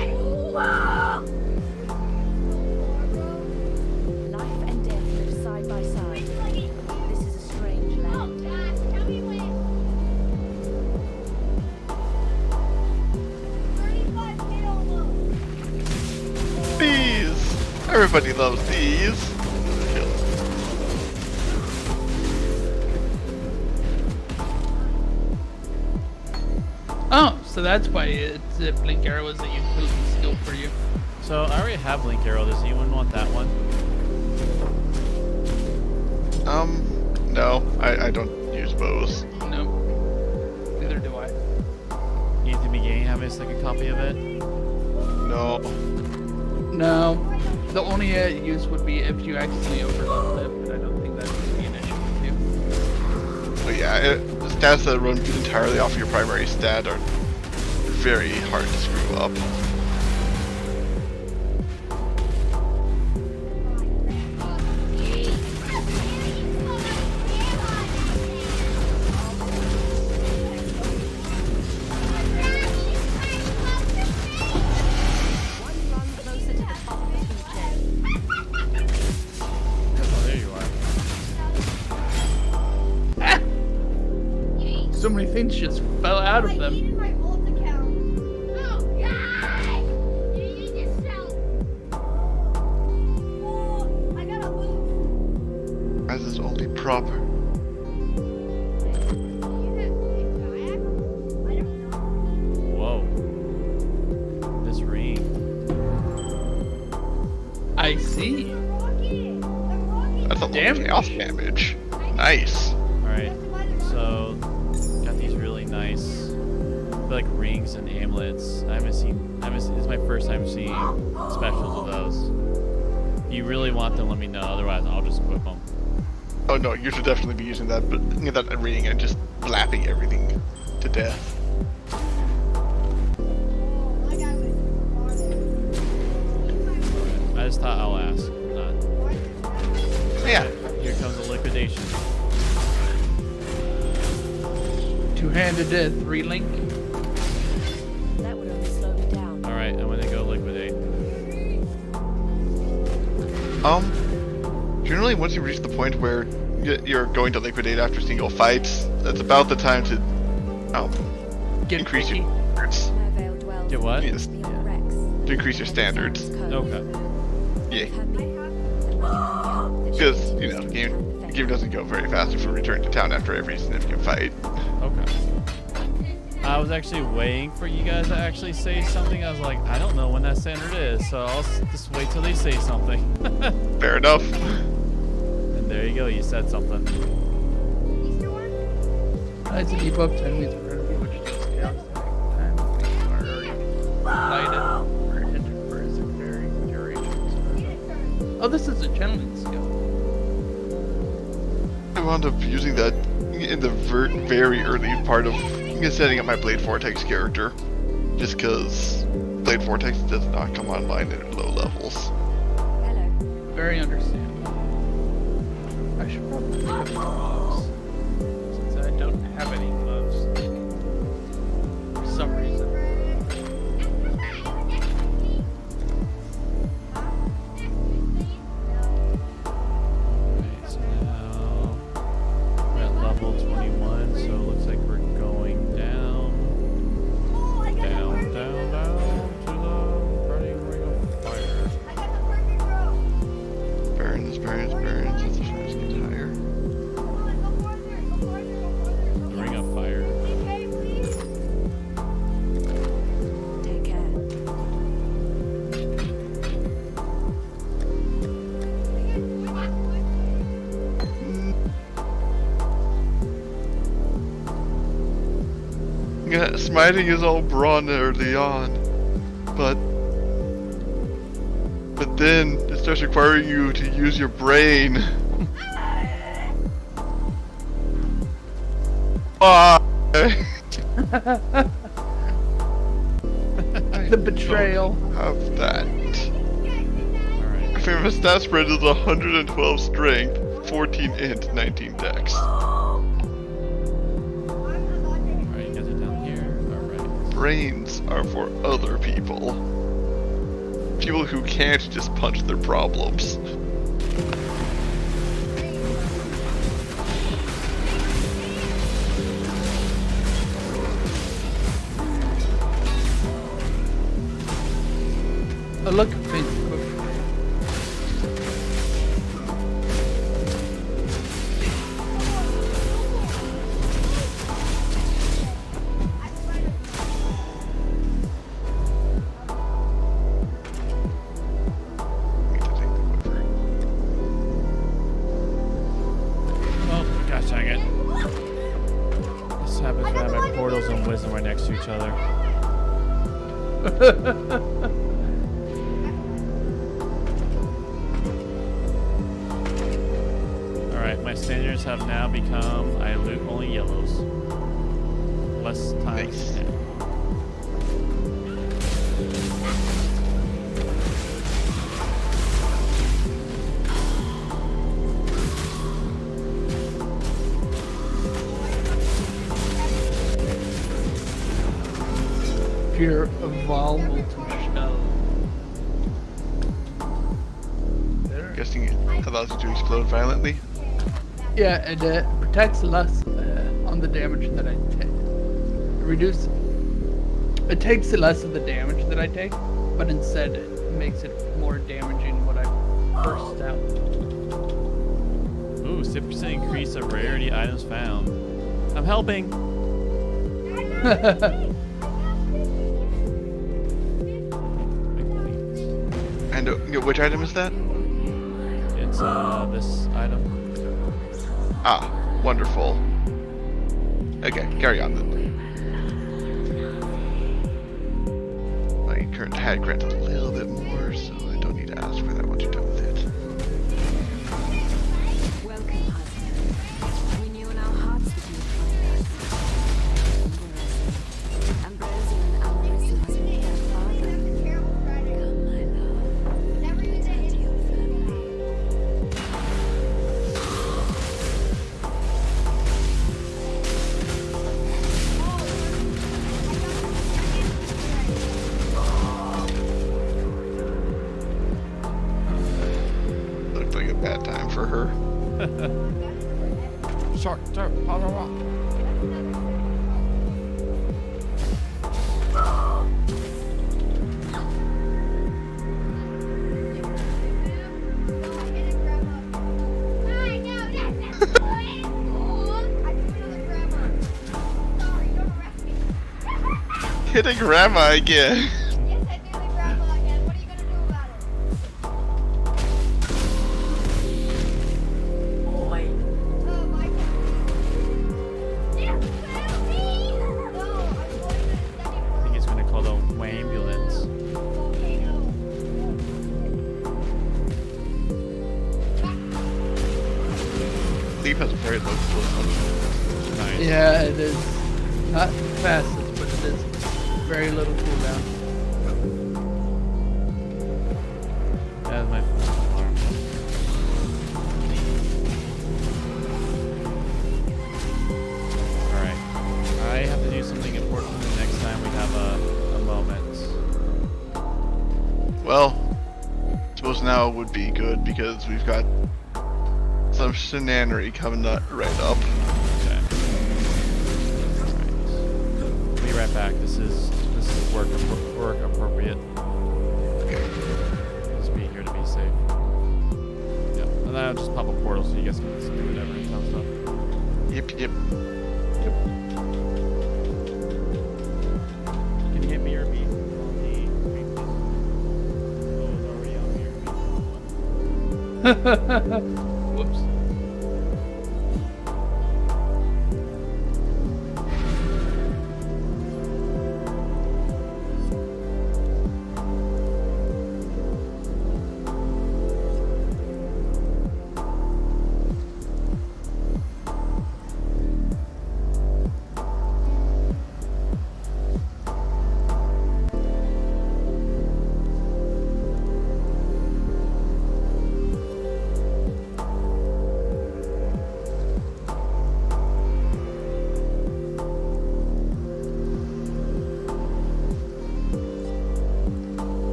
Life and death live side by side. This is a strange land. Bees! Everybody loves bees! Kill. Oh, so that's why it's Blink Arrow is a utility skill for you. So I already have Blink Arrow. Does anyone want that one? No, I don't use bows. No. Neither do I. You to begin having a second copy of it? No. No. The only use would be if you accidentally overload it, but I don't think that would be an issue with you. But yeah, the stats that run entirely off your primary stat are very hard to screw up. One run closer to the top of the food chain. Oh, there you are. So many things just fell out of them. As is only proper. Whoa. This I see. That's a lot of Damage. chaos damage. Nice. Alright, so got these really nice like rings and amulets. This is my first time seeing specials of those. If you really want them, let me know. Otherwise, I'll just equip them. Oh no, you should definitely be using that, but that reading and just blapping everything to death. I just thought I'll ask. Not. Yeah. Here comes the liquidation. Two-handed death, relink. That would only slow me down. Alright, I'm gonna go liquidate. Generally, once you reach the point where you're going to liquidate after single fights, that's about the time to Get increase picky. your standards. Mervale dwells Get what? Yes. beyond Rex. To increase your standards. Okay. Yeah. Because, Because, the game doesn't go very fast if we return to town after every significant fight. Okay. I was actually waiting for you guys to actually say something. I was like, I don't know when that standard is, so I'll just wait till they say something. Fair enough. And there you go, you said something. It's a debuff to enemies in front of you, which does chaos damage time. If you are already lighted or entered for a secondary duration. Oh, this is a channeling skill. I wound up using that in the very early part of setting up my Blade Vortex character. Just because Blade Vortex does not come online at low levels. Hello. Very understandable. I should probably pick up gloves. Since I don't have any gloves. For some reason. Alright, so now we're at level 21, so it looks like we're going down, down to the burning ring of fire. Burns. Let's just get higher. The ring of fire. Take care. Yeah, smiting is all brawn early on, but then it starts requiring you to use your brain. Ah! The betrayal. Have that. Alright. Famous stat spread is 112 strength, 14 int, 19 dex. Alright, you guys are down here. Alright. Brains are for other people. People who can't just punch their problems. Oh, look, Finn. Oh, gosh dang it. This happens when I have my portals and wisdom right next to each other. Alright, my standards have now become I loot only yellows. Less times. Nice. Pure vulnerable to shell. There. Guessing it allows you to explode violently. Yeah, it protects less on the damage that I take. Reduce. It takes less of the damage that I take, but instead it makes it more damaging when I burst out. Ooh, 6% increase of rarity items found. I'm helping. And And which item is that? It's this item. Ah, wonderful. Okay, carry on then. My current tag grants a little bit more, so I don't need to ask for that once you're done with it. Welcome, husband. We knew in our hearts that you would find us. Ambrosia and Amarissa must be their father. Terrible Friday. Come, my love. Never use Return it. to your family. Looked like a bad time for her. Shark, turf, hollow rock. Hitting grandma again. I think he's gonna call the ambulance. Leaf has a very low cooldown. Nice. Yeah, it is. Not the fastest, but it is very little cooldown. That's my phone alarm. Alright. I have to do something important the next time we have a moment. Well, I suppose now would be good because we've got some shenanery coming up right up. Okay. Alright. Be right back. This is work appropriate. Okay. Just be here to be safe. Yep. And then I'll just pop a portal so you guys can just do whatever and comes up. Yep, yep. Can you get me your beat on the screen, please? Oh, it's already on here. Whoops.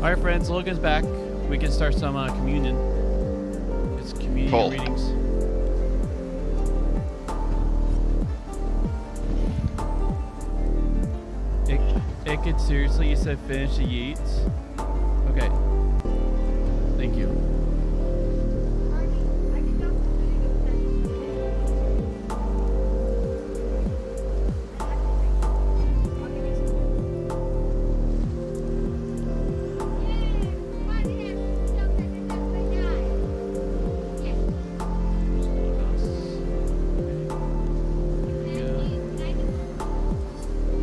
All right, friends. Logan's back. We can start some communion. It's communion Cool. readings. Ickett, seriously, you said finish the Yeats? Okay. Thank you.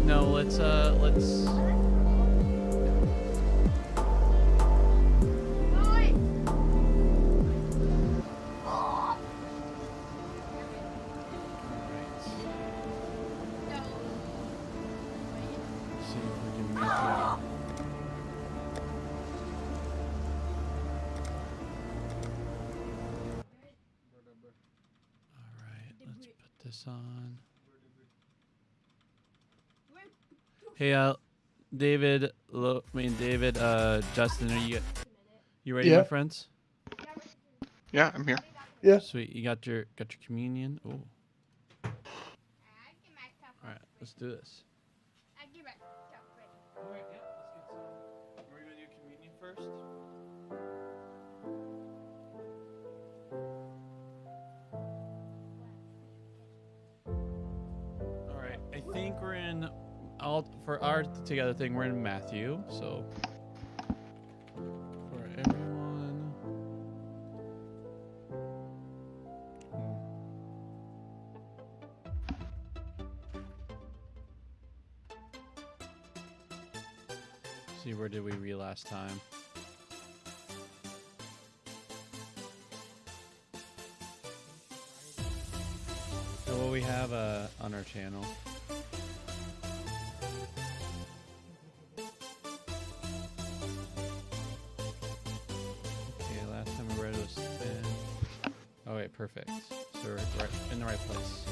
No, let's see if we can make it. All right, let's put this on. Hey, David, Justin, are you ready, Yeah. my friends? Yeah, I'm here. Yeah. Sweet, you got your communion. Oh, all right, let's do this. All right, yeah, let's get some. We're gonna do communion first. All right, I think we're in. For our together thing, we're in Matthew. So for everyone. See, where did we read last time? So what we have on our channel. Okay, last time we read it was spin. Oh wait, perfect. So we're right in the right place.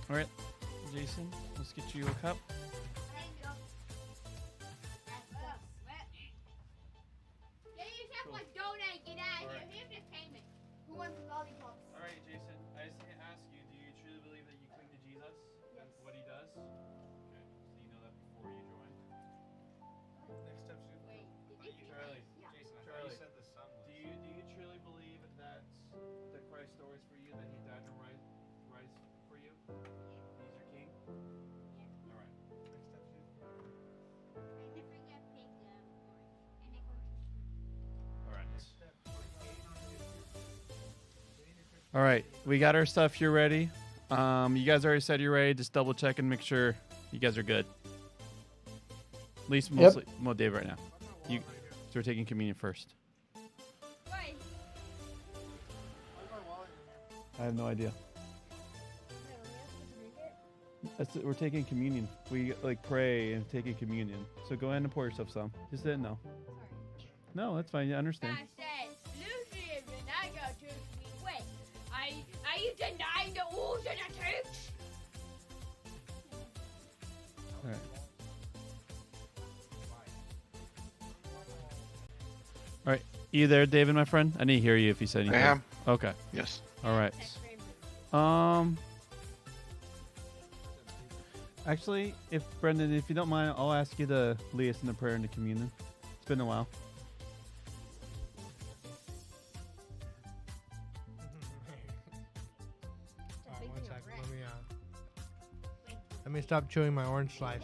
All right, Jason, let's get you a cup. All right, Jason, I just need to ask you, do you truly believe that you cling to Jesus and what he does? Okay, so you know that before you join. Next step, Charlie, Jason, I thought Charlie, you said the sun was. do you truly believe that the Christ stories for you, that he died and rise for you? He's your king? All right. Next step, All right, we got our stuff here ready. You guys already said you're ready. Just double check and make sure you guys are good. At least mostly, well, Dave right now. So we're taking communion first. I have no idea. We're taking communion. We like pray and taking communion. So go ahead and pour yourself some. Just didn't know. No, that's fine. I understand. Are you denying the rules of the church? All right. All right. You there, David, my friend? I didn't hear you if you said anything. I am. Okay. Yes. All right. Actually, if Brendan, if you don't mind, I'll ask you to lead us in the prayer and the communion. It's been a while. Alright, one second. Let me stop chewing my orange slice.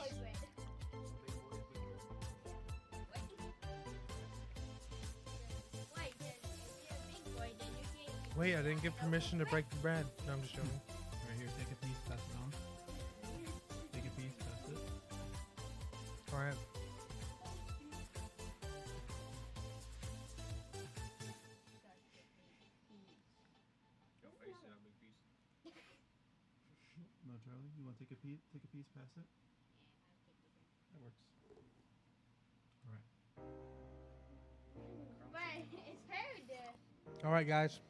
Wait, I didn't get permission to break the bread. No, I'm just joking. Right here, take a piece, pass it on. Take a piece, pass it. Alright. No, Charlie, you want to take a piece? Take a piece, pass it. That works. All right. But it's food. Alright, guys.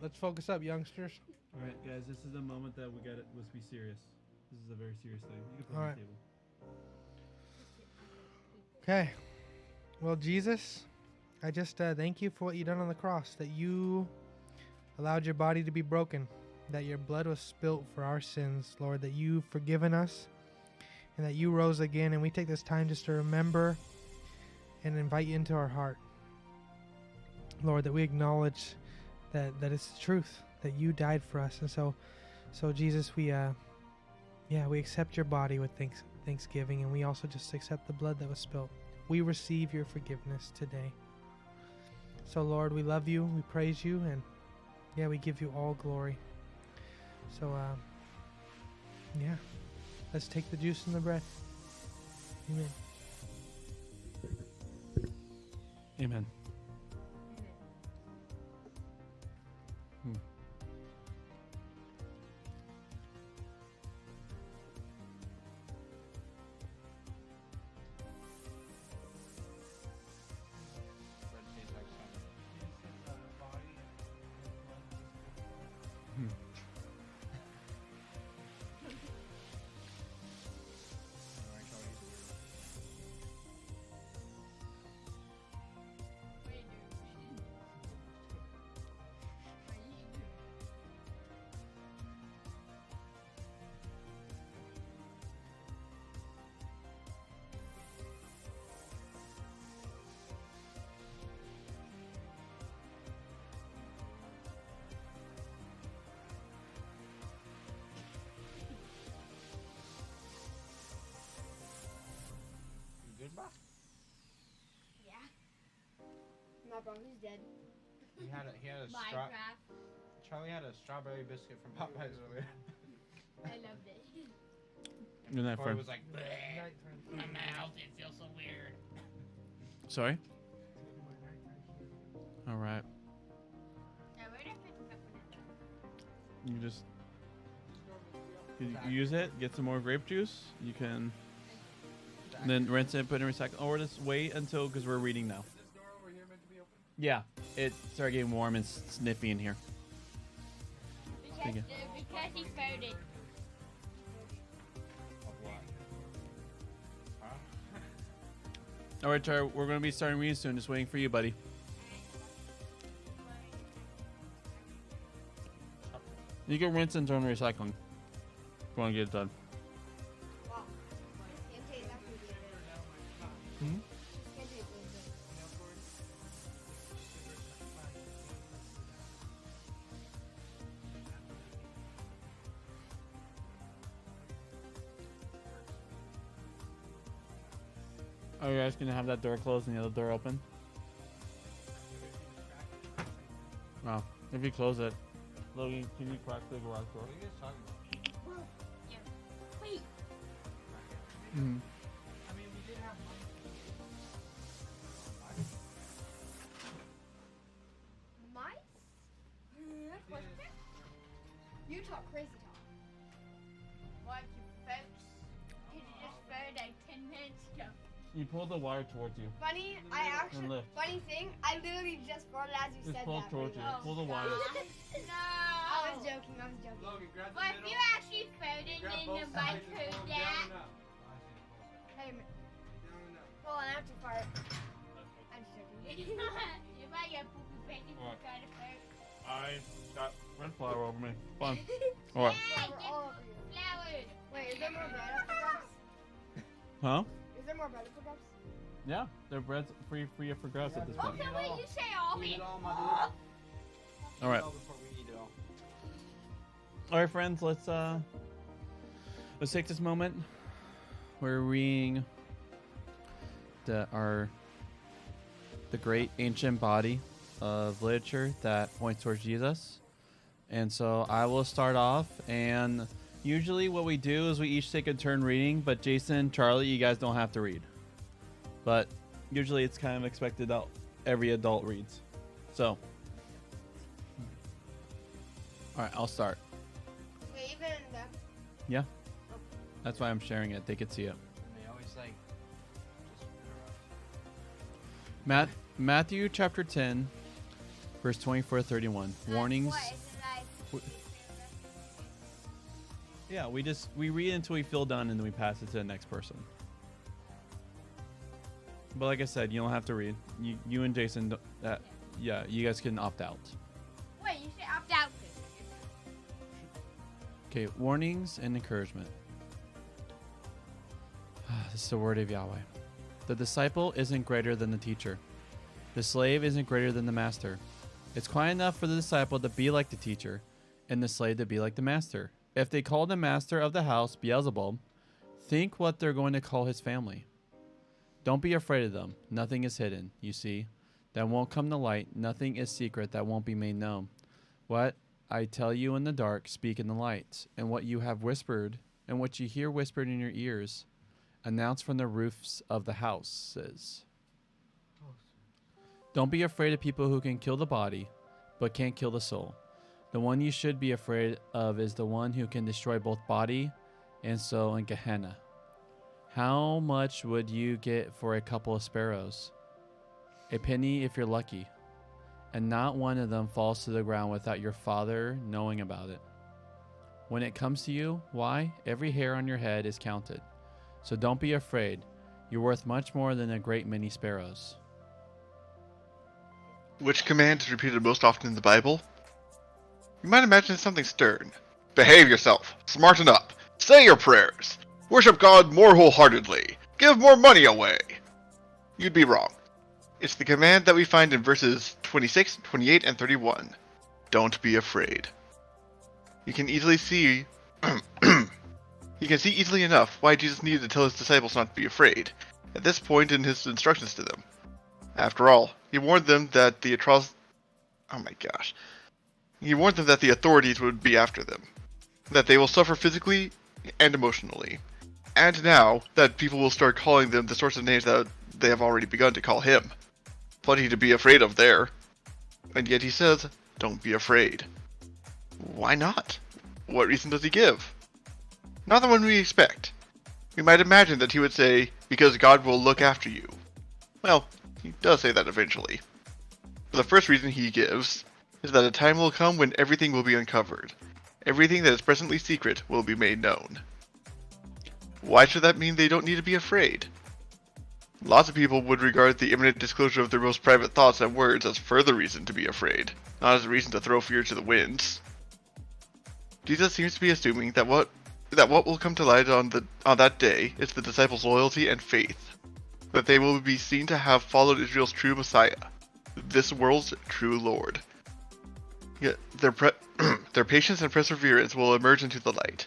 Let's focus up, youngsters. All right, guys, this is the moment that we got it. Let's be serious. This is a very serious thing. You can put it All on right. the table. Okay. Well, Jesus, I just thank you for what you done on the cross, that you allowed your body to be broken, that your blood was spilt for our sins, Lord, that you've forgiven us, and that you rose again. And we take this time just to remember and invite you into our heart. Lord, that we acknowledge that it's the truth, that you died for us. And so Jesus, we accept your body with thanksgiving, and we also just accept the blood that was spilled. We receive your forgiveness today. So Lord, we love you, we praise you, and we give you all glory. So let's take the juice and the bread. Amen. Amen. Yeah. My brother's dead. He had a Minecraft. Charlie had a strawberry biscuit from Popeyes earlier. I loved it. Good night, Corey friend. was like, "Bleh, my mouth, it feels so weird." Sorry? All right. Now, where did I put the peppermint? You just you use it, get some more grape juice. You can then rinse it, put it in recycle. Or just wait until, because we're reading now. Is this door over here meant to be open? Yeah, it started getting warm and sniffy in here. Because he voted. Of what? Huh? All right, Char, we're going to be starting reading soon. Just waiting for you, buddy. You can rinse and turn recycling if you want to get it done. Hmm? Are you guys going to have that door closed and the other door open? Wow. If you close it, Logan, can you crack the garage door? What are you guys talking about? Yeah. Wait. Mm-hmm. I mean, we did have Mice? You talk crazy talk. What, you folks? Did you just vote like 10 minutes ago? You pull the wire towards you. Funny, funny thing, I literally just voted as you Just said pull that. towards you. Oh, Pull the wire. no. I was joking. Logan, grab the But if middle. you actually voted Grab in both the sides and micro pull them that. down and up. Hey, man. Down and up. Hold on, I have to fart. I'm just joking. You might get poopy bacon What? kind of fart. I got red flour over me. Fun. Alright. Hey, Flour all over you. get flowers. Wait, is there more bread up for grabs? Huh? Is there more bread up for grabs? Yeah, their bread's free for grabs at this point. Okay, wait, you say all. Eat it all, my dude. All right. Eat it all before we eat it all. All right, friends, let's take this moment. We're reading the great ancient body of literature that points towards Jesus. And so I will start off, and usually what we do is we each take a turn reading, but Jason, Charlie, you guys don't have to read. But usually it's kind of expected that every adult reads. So, all right, I'll start. Wait, even them? Yeah. That's why I'm sharing it. They could see it. They always like just Matthew chapter 10, verse 24-31. Warnings. What, is it like... Yeah, we read until we feel done and then we pass it to the next person. But like I said, you don't have to read. You and Jason, yeah, you guys can opt out. Wait, you should opt out. Okay, warnings and encouragement. This is the word of Yahweh. The disciple isn't greater than the teacher. The slave isn't greater than the master. It's quite enough for the disciple to be like the teacher and the slave to be like the master. If they call the master of the house Beelzebub, think what they're going to call his family. Don't be afraid of them. Nothing is hidden, you see, that won't come to light. Nothing is secret that won't be made known. What I tell you in the dark, speak in the light. And what you have whispered, and what you hear whispered in your ears, announce from the roofs of the houses. Don't be afraid of people who can kill the body, but can't kill the soul. The one you should be afraid of is the one who can destroy both body and soul in Gehenna. How much would you get for a couple of sparrows? A penny if you're lucky. And not one of them falls to the ground without your Father knowing about it. When it comes to you, why? Every hair on your head is counted. So don't be afraid. You're worth much more than a great many sparrows. Which command is repeated most often in the Bible? You might imagine it's something stern. Behave yourself. Smarten up. Say your prayers. Worship God more wholeheartedly. Give more money away. You'd be wrong. It's the command that we find in verses 26, 28, and 31. Don't be afraid. You can easily see you can see easily enough why Jesus needed to tell his disciples not to be afraid at this point in his instructions to them. After all, he warned them that the authorities would be after them, that they will suffer physically and emotionally, and now that people will start calling them the sorts of names that they have already begun to call him. Plenty to be afraid of there. And yet he says, don't be afraid. Why not? What reason does he give? Not the one we expect. We might imagine that he would say, because God will look after you. Well, he does say that eventually. But the first reason he gives is that a time will come when everything will be uncovered. Everything that is presently secret will be made known. Why should that mean they don't need to be afraid? Lots of people would regard the imminent disclosure of their most private thoughts and words as further reason to be afraid, not as a reason to throw fear to the winds. Jesus seems to be assuming that what will come to light on that day is the disciples' loyalty and faith, that they will be seen to have followed Israel's true Messiah, this world's true Lord. Yet their patience and perseverance will emerge into the light.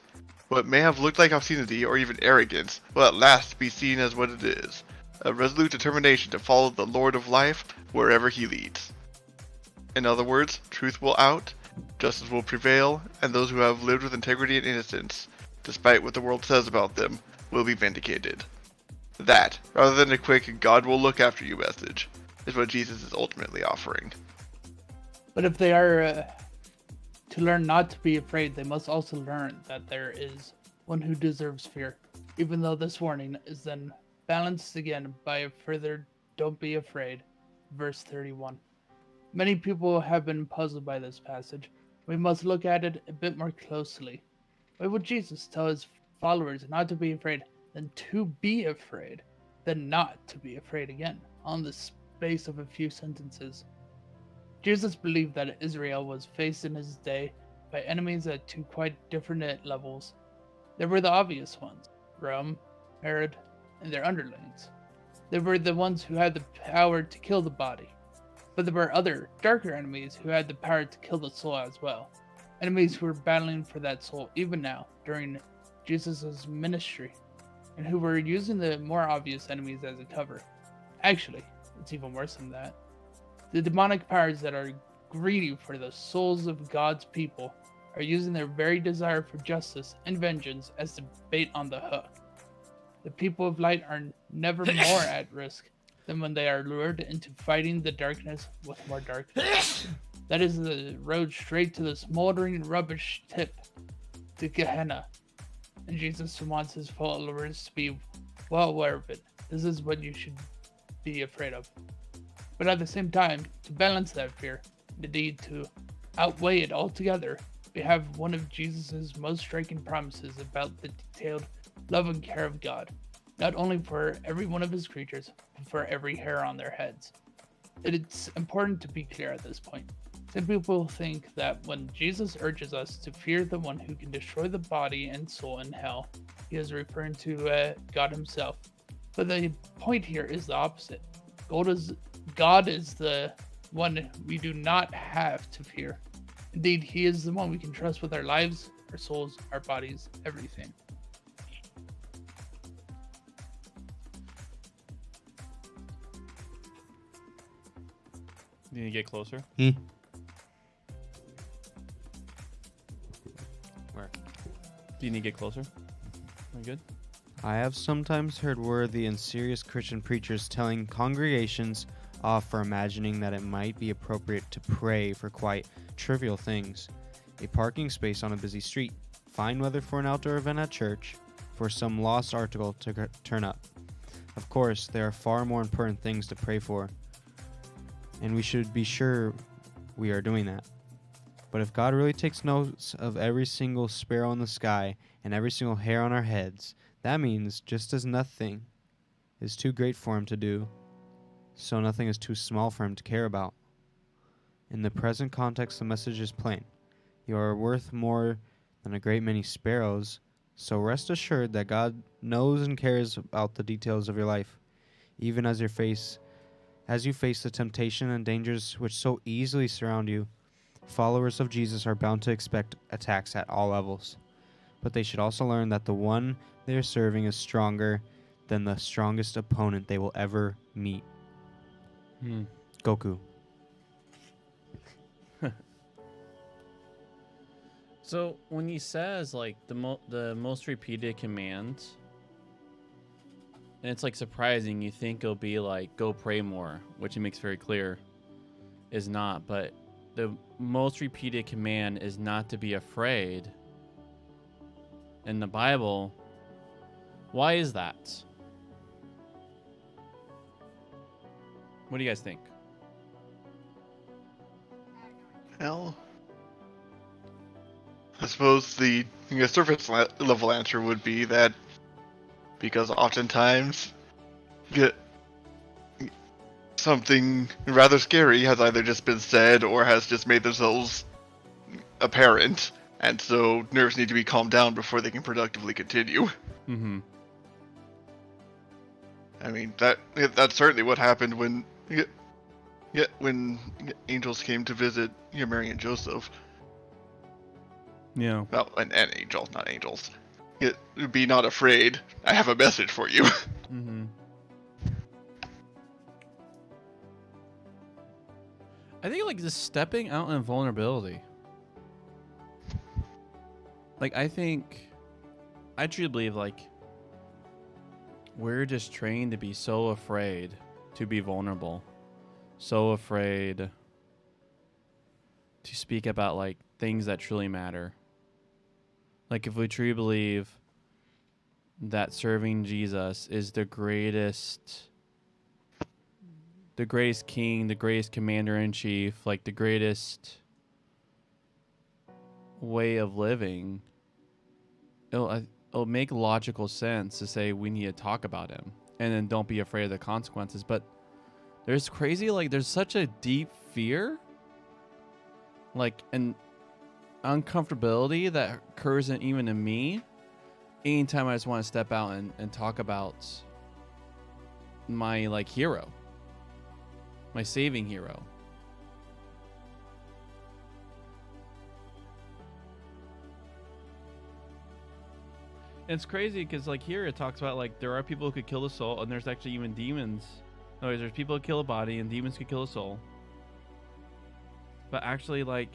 What may have looked like obscenity or even arrogance will at last be seen as what it is, a resolute determination to follow the Lord of life wherever he leads. In other words, truth will out, justice will prevail, and those who have lived with integrity and innocence, despite what the world says about them, will be vindicated. That, rather than a quick God will look after you message, is what Jesus is ultimately offering. But if they are to learn not to be afraid, they must also learn that there is one who deserves fear, even though this warning is then balanced again by a further don't be afraid, verse 31. Many people have been puzzled by this passage. We must look at it a bit more closely. Why would Jesus tell his followers not to be afraid, then to be afraid, then not to be afraid again, on the space of a few sentences? Jesus believed that Israel was faced in his day by enemies at two quite different levels. There were the obvious ones: Rome, Herod, and their underlings. They were the ones who had the power to kill the body. But there were other, darker enemies who had the power to kill the soul as well. Enemies who were battling for that soul even now, during Jesus' ministry, and who were using the more obvious enemies as a cover. Actually, it's even worse than that. The demonic powers that are greedy for the souls of God's people are using their very desire for justice and vengeance as the bait on the hook. The people of light are never more at risk than when they are lured into fighting the darkness with more darkness. That is the road straight to the smoldering rubbish tip to Gehenna. And Jesus wants his followers to be well aware of it. This is what you should be afraid of. But at the same time, to balance that fear, indeed to outweigh it altogether, we have one of Jesus' most striking promises about the detailed love and care of God, not only for every one of his creatures, but for every hair on their heads. It's important to be clear at this point. Some people think that when Jesus urges us to fear the one who can destroy the body and soul in hell, he is referring to God himself. But the point here is the opposite. God is the one we do not have to fear. Indeed, he is the one we can trust with our lives, our souls, our bodies, everything. You need to get closer. Where? Do you need to get closer? Are you good? I have sometimes heard worthy and serious Christian preachers telling congregations off for imagining that it might be appropriate to pray for quite trivial things. A parking space on a busy street, fine weather for an outdoor event at church, for some lost article to turn up. Of course, there are far more important things to pray for, and we should be sure we are doing that. But if God really takes notes of every single sparrow in the sky and every single hair on our heads, that means just as nothing is too great for him to do, so nothing is too small for him to care about. In the present context, the message is plain. You are worth more than a great many sparrows, so rest assured that God knows and cares about the details of your life, even as you face the temptation and dangers which so easily surround you. Followers of Jesus are bound to expect attacks at all levels, but they should also learn that the one they are serving is stronger than the strongest opponent they will ever meet. Goku. So when he says like the most repeated commands, and it's like surprising, you think it'll be like go pray more, which he makes very clear is not, but the most repeated command is not to be afraid in the Bible. Why is that? What do you guys think? Well, I suppose the surface level answer would be that because oftentimes something rather scary has either just been said or has just made themselves apparent, and so nerves need to be calmed down before they can productively continue. Mm-hmm. I mean, that's certainly what happened when angels came to visit Mary and Joseph. Yeah. Well, and angels, not angels. Be not afraid. I have a message for you. Mm-hmm. I think like just stepping out in vulnerability. Like I truly believe like we're just trained to be so afraid to be vulnerable, so afraid to speak about like things that truly matter. Like if we truly believe that serving Jesus is the greatest king, the greatest commander-in-chief, like the greatest way of living, it'll make logical sense to say we need to talk about him and then don't be afraid of the consequences. But there's such a deep fear, like an uncomfortability that occurs even in me anytime I just want to step out and talk about my like hero, my saving hero. And it's crazy because like here it talks about like there are people who could kill the soul, and there's actually even demons. No, there's people who kill a body, and demons could kill a soul. But actually, like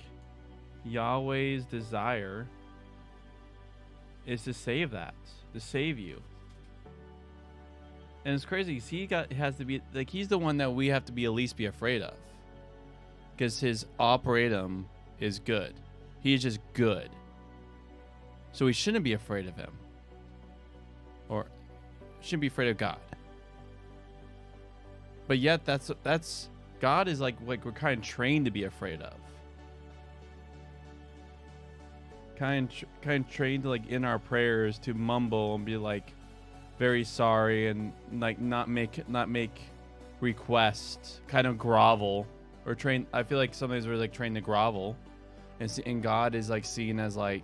Yahweh's desire is to save that, to save you. And it's crazy because has to be like he's the one that we have to be at least be afraid of, because his operatum is good. He is just good. So we shouldn't be afraid of him, or shouldn't be afraid of God. But yet that's God is like we're kind of trained to be afraid of. Kind of trained to like in our prayers to mumble and be like very sorry and like not make requests, kind of grovel or train. I feel like sometimes we're like trained to grovel, and God is like seen as like,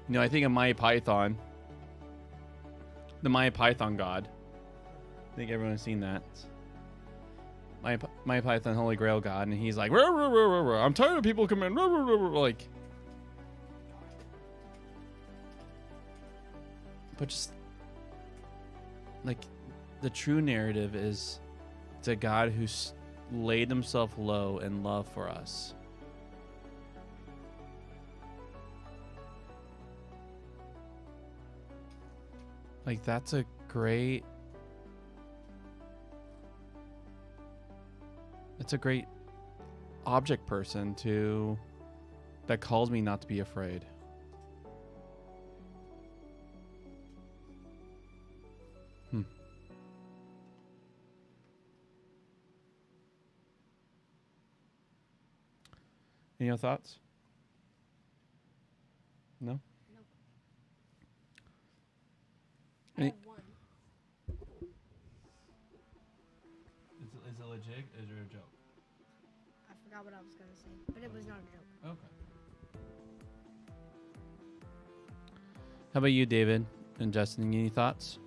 you know, I think of Maya Python, the Maya Python God. I think everyone's seen that. My Python Holy Grail God, and he's like, "Ruh, ruh, ruh, ruh, ruh. I'm tired of people coming," ruh, ruh, ruh, ruh," like. But just like the true narrative is it's a God who's laid himself low in love for us. Like that's a great object person that calls me not to be afraid. Any other thoughts? No? Nope. I Any- have one. Is it legit? Is it a joke? I forgot what I was gonna say, but it was not a joke. Okay. How about you, David and Justin? Any thoughts?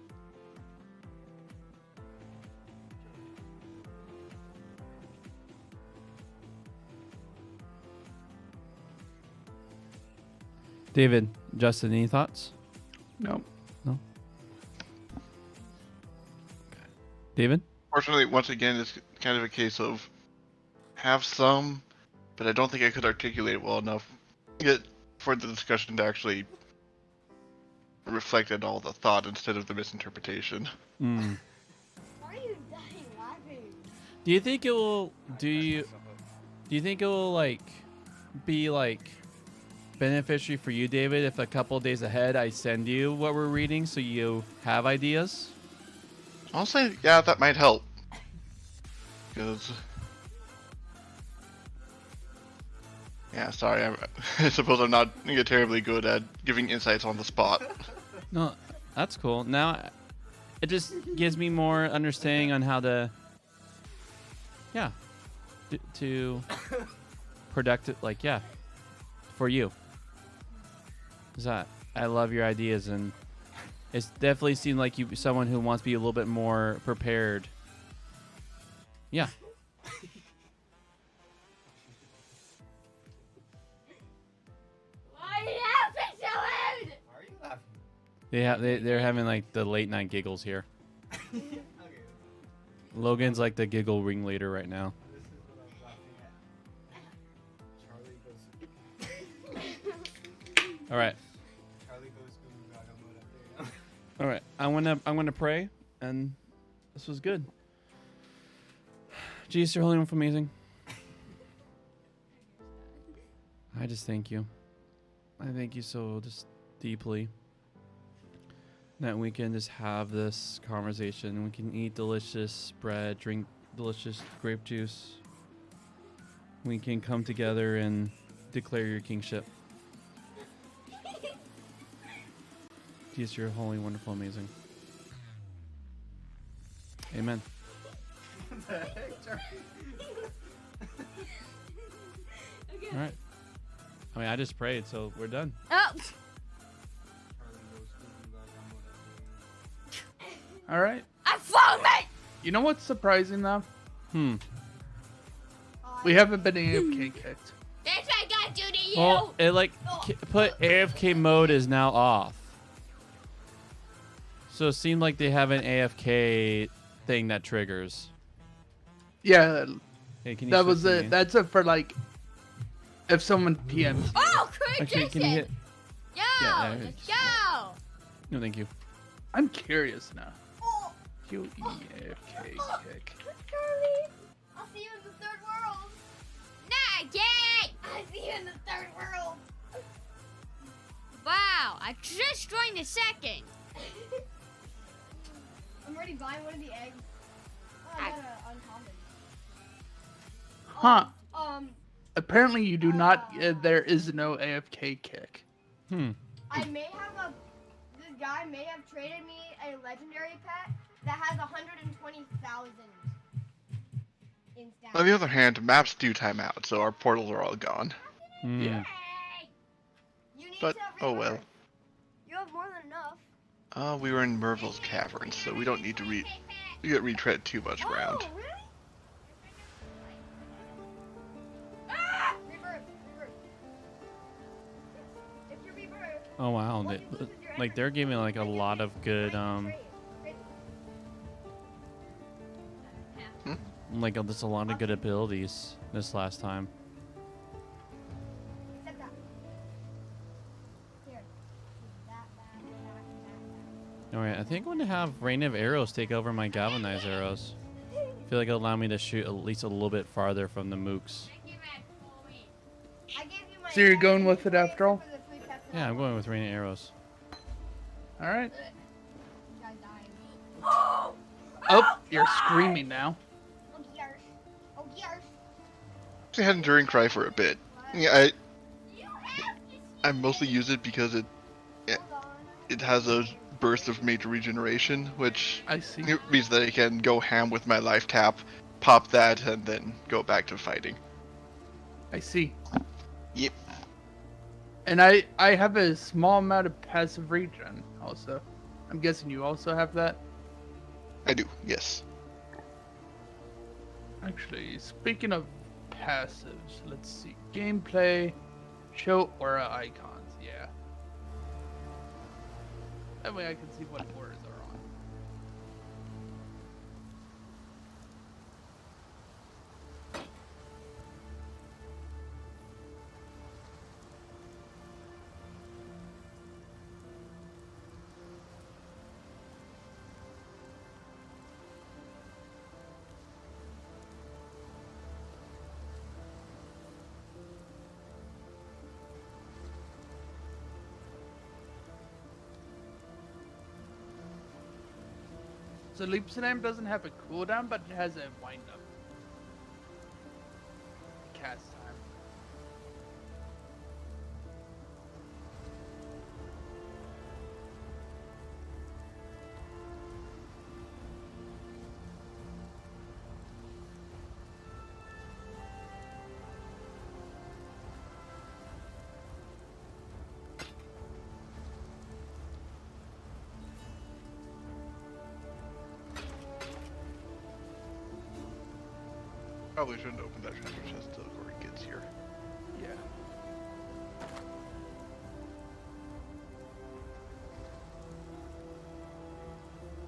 David, Justin, any thoughts? No. No? Okay. David? Fortunately, once again, it's kind of a case of have some, but I don't think I could articulate it well enough yet for the discussion to actually reflect on all the thought instead of the misinterpretation. Mm. Why are you dying laughing? Do you think it will do you think it will like be like beneficiary for you, David, if a couple days ahead I send you what we're reading so you have ideas? I'll say, yeah, that might help. Because... yeah, sorry, I suppose I'm not terribly good at giving insights on the spot. No, that's cool. Now it just gives me more understanding on how to to product it, like, yeah, for you. Because I love your ideas, and it's definitely seemed like you someone who wants to be a little bit more prepared. Yeah. Why are you laughing so loud? Why are you laughing? They're having like the late night giggles here. Okay. Logan's like the giggle ringleader right now. This is what I was laughing at. Charlie goes. All right. Charlie goes Goo Gaga mode up there. All right. I'm gonna pray, and this was good. Jesus, you're holy and amazing. I just thank you. I thank you so just deeply that we can just have this conversation. We can eat delicious bread, drink delicious grape juice. We can come together and declare your kingship. Jesus, you're holy, wonderful, amazing. Amen. What the heck, Charlie? All right. I mean, I just prayed, so we're done. Oh! Charlie goes Goo Gaga All right. I found it! You know what's surprising though? Hmm. We haven't been AFK kicked. That's what I gotta do to you! Well, it like put AFK mode is now off. So it seemed like they have an AFK thing that triggers. Yeah, Hey, can you that switch was to it. me? That's it for like if someone PMs. Oh, Craig Actually, can you hit? Yo! Yeah, there it Let's is. go! No, thank you. I'm curious now. Oh, QE AFK kick. Charlie! I'll see you in the third world! Nah, yay! I'll see you in the third world! Wow, I just joined the second. I'm already buying one of the eggs. Oh, I got an uncommon. Huh. Apparently you do not. There is no AFK kick. I may have this guy may have traded me a legendary pet that has 120,000 in stats. On the other hand, maps do time out, so our portals are all gone. Yeah. You need But, to oh well. rebirth. You have more than enough. We were in Merville's Caverns, so we don't need to retread too much ground. Oh, really? Ah! Rebirth, rebirth. If you rebirth, Oh wow, like they're giving like a lot of good like there's a lot of good abilities this last time. except that. Here. That. All right, I think I'm gonna have Rain of Arrows take over my galvanized arrows. I feel like it'll allow me to shoot at least a little bit farther from the mooks. I gave you my So you're going with it after all? for the free pets Yeah, I'm going with Rain of Arrows. All right. Guy dying. Oh, you're screaming now. Oh, yarsh. Oh, yarsh. Actually had Enduring Cry for a bit. Yeah, I mostly use it because it has a burst of major regeneration, which I see. means that I can go ham with my life tap, pop that, and then go back to fighting. I see. Yep. And I have a small amount of passive regen also. I'm guessing you also have that? I do, yes. Actually, speaking of passives, let's see. Gameplay, show aura icons, yeah. That way I can see what auras are on. So Leap Slam doesn't have a cooldown, but it has a wind up. Cast time. Probably shouldn't open that treasure chest until Corey gets here. Yeah.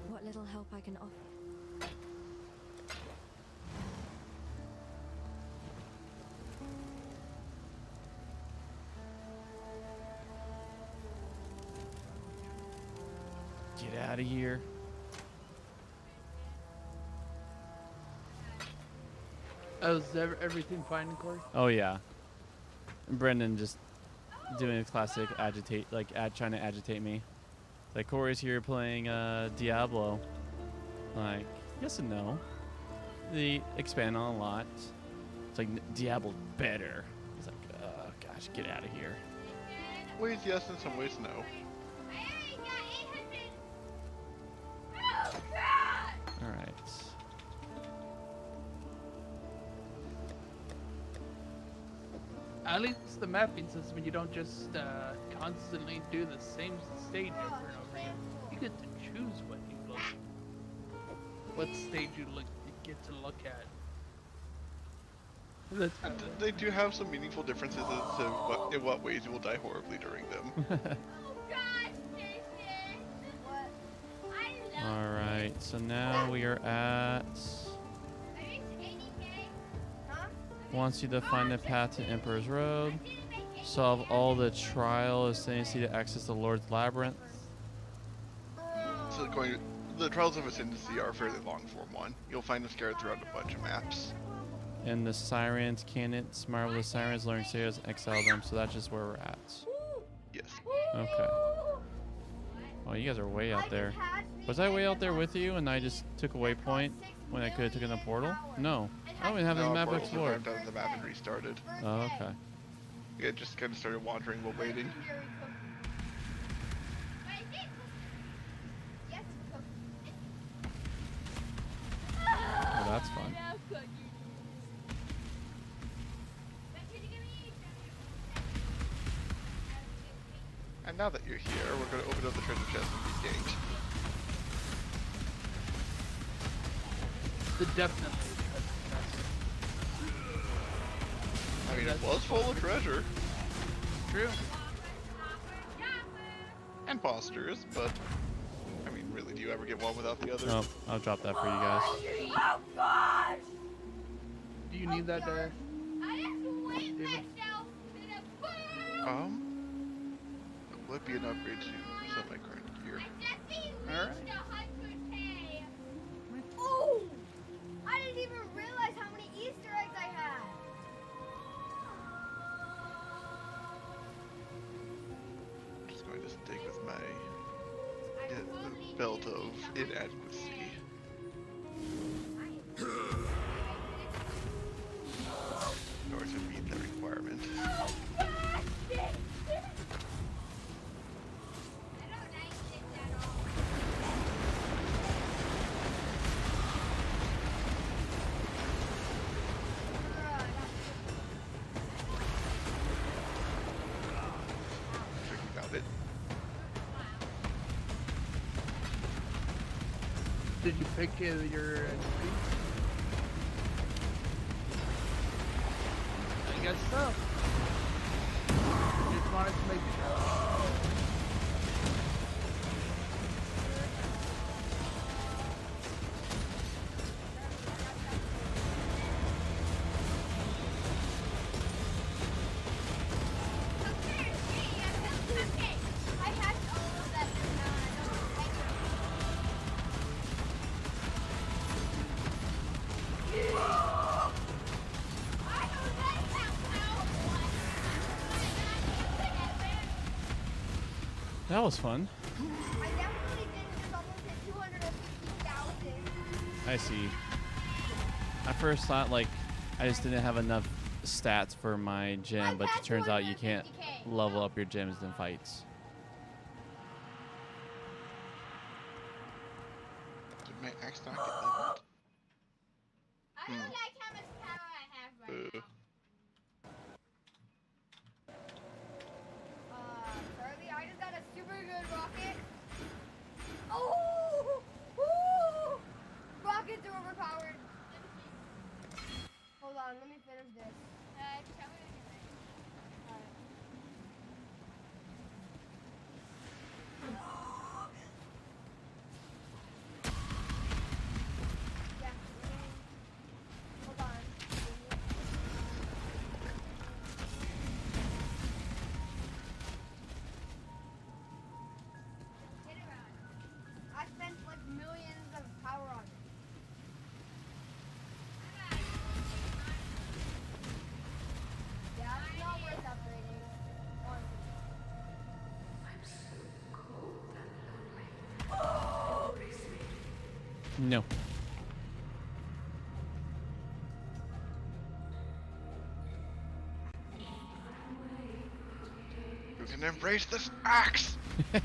What little help I can offer. Get out of here. Oh, is everything fine, Corey? Oh yeah. Brendan just doing a classic agitate, like trying to agitate me. Like Corey's here playing Diablo. Like yes and no. They expand on a lot. It's like Diablo's better. He's like, oh gosh, get out of here. Ways yes and some ways no. All right. At least the mapping system, you don't just constantly do the same stage over and over again. You get to choose what you look. what stage you get to look at. That's how They do have some meaningful differences as to in what ways you will die horribly during them. Oh gosh, Jason! What? I love All right, so now we are at. I reached 80K. Huh? Wants you to find the path to Emperor's Road. Solve all the trial of Ascendancy to access the Lord's Labyrinth. So the Trials of Ascendancy are a fairly long form one. You'll find them scattered throughout a bunch of maps. And the Sirens, Canons, Marvelous Sirens, Learning Sailors, Exile them, so that's just where we're at. Yes. Okay. Oh, you guys are way out there. Was I way out there with you and I just took a waypoint when I could have taken a portal? No. I don't even have the map portals were explored. ramped out of the map and restarted. Oh, okay. Yeah, just kind of started wandering while waiting. Oh, that's fun. And now that you're here, we're going to open up the treasure chest and be ganked. the definitely. I mean, it was full of treasure. True. And posters, but I mean, really, do you ever get one without the other? Oh, I'll drop that for you guys. Oh gosh! Do you need that, I have to wait David? myself to the boom! It would be an upgrade to some of my current gear. I just reached Alright. 100K! Oh! I didn't even realize how many Easter eggs I had! I'm just going to stick with my the belt of inadequacy. In order to meet that requirement. Checking out it. Did you pick your XP? I guess so. Just wanted to make sure. I have all of that now. I don't like that. That was fun. I definitely did just almost hit 250,000. I see. I first thought like I just didn't have enough stats for my gym, but it turns out you can't level up your gyms in fights. Did my axe not get leveled? I don't like how much power I have right Boo. now. Charlie, I just got a super good rocket. Oh! Woo! Rockets are overpowered. Hold on, let me finish this. Tell me when you're ready. Alright. Yeah. Hold on. Get it right. I spent like millions of power on it. Yeah, it's not worth upgrading. Honestly. No. You can embrace this axe! I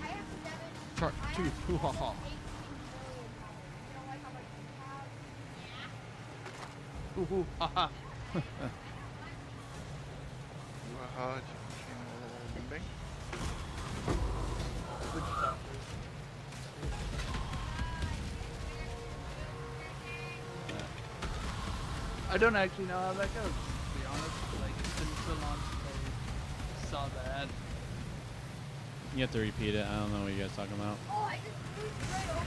have 7. Chart I 2. have Hoo ha ha. 18 million power. Ooh, haha. Waha, bing bang. Which doctor? I don't actually know how that goes, to be honest. Like, it's been so long since I saw that. You have to repeat it. I don't know what you guys talking about. Oh, I just moved right over the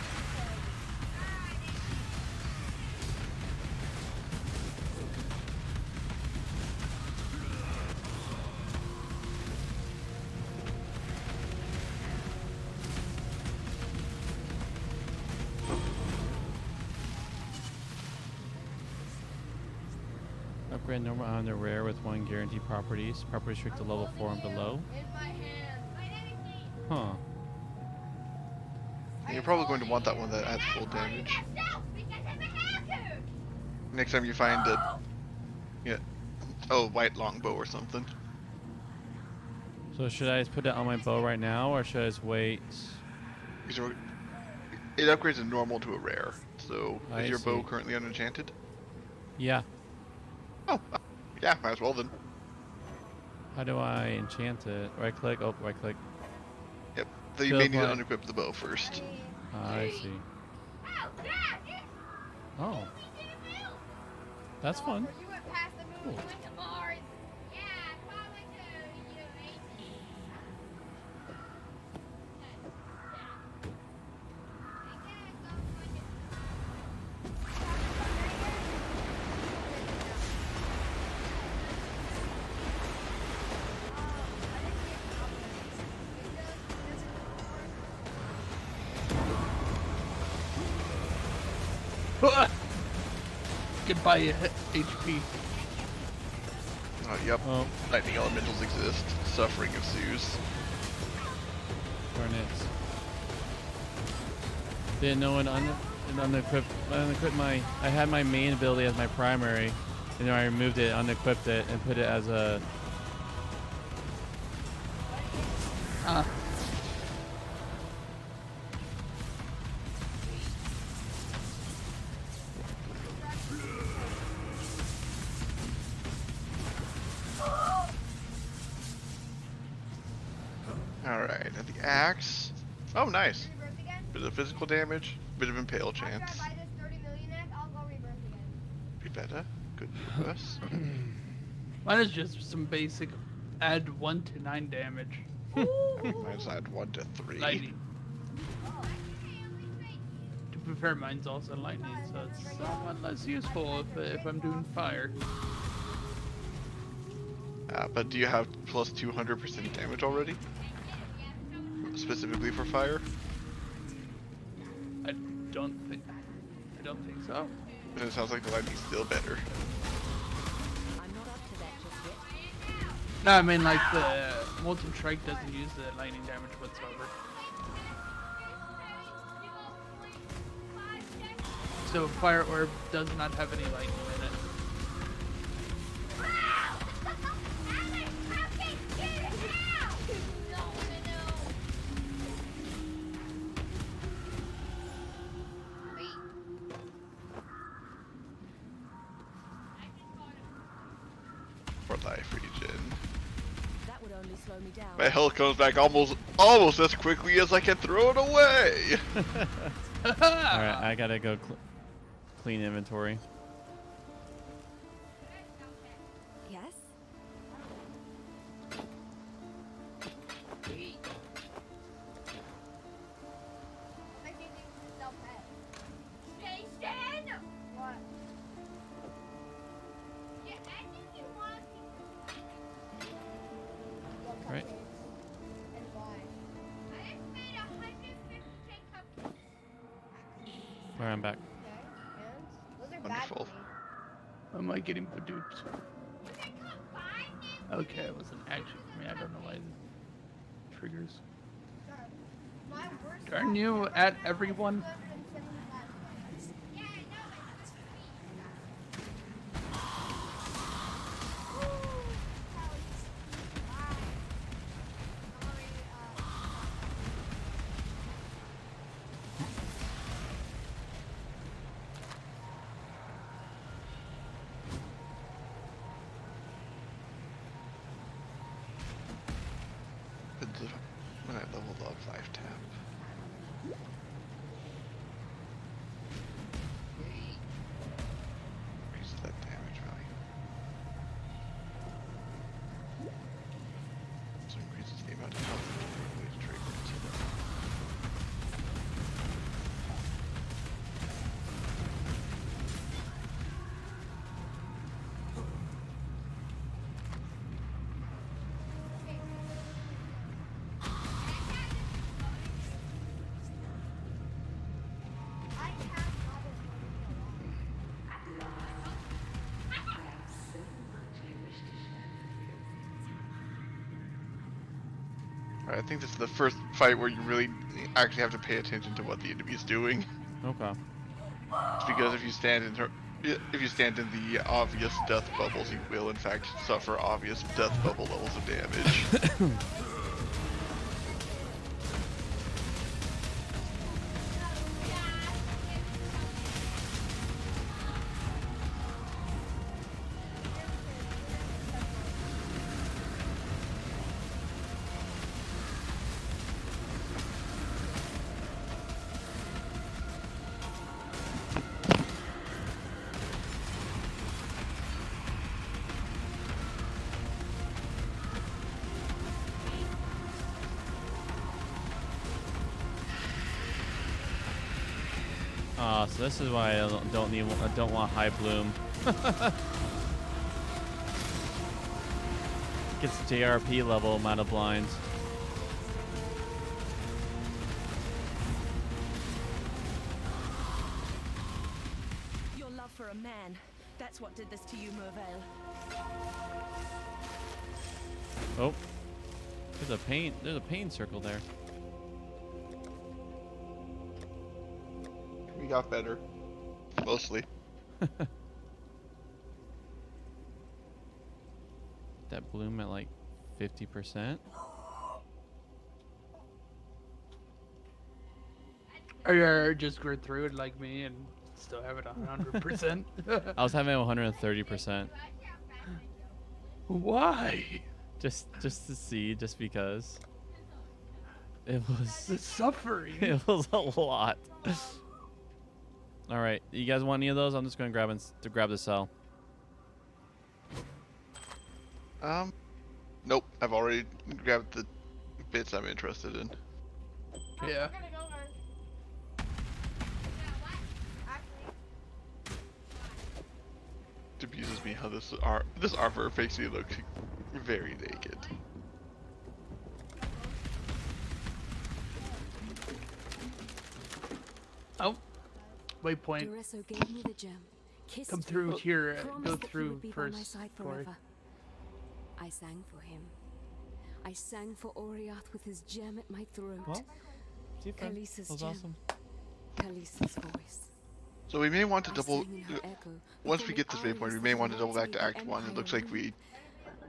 Upgrade normal on rare with 1 guaranteed properties. Properties restrict to level 4 and below. in my hand. Huh. You're probably going to want that one that adds full damage. Next time you find a, white longbow or something. So should I just put it on my bow right now, or should I just wait? It upgrades a normal to a rare. So I is your bow see. currently unenchanted? Yeah. Oh, yeah, might as well then. How do I enchant it? Right click. Oh, right click. Yep. So you Build may need to my- unequip the bow first. I see. Oh. That's fun. You went past the moon, Cool. you went to Mars. Yeah, probably too. You ain't me. Goodbye, HP. Oh, yep. Oh, Lightning elementals exist. Suffering ensues. darn it. Didn't know when unequipped my. I had my main ability as my primary, and then I removed it, unequipped it, and put it as a. Alright, and the axe. Oh, nice. Rebirth again? Bit of physical damage, bit of impale After chance. I buy this 30 million egg, I'll go rebirth again. Be better. Good reverse. Mine is just some basic add 1 to 9 damage. I think mine's at 1 to 3. Lightning. To be fair, mine's also lightning, so it's somewhat less useful if I'm doing fire. But do you have plus 200% damage already? Specifically for fire? I don't think so. Then it sounds like the lightning's still better. I'm not up to that just yet. No, I mean like the Molten Strike doesn't use the lightning damage whatsoever. So Fire Orb does not have any lightning in it. For life regen. That would only slow me down. My health comes back almost as quickly as I can throw it away! Alright, I gotta go clean inventory. Yes? Jason! What? Yeah, I think you want to. Right. And why? I just made 150 cupcakes. Alright, I'm back. Okay, and those are Wonderful. bad for me. Am I getting duped? You can combine them. Okay, it was an action for me. I don't know why the triggers. My worst Darn you at everyone. 275. Yeah, I know, that's sweet. Alright, level up 5 tap. Increases that damage value. Also increases the amount of health you can trigger it. Alright, I think this is the first fight where you really actually have to pay attention to what the enemy is doing. Okay. It's because if you stand in the obvious death bubbles, you will in fact suffer obvious death bubble levels of damage. So this is why I don't want high bloom. Gets JRP level amount of blinds. Your love for a man, that's what did this to you, Mervale. Oh. There's a pain circle there. We got better. Mostly. That bloom at like 50%. Or you just go through it like me and still have it 100%. I was having 130%. Why? Just to see, just because. It was The suffering. it was a lot. All right, you guys want any of those? I'm just going to grab the cell. Nope. I've already grabbed the bits I'm interested in. Yeah. It abuses me how this armor makes me look very naked. Oh. Waypoint. Duresso gave me the gem. Kissed Come me, through here. promised Go that he through would be by my first, side Corey. forever. I sang for him. I sang for Oriath with his gem at my throat. Well, see, friend. Khaleesi's That was gem. awesome. Khaleesi's voice. So we may want to I double. sang in her echo Once before we the get this eyes waypoint, we that may want to had double back to led me Act 1. It looks like empire. we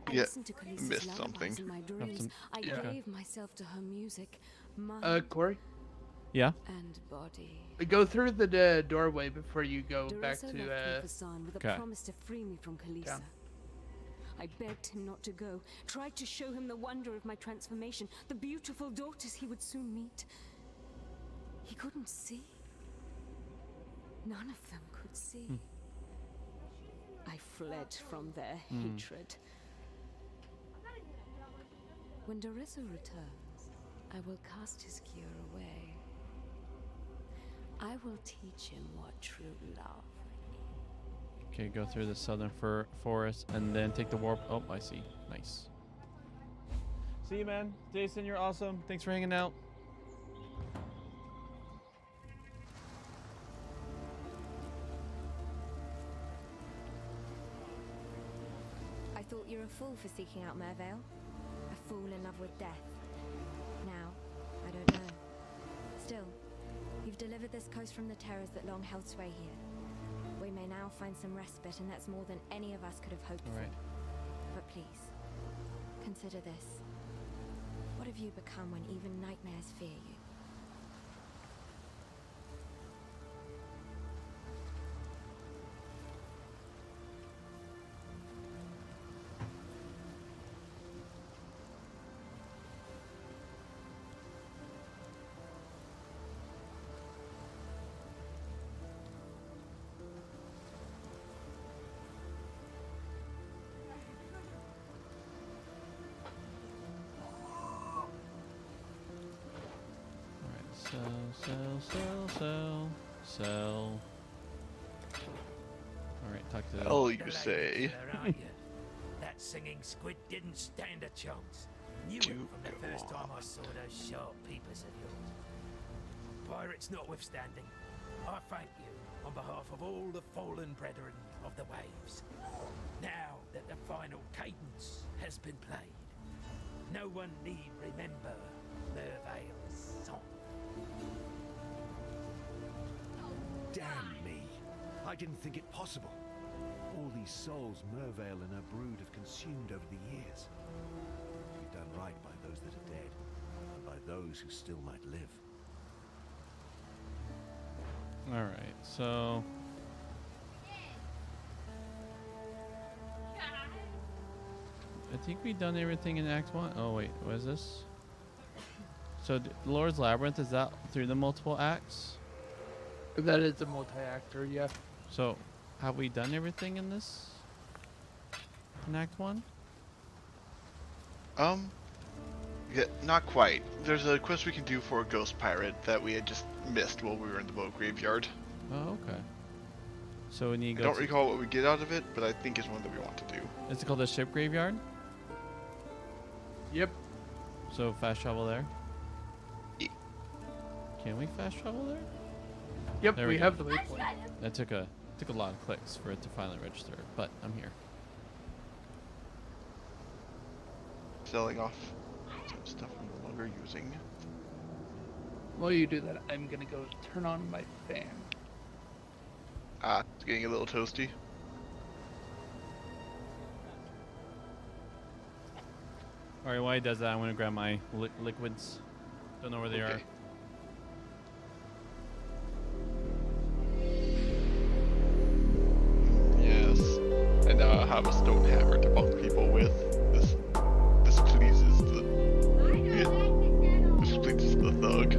I yeah, listened to Khaleesi's missed lullabies something. in my dreams. some- I Yeah. gave myself to her music, mind Corey. Yeah. and body. Go through the doorway before you go back Duresso to left me for San with a Okay. promise to free me from Khaleesi. Yeah. I begged him not to go, tried to show him the wonder of my transformation, the beautiful daughters he would soon meet. He couldn't see. None of them could see. I fled from their hatred. When Duresso returns, I will cast his cure away. I will teach him what true love. Okay, go through the southern forest and then take the warp. Oh, I see. Nice. See you, man. Jason, you're awesome. Thanks for hanging out. I thought you were a fool for seeking out Mervale. A fool in love with death. Now, I don't know. Still, you've delivered this coast from the terrors that long held sway here. We may now find some respite, and that's more than any of us could have hoped All right. for. But please, consider this. What have you become when even nightmares fear you? Sell. Alright, talk to them. Hell, you say. That singing squid didn't stand a chance. Knew it Do from the go first time I on. saw those sharp peepers of yours. Pirates notwithstanding, I thank you on behalf of all the fallen brethren of the waves. Now that the final cadence has been played, no one need remember Mervale's song. Damn me. I didn't think it possible. All these souls Mervale and her brood have consumed over the years. We've done right by those that are dead, and by those who still might live. Alright, so I think we've done everything in Act 1. Oh wait, what is this? So Lord's Labyrinth, is that through the multiple acts? That is a multi-actor, yeah. So have we done everything in this? In Act 1? Yeah, not quite. There's a quest we can do for a ghost pirate that we had just missed while we were in the boat graveyard. Oh, okay. So we need to I go don't to- recall what we get out of it, but I think it's one that we want to do. Is it called the ship graveyard? Yep. So fast travel there? Yeah. Can we fast travel there? Yep, There we go. have the waypoint. That took a lot of clicks for it to finally register, but I'm here. Selling off some stuff I'm no longer using. While you do that, I'm gonna go turn on my fan. Ah, it's getting a little toasty. Alright, while he does that, I'm gonna grab my liquids. Don't know where they are. Okay. Yes. And now I have a stone hammer to bonk people with. This pleases the this pleases the thug.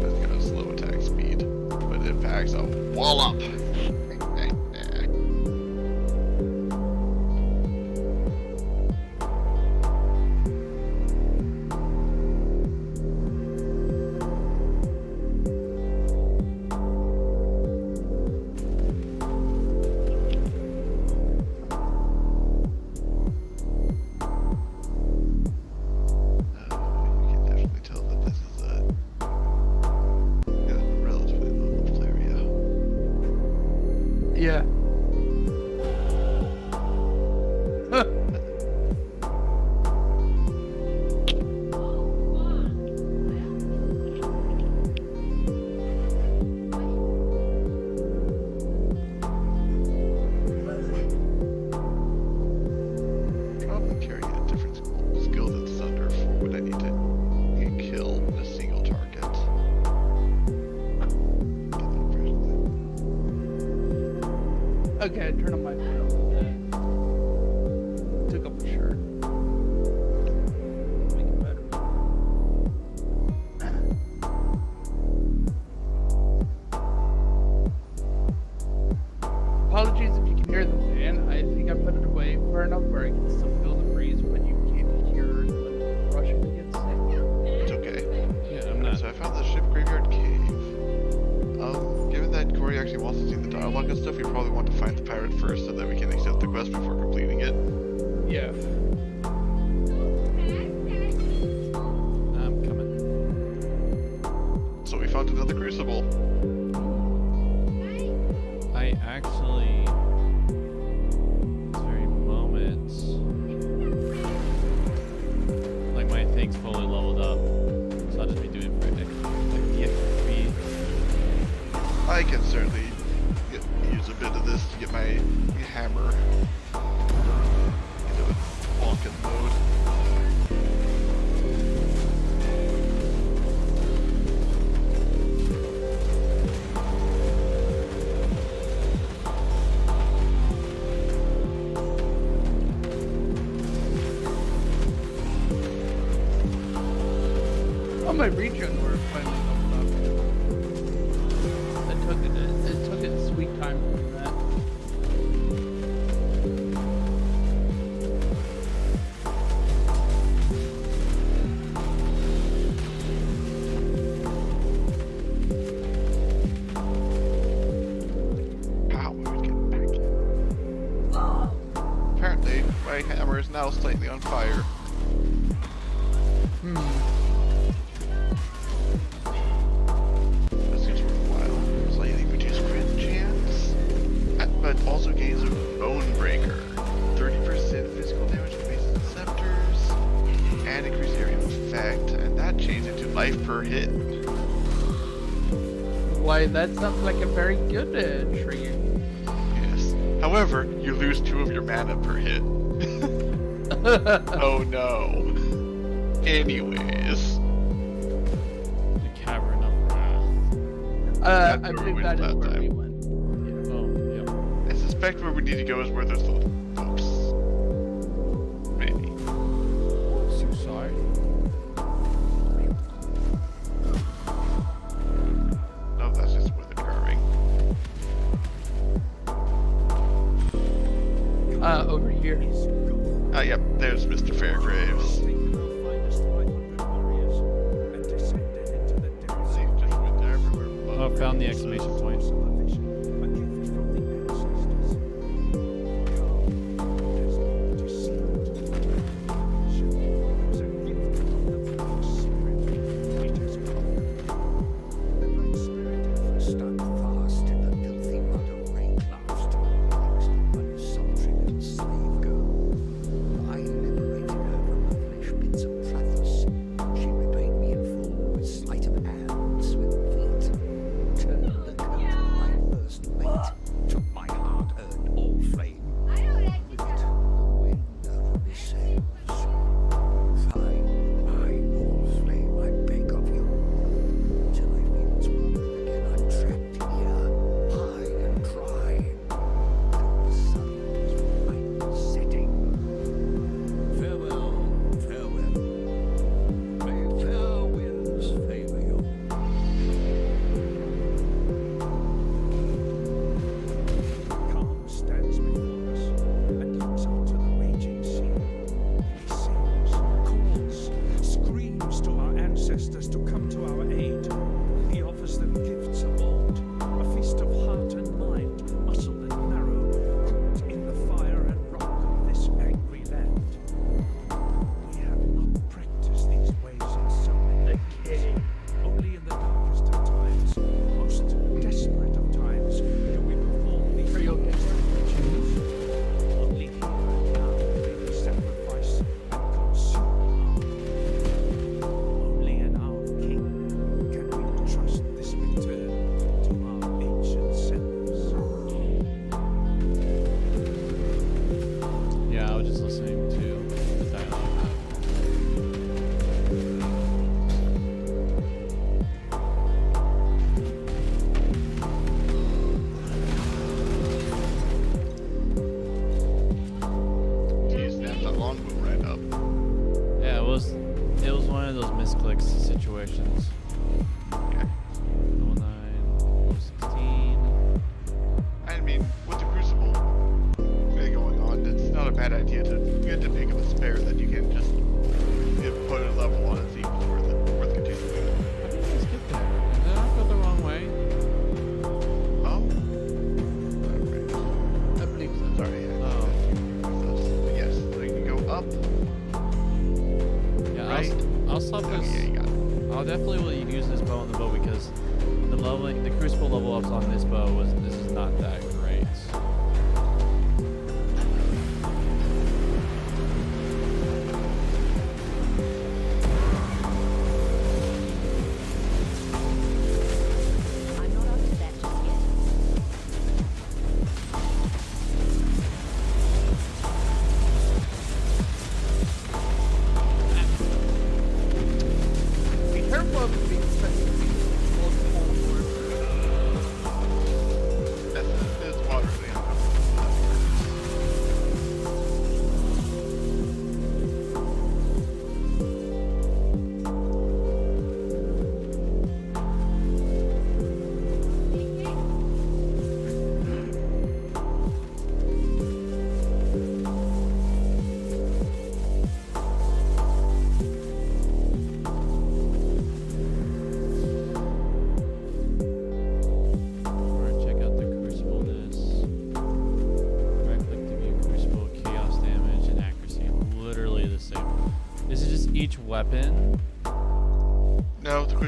That's got a slow attack speed, but it packs a wallop. You can definitely tell that this is a relatively low level area. Yeah. Probably carry a different skill than Thunder for what I need to kill a single target. Get that impression. Okay, turn on my fan. Took off my shirt. Make it better. Apologies if you can hear the fan. I think I put it away far enough where I can still feel the breeze, but you can't hear the brushing against it. It's okay. Yeah, I'm not. So I found the ship graveyard cave. Given that Corey actually wants to see the dialogue and stuff, we probably want to find the pirate first so that we can accept the quest before completing it. Yeah. I'm coming. So we found another crucible. I actually, this very moment, like my thing's fully leveled up, so I'll just be doing for like the XP. I can certainly use a bit of this to get my hammer into a bonking mode. Oh, my regen were finally leveled up. It took its sweet time for that. My hammer is now slightly on fire. This gets worthwhile. Slightly reduced crit chance, but also gains a bone breaker. 30% physical damage to bases and scepters, and increased area of effect, and that changes into life per hit. Why, that sounds like a very good tree. Yes. However, you lose 2 of your mana per hit. Oh no. Anyways. The Cavern of Wrath. I believe that is where we went. Oh, yeah. I suspect where we need to go is where there's the folks. Maybe. So sorry. No, that's just where they're carving. Over here. Yep, there's Mr. Fairgraves. Oh, found the exclamation point. situations. Yeah. 09, 016. I mean, with the Crucible going on, it's not a bad idea to get to pick up a spare that you can just put a level on and see if it's worth continuing. How did you guys get there? Did I go the wrong way? Oh? I believe so. Sorry. Oh. Yes, so you can go up. Yeah, Right? I'll stop Okay, this. yeah, you got it. I'll definitely will use this bow on the bow because the Crucible level ups on this bow this is not that great. I'm not up to that just yet. Be careful of being sensitive to multiple There's water there.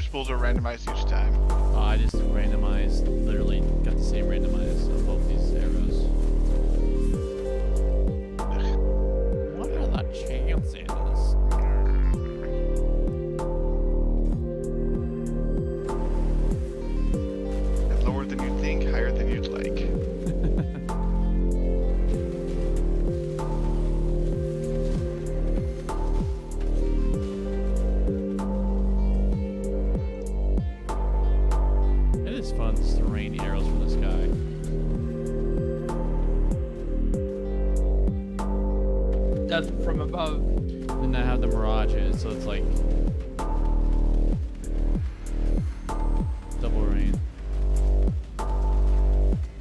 crucibles are randomized each time. I just randomized, literally got the same randomized on both these arrows. What are the chances? Lower than you'd think, higher than you'd like. It is fun just to rain arrows from the sky. Death from above. Then I have the mirages, so it's like double rain.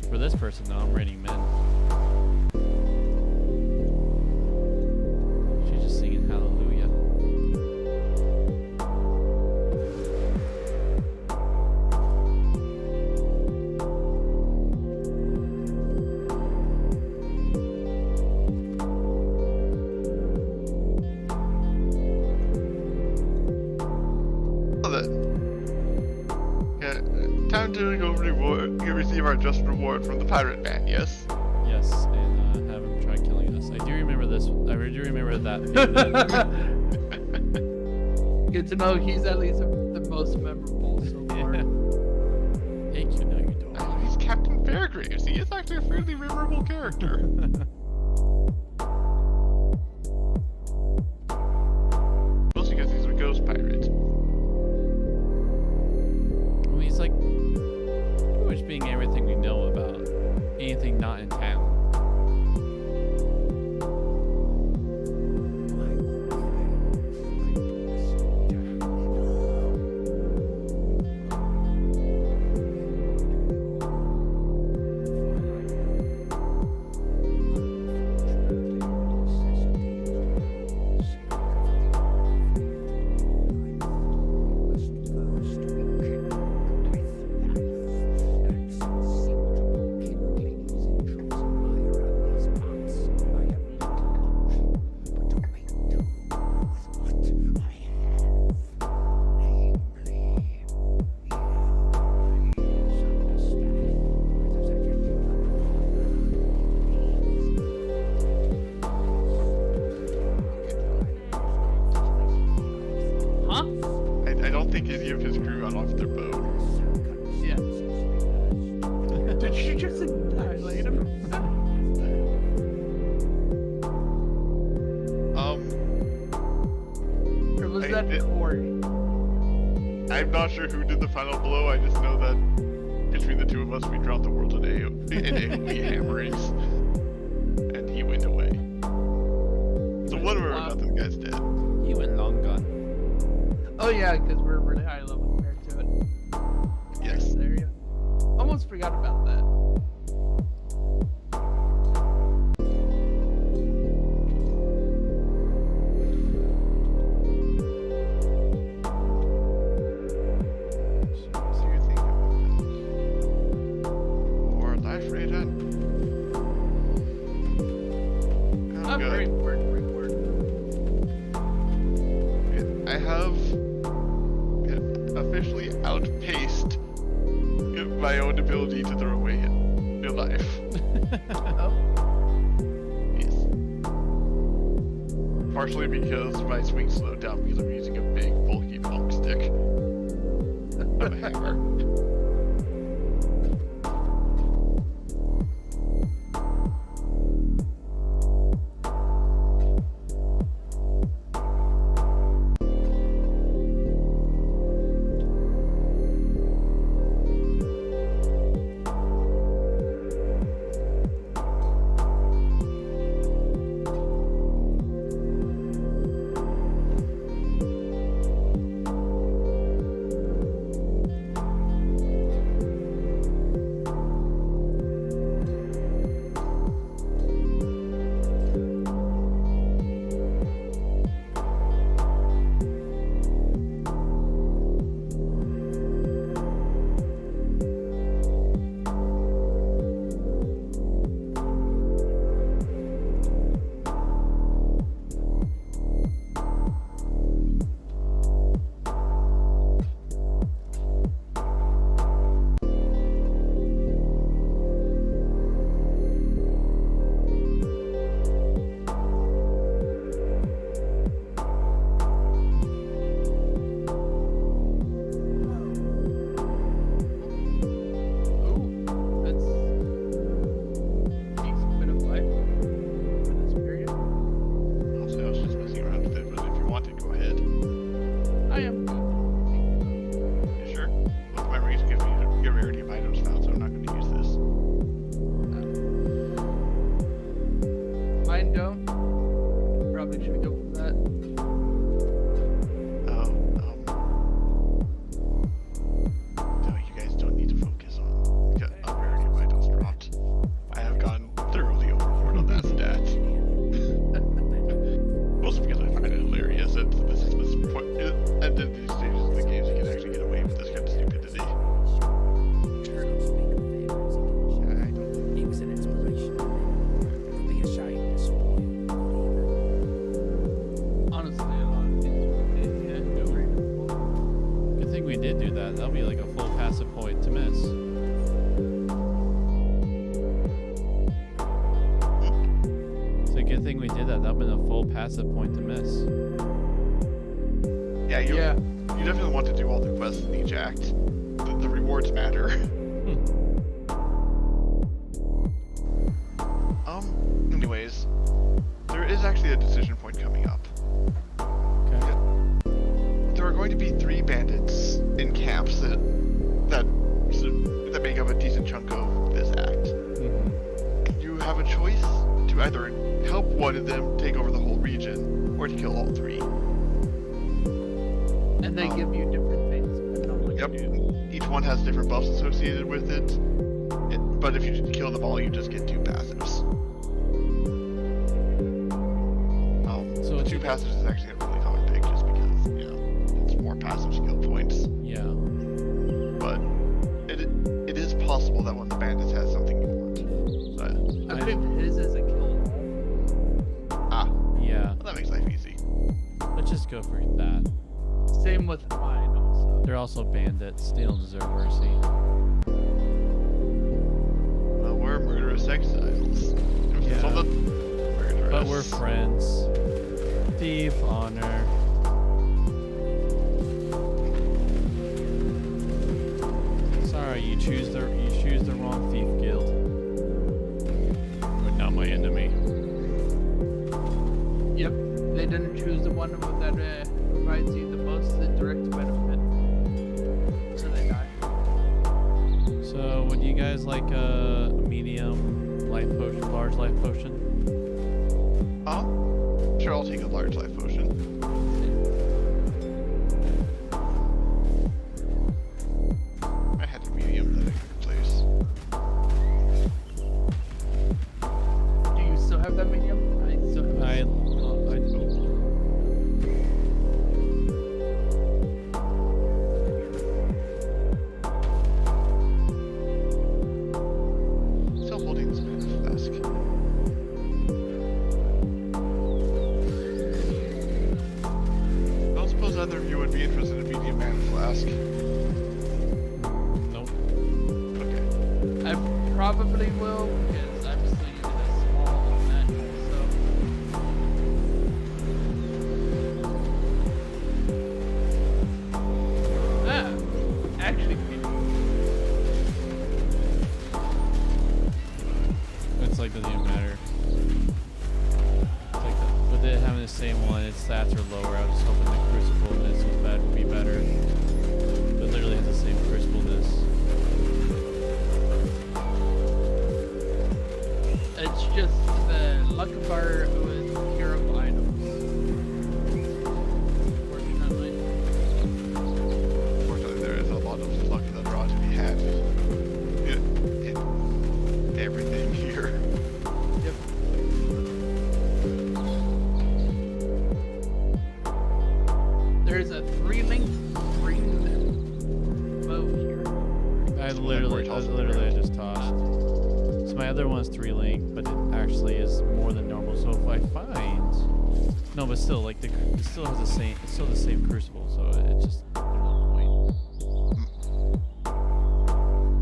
For this person, though, I'm raining men. She's just singing hallelujah. Well then. Yeah, time to go receive our just reward from the pirate man, yes? Yes, and have him try killing us. I do remember this. I do remember that. Good to know he's at least the most memorable so far. Thank you. No, you don't. He's Captain Fairgraves. He is actually a fairly memorable character. Mostly because he's a ghost pirate. Well, he's like pretty much being everything we know about anything not in town. I don't think any of his crew got off their boat. Yeah. Did you just annihilate him? Or was that Corey? I'm not sure who did the final blow. I just know that between the two of us, we dropped the world in AoE hammerings, and he went away. So whatever, another, the guy's dead. He went long gone. Oh yeah, because we're really high level compared to it. Yes. There you go. Almost forgot about that. So you think about that? Or life regen. I'm good. very important reward. I have officially outpaced my own ability to throw away your life. Oh. Yes. Partially because my swing slowed down because I'm using a big bulky bulk stick of a hammer. that's a point to miss. Yeah, you definitely want to do all the quests in each act. The rewards matter. Anyways, there is actually a decision point coming up. Okay. There are going to be 3 bandits in camps that make up a decent chunk of this act. You have a choice to either help one of them take over the whole region, or to kill all 3. And they give you different things depending on what Yep. you do. Each one has different buffs associated with it. But if you kill them all, you just get 2 passives. So the 2 passives is actually a really common pick just because, it's more passive skill points. Yeah. But it is possible that one of the bandits has something you want. But, I think his is a kill. Yeah. Well, that makes life easy. Let's just go for that. Same with mine also. They're also bandits. They don't deserve mercy. Well, we're murderous exiles. Yeah. So murderous. But we're friends. Thief, honor. Sorry, you choose the wrong thief guild. But not my enemy. Yep, they didn't choose the one that provides you the most direct benefit. So they die. So, would you guys like a medium life potion, large life potion? Sure, I'll take a large life potion. I had a medium that I could replace. Do you still have that medium? I still have I Still holding this man's flask. I don't suppose either of you would be interested in a medium man flask. Nope. Okay. I probably will because I'm still using a small on that also. Actually, It's like doesn't even matter. It's like with it having the same one, its stats are lower. I was just hoping the crucibleness was would be better. But it literally has the same crucibleness. it's just the luck bar with hero items. Unfortunately. Fortunately, there is a lot of luck that draw to be had. In everything here. Yep. There's a 3-link green bow here. I literally just tossed. So my other one's 3-link, but it actually is more than normal. So if I find, no, but still, like it still has the same, it's still the same crucible. So it just there's no point.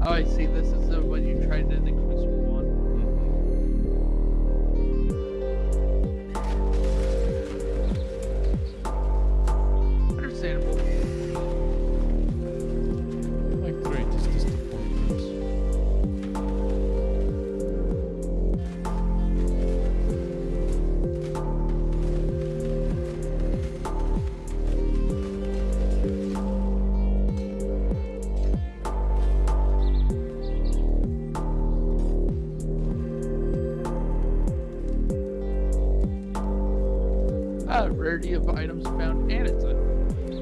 Oh, I see. This is when you tried the crucible one. Understandable. Like 3, just disappointments. Rarity of items found, and it's a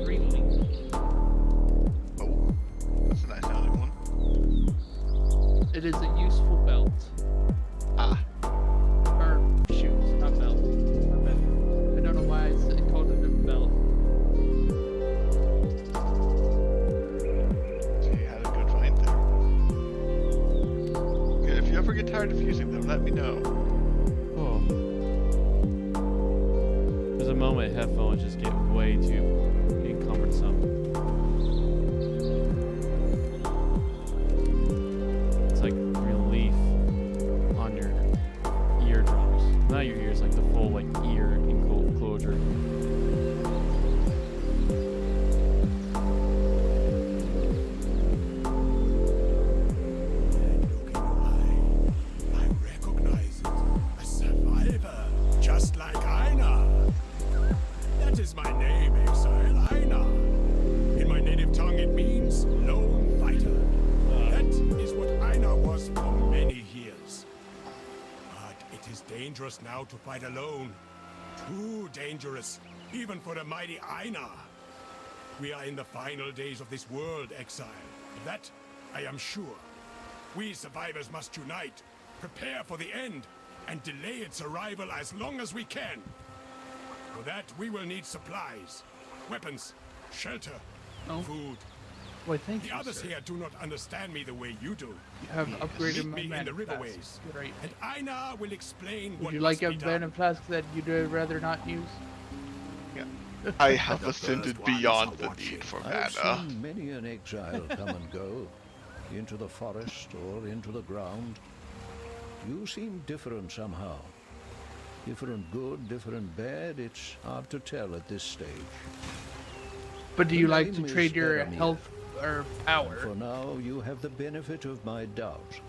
green link. Oh, that's a nice sounding one. It is a useful belt. Or shoes, not belt. I don't know why I called it a belt. So you had a good find there. Yeah, if you ever get tired of using them, let me know. Oh. There's a moment headphones just get way too encumbersome. It's like relief on your eardrums. Not your ears, like the full like ear dangerous now to fight alone. Too dangerous, even for the mighty Einar. We are in the final days of this world, Exile. Of that, I am sure. We survivors must unite, prepare for the end, and delay its arrival as long as we can. For that, we will need supplies, weapons, shelter, food. Well, thank The you, others sir. here do not understand me the way you do. You have upgraded Meet my me in the mana riverways, flasks. Great. and Einar will explain Would what you must like a be done. venom flask that you'd rather not use? I have ascended beyond the need for I've mana. seen many an exile come and go, into the forest or into the ground. You seem different somehow. Different good, different bad, it's hard to tell at this stage. But do you The like to name is trade your Faramir. health or power? For now, you have the benefit of my doubt.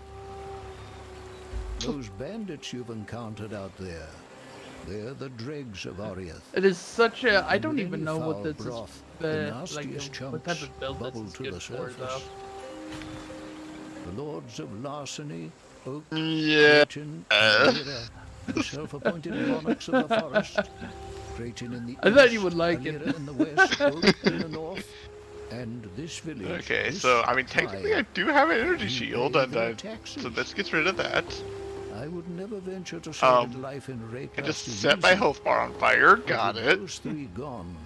Those bandits you've encountered out there, they're the dregs of Oriath. It is such a. I And don't with even any know what foul this is. broth, the Like nastiest what type chunks of build bubble this is to good the for, though. surface. The lords of larceny, oak, Yeah. Creighton, and Mira, the self-appointed monarchs of the forest. Creighton in the I thought east, you would like it. Amira in the west, Oak in the north, and this village. Okay, this so I mean, technically, I tribe. do have an energy You shield, pay and their taxes. so this gets rid of that. I would never venture to say that life in I Raycast just is set my easy, health bar on fire. but Got with it. Those three gone.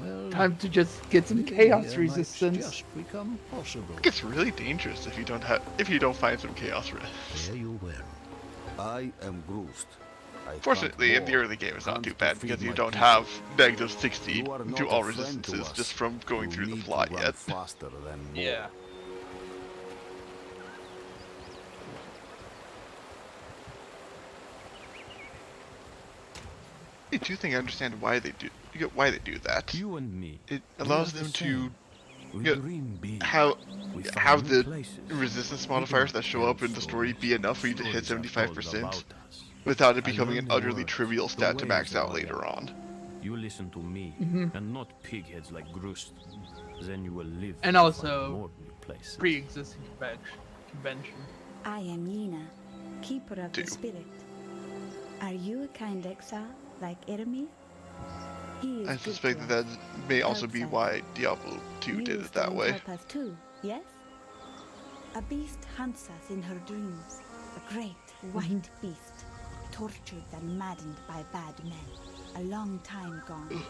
Well, Time to just get some living chaos here might resistance. just become possible. It gets really dangerous if you don't find some chaos risk. Fare you well. I am bruised. I Fortunately, in can't the more. early game, it's not Can't too bad defeat because you my don't people. have negative 60 You are to not all a friend to resistances us. just from going You through the need to plot run yet. faster than more. Yeah. I do think I understand why they do that. You and me. It we allows are the them to same. We you know, dream big. have We find have new the places. resistance We modifiers can that show tell up in the story be enough for you to hit stories are told 75% about us. without it I becoming an learn the utterly words, trivial the stat to max ways of out later Oriath. on. You listen to me, Mhm. and not pigheads like Grust. Then you will live And to also find more new places. Pre-existing convention. I am Yena, keeper of the spirit. Are you a kind exile like Ermi? He is I good suspect to that us. may also be Outside. why Diablo 2 You did it stay that and way. help us too, yes? A beast hunts us in her dreams. A great white beast, tortured and maddened by bad men. A long time gone.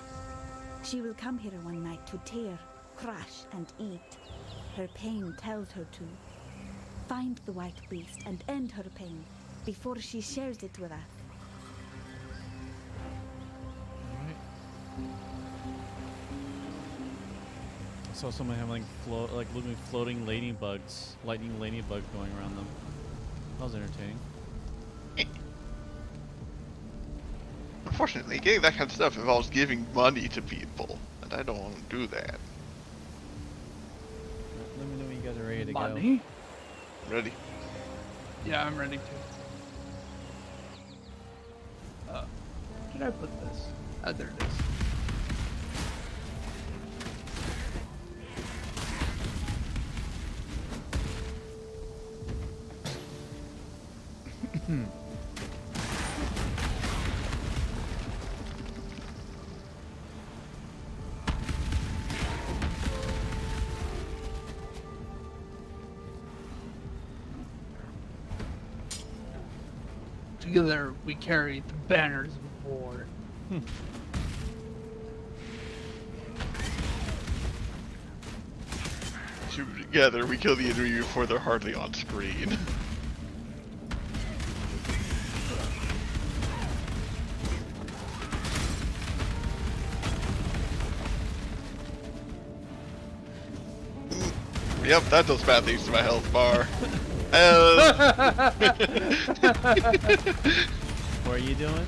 She will come here one night to tear, crush, and eat. Her pain tells her to. Find the white beast and end her pain before she shares it with us. I saw someone having looking floating lightning bugs going around them. That was entertaining. Unfortunately, getting that kind of stuff involves giving money to people, and I don't want to do that. Let me know when you guys are ready to Money? Ready? Yeah, I'm ready to. Where did I put this? Oh, there it is. Together we carry the banners of war. Together, we kill the enemy before they're hardly on screen. Yep, that does bad things to my health bar. What are you doing?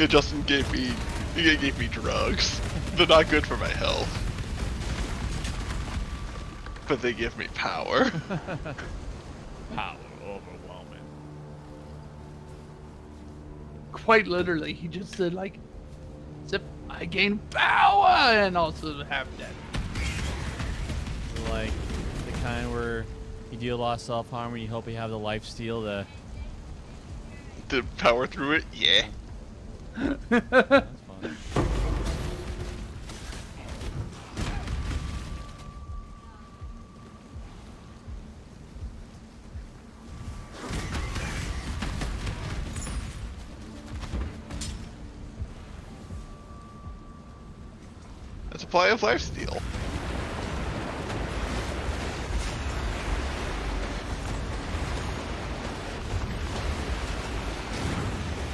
Justin gave me drugs. They're not good for my health, but they give me power. Power overwhelming. Quite literally, he just said like, "Zip, I gain power," and also half dead. Like the kind where you deal a lot of self-harm and you hope you have the life steal to to power through it. Yeah. That's fun. A supply of lifesteal.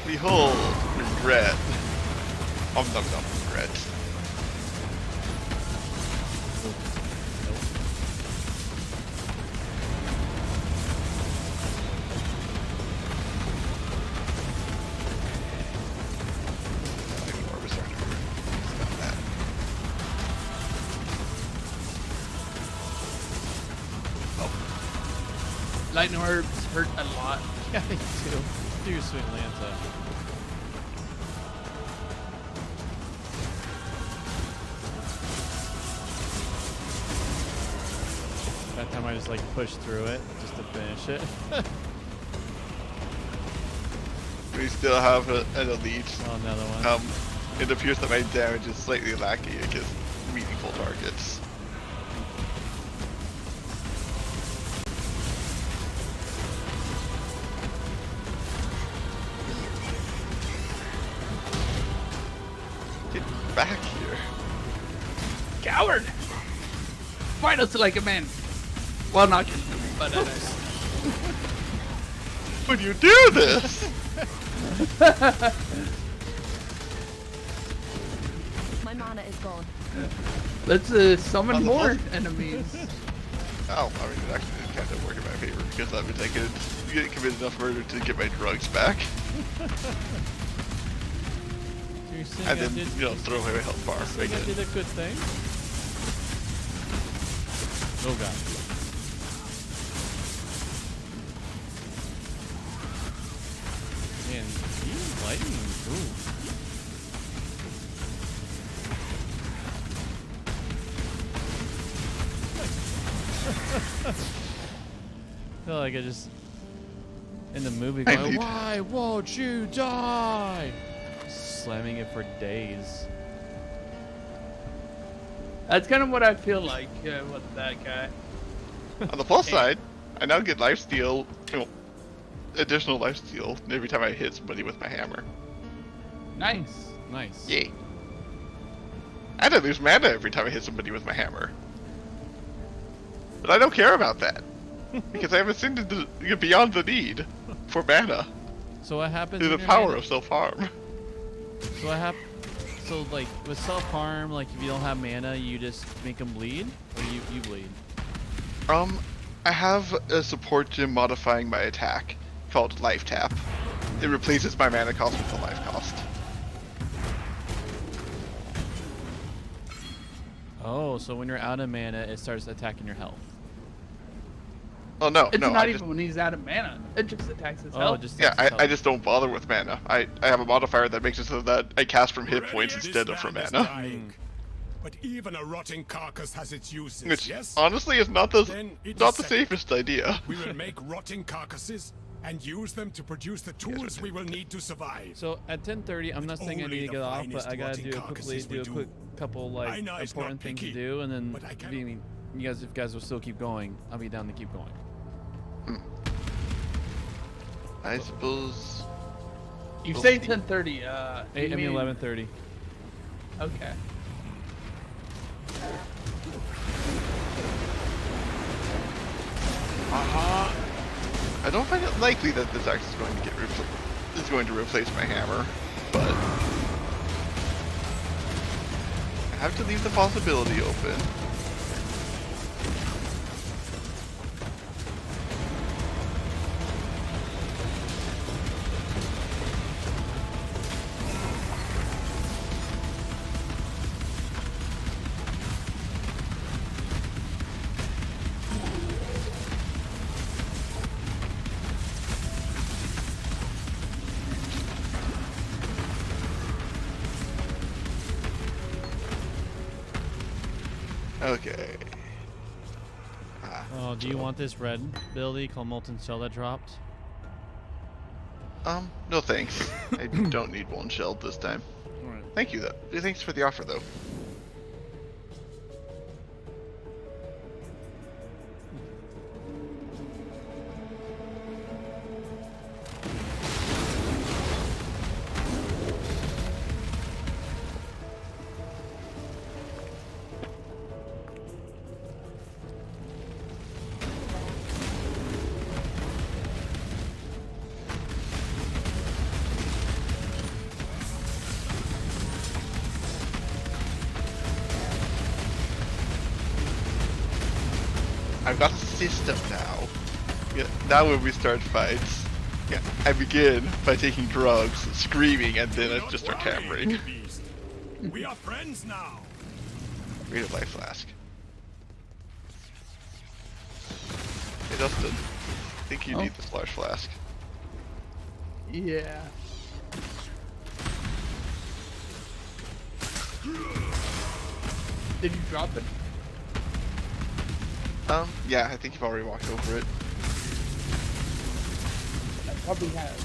Behold, regret. Regret. Lightning orbs hurt a lot. Yeah, they do. Do your swing Lanta. That time I just like pushed through it just to finish it. We still have an elite. Oh, another one. It appears that my damage is slightly lacking against meaningful targets. Get back here. Coward! Fight us like a man. Well, not just but Would you do this? My mana is gone. Let's summon more enemies. Oh, I mean, it actually did kind of work in my favor because that means I could commit enough murder to get my drugs back. And then, you know, throw away my health bar. I think I did a good thing. Oh god. Man, he's lightning. Ooh. I feel like I just in the movie going, why won't you die? Slamming it for days. That's kind of what I feel like with that guy. On the plus side, I now get lifesteal, you know, additional lifesteal every time I hit somebody with my hammer. Nice. Nice. Yay. And I lose mana every time I hit somebody with my hammer. But I don't care about that. Because I have ascended beyond the need for mana. So what happens through the power of self-harm. So what happens? So like with self-harm, like if you don't have mana, you just make them bleed, or you bleed. I have a support gem modifying my attack called Life Tap. It replaces my mana cost with the life cost. Oh, so when you're out of mana, it starts attacking your health. Oh no, It's no. not even when he's out of mana. It just attacks his health. Yeah, I just don't bother with mana. I have a modifier that makes it so that I cast from hit points instead of from mana. But even a rotting carcass has its uses, Which yes? honestly is not the Then safest idea. We will make rotting carcasses and use them to produce the tools we will need to survive. So at 10:30, I'm not saying I need to get off, but I gotta do a quick couple like important things to do, and then if you guys will still keep going, I'll be down to keep going. I suppose. You say 10:30. I mean 11:30. Okay. I don't find it likely that this axe is going to replace my hammer, but I have to leave the possibility open. Okay. Oh, do you want this red ability called Molten Shell that dropped? No thanks. I don't need one shell this time. Alright. Thank you, though. Thanks for the offer, though. I've got a system now. Yeah, now when we start fights, yeah, I begin by taking drugs, screaming, and then I just start hammering. We are friends now. Read a life flask. Hey Dustin, I think you need this large flask. Yeah. Did you drop it? Yeah, I think you've already walked over it. I probably have.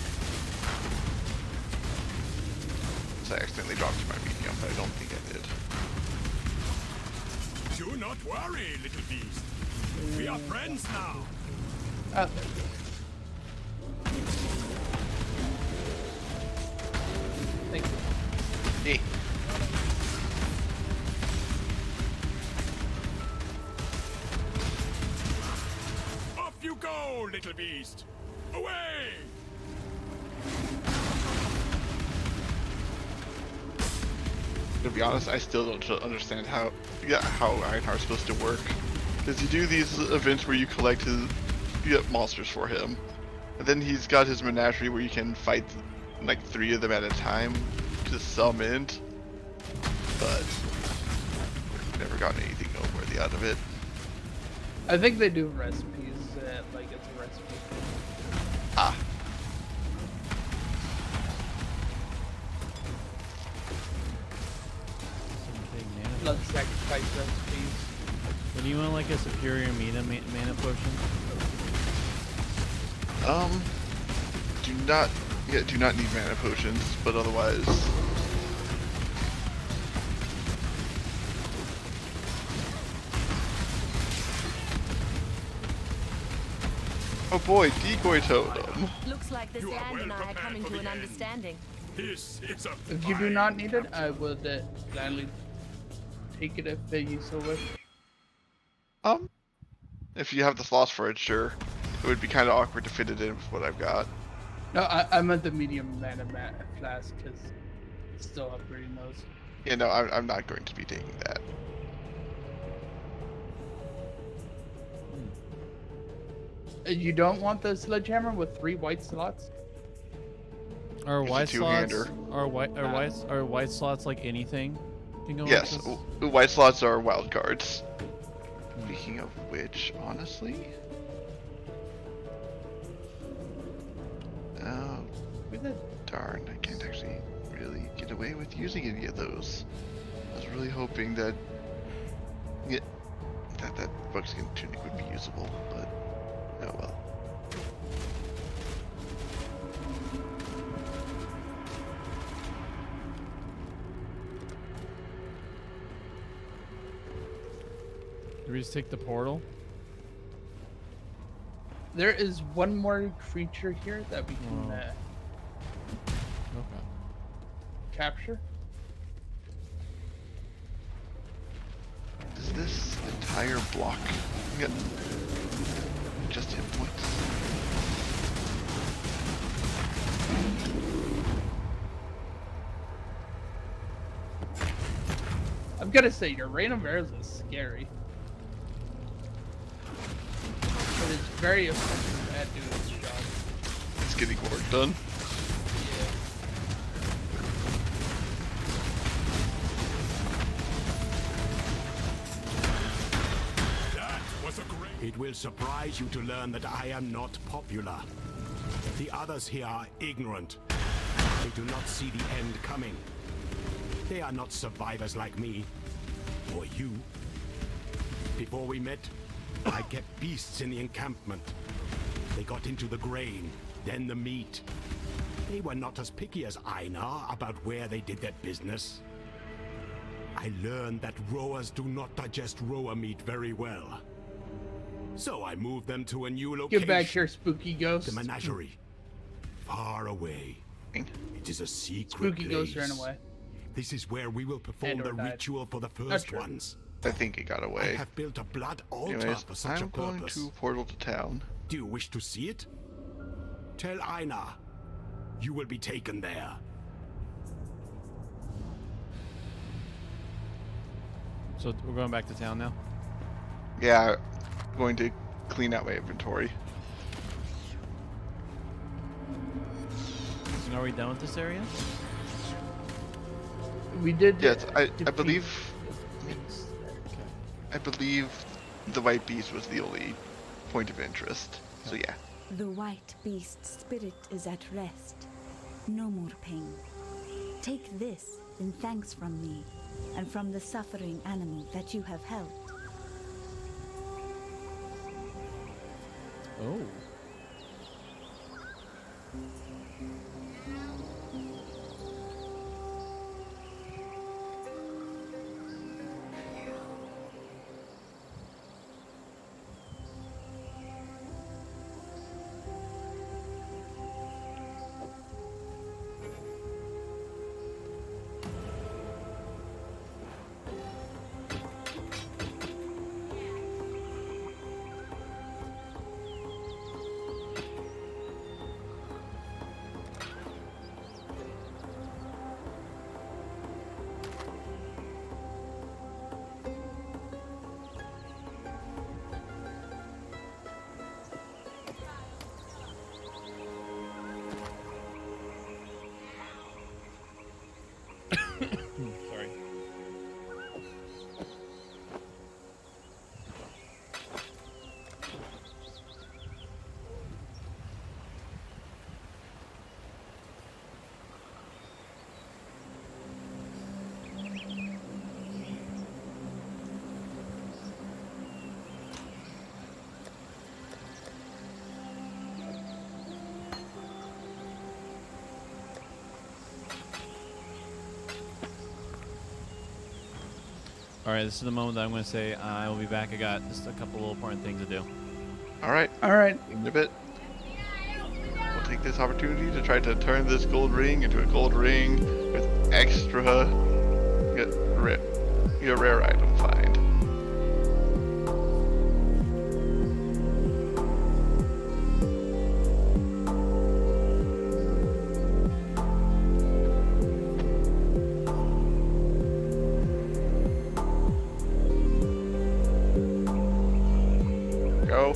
So I accidentally dropped my medium, but I don't think I did. Do not worry, little beast. We are friends now. Thank you. Hey. Off you go, little beast. Away! To be honest, I still don't understand how Ironheart's supposed to work. Because you do these events where you collect you get monsters for him, and then he's got his menagerie where you can fight like 3 of them at a time to summon, but never gotten anything noteworthy out of it. I think they do recipes, like it's a recipe. Ah. Blood sacrifice recipes. When do you want like a superior mana potion? Do not need mana potions, but otherwise. Oh boy, decoy totem. Looks like this land and I are coming to an understanding. This is a If you do not need it, I would gladly take it if you so wish. If you have the slots for it, sure. It would be kind of awkward to fit it in with what I've got. No, I meant the medium mana flask because it's still upgrading those. Yeah, no, I'm not going to be taking that. You don't want the sledgehammer with 3 white slots? Are It's a white slots? two-hander. Are white slots like anything? Can go Yes, like white slots are wild cards. Speaking of which, honestly, darn, I can't actually really get away with using any of those. I was really hoping that that buckskin tunic would be usable, but oh well. Do we just take the portal? There is one more creature here that we can Okay. capture. Does this entire block get just hit points? I'm gonna say your random bears is scary. But it's very effective at doing its job. It's getting work done. It will surprise you to learn that I am not popular. The others here are ignorant. They do not see the end coming. They are not survivors like me. Or you. Before we met, I kept beasts in the encampment. They got into the grain, then the meat. They were not as picky as Einar about where they did their business. I learned that rowers do not digest rower meat very well. So I moved them to a new location. Get back here, spooky ghost. The menagerie. Far away. It is a secret Spooky place. ghost ran away. This is where we will perform And/or the died. ritual for the Not first true. ones. I think it got I away. have built a blood altar Anyways, for such I'm a going purpose. to portal to town. Do you wish to see it? Tell Einar. You will be taken there. So we're going back to town now? Yeah, I'm going to clean out my inventory. So are we done with this area? We did. Yes, I defeat believe. the beast. I believe the white beast was the only point of interest. So yeah. The white beast's spirit is at rest. No more pain. Take this in thanks from me, and from the suffering animal that you have helped. Oh. Sorry. All right, this is the moment that I'm going to say I will be back. I got just a couple of important things to do. All right. All right. In a bit. We'll take this opportunity to try to turn this gold ring into a gold ring with extra rare item find. Go.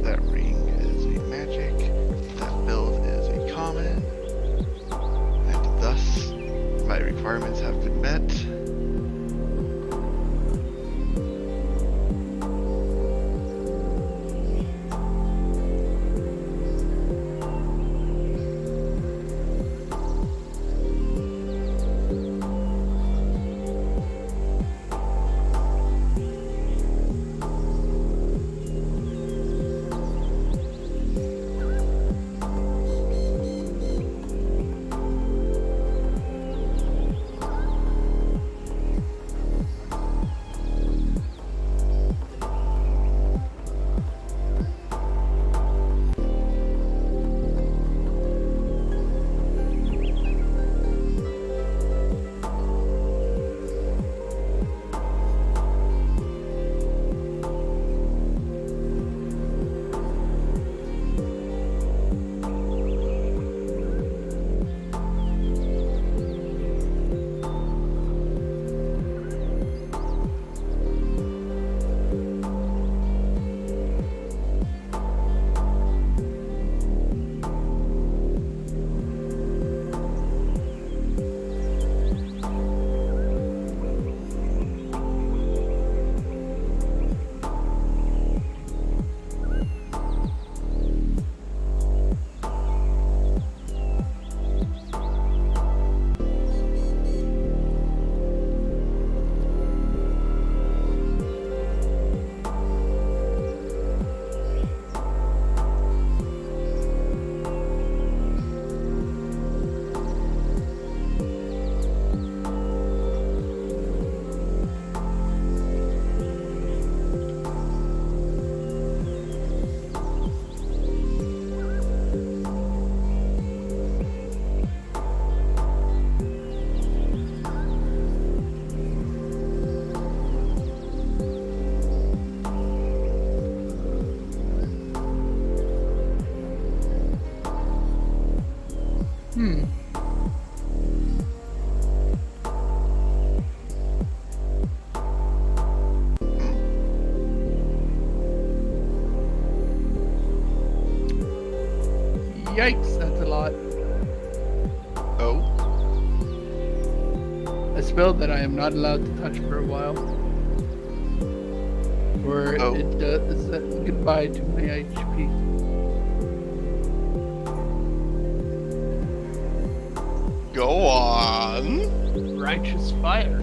That ring is a magic. That build is a common. And thus, my requirements have been met. Yikes, that's a lot. Oh. A spell that I am not allowed to touch for a while. Or it does goodbye to my HP. Go on. Righteous Fire.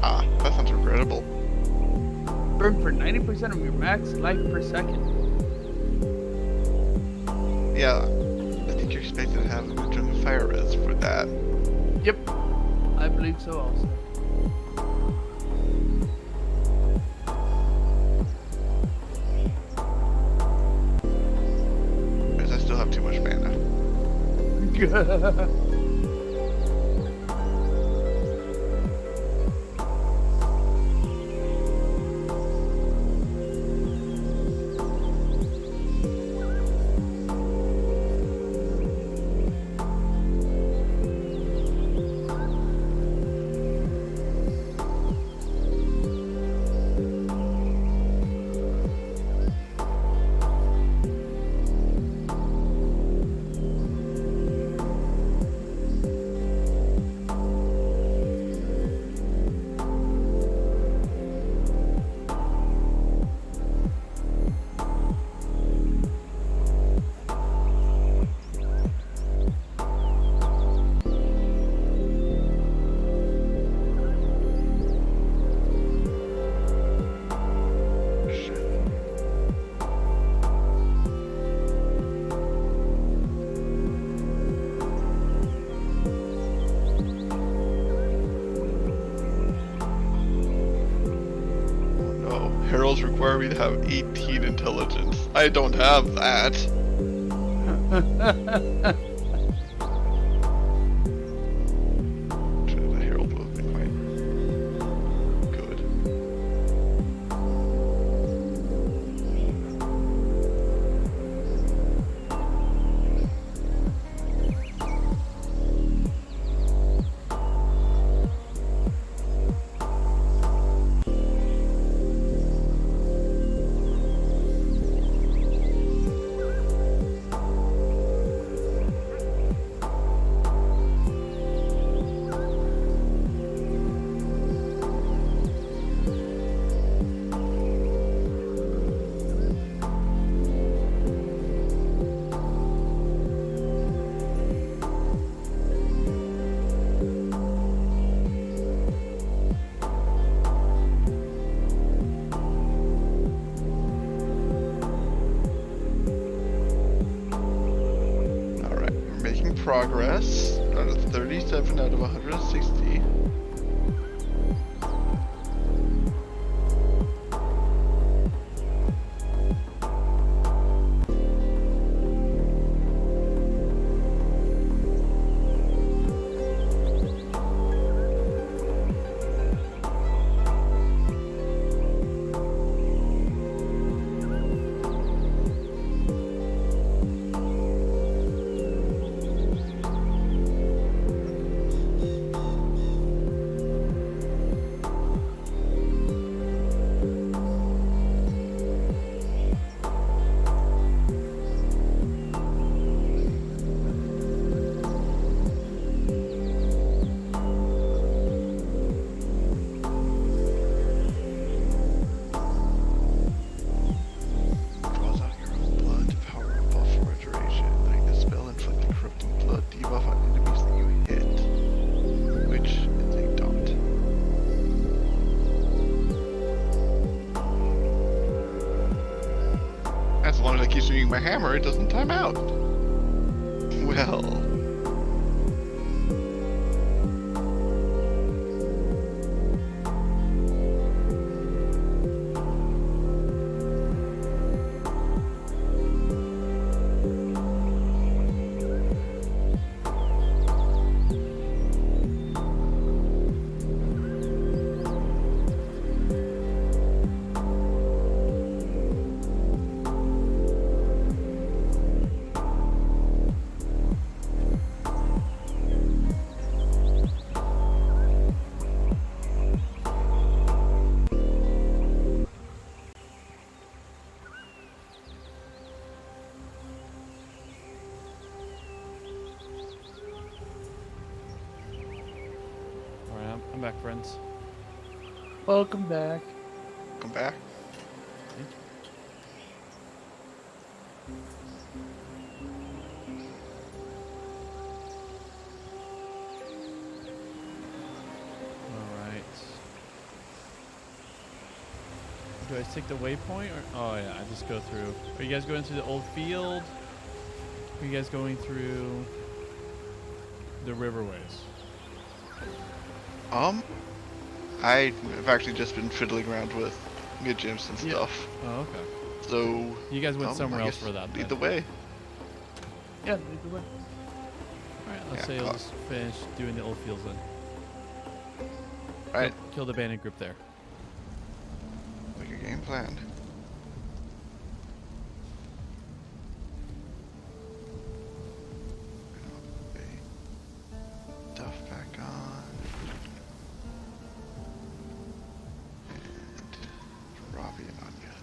Ah, that sounds regrettable. Burn for 90% of your max life per second. Yeah, I think you're expected to have a return of fire res for that. Yep, I believe so also. Because I still have too much mana. Heralds require me to have 18 intelligence. I don't have that. The Herald will be quite good. Progress out of 37 out of 160. As long as I keep swinging my hammer, it doesn't time out. Well. I'm back, friends. Welcome back. Come back. Alright. Do I take the waypoint or oh yeah, I just go through. Are you guys going through the old field? Are you guys going through the riverways? I've actually just been fiddling around with good gyms and stuff. Oh, okay. So You guys went somewhere I else guess for that. Lead then. the way. Yeah, lead the way. Alright, let's Yeah, say I'll just finish doing the old fields then. Alright. Kill the bandit group there. Like your game planned. Stuff back on. And Robbie and Anya.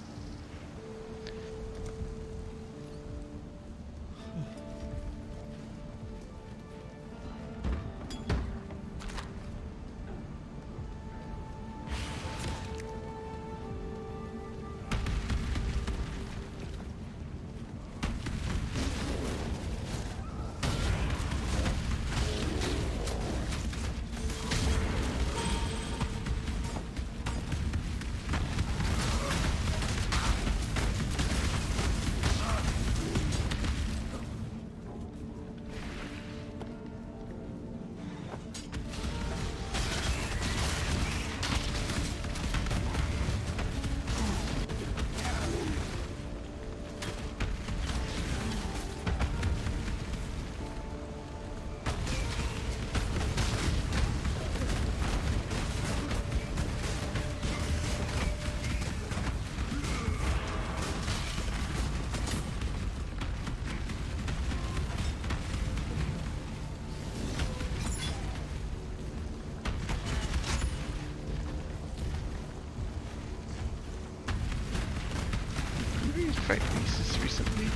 Fight pieces recently.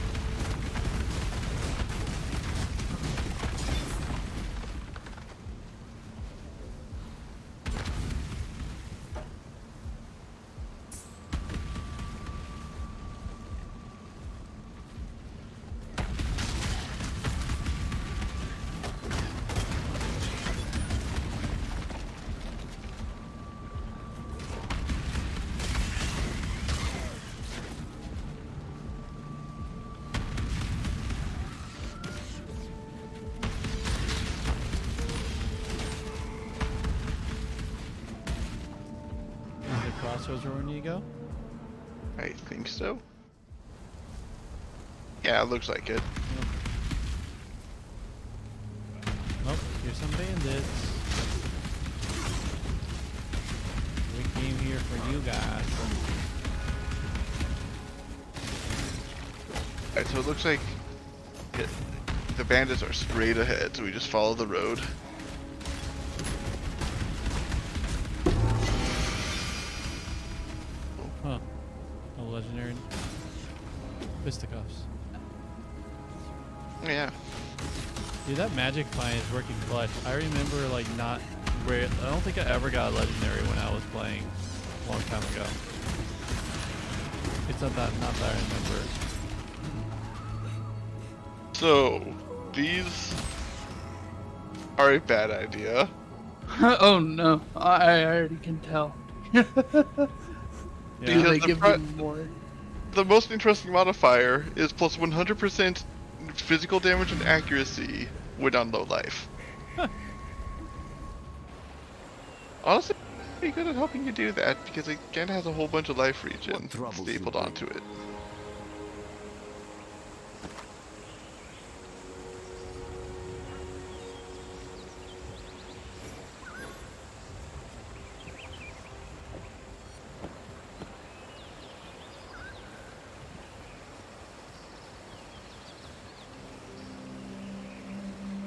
Is the crossroads where we need to go? I think so. Yeah, it looks like it. Oh, here's some bandits. We came here for you guys. Alright, so it looks like the bandits are straight ahead, so we just follow the road. Huh. A legendary fisticuffs. Yeah. Dude, that magic find is working clutch. I remember like not I don't think I ever got a legendary when I was playing a long time ago. It's not that I remember. So, these are a bad idea. Oh no, I already can tell. Because they give you more. The most interesting modifier is plus 100% physical damage and accuracy when on low life. Honestly, pretty good at helping you do that because it again has a whole bunch of life regen stapled onto it.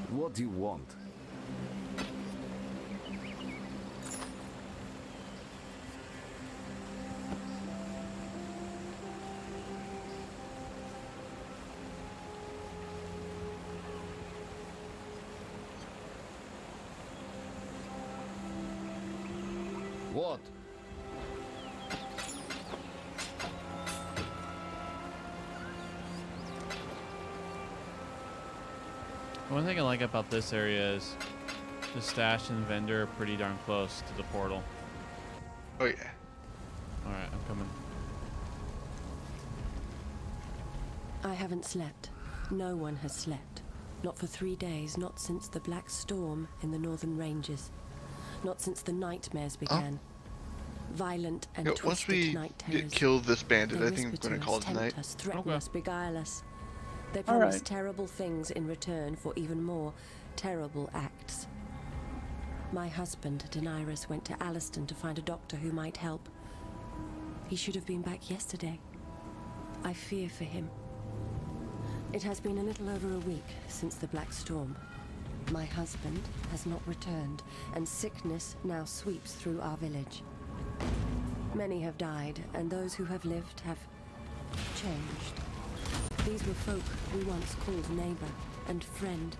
What do you want? What? One thing I like about this area is the stash and vendor are pretty darn close to the portal. Oh yeah. Alright, I'm coming. I haven't slept. No one has slept. Not for 3 days, not since the black storm in the northern ranges. Not since the nightmares began. Violent and Once twisted we night terrors. kill this bandit, They I think whisper we're gonna to call us, it tonight. tempt us, threaten Okay. us, beguile us. They All promise right. terrible things in return for even more terrible acts. My husband, Daenerys, went to Alliston to find a doctor who might help. He should have been back yesterday. I fear for him. It has been a little over a week since the Black Storm. My husband has not returned, and sickness now sweeps through our village. Many have died, and those who have lived have changed. These were folk we once called neighbor and friend.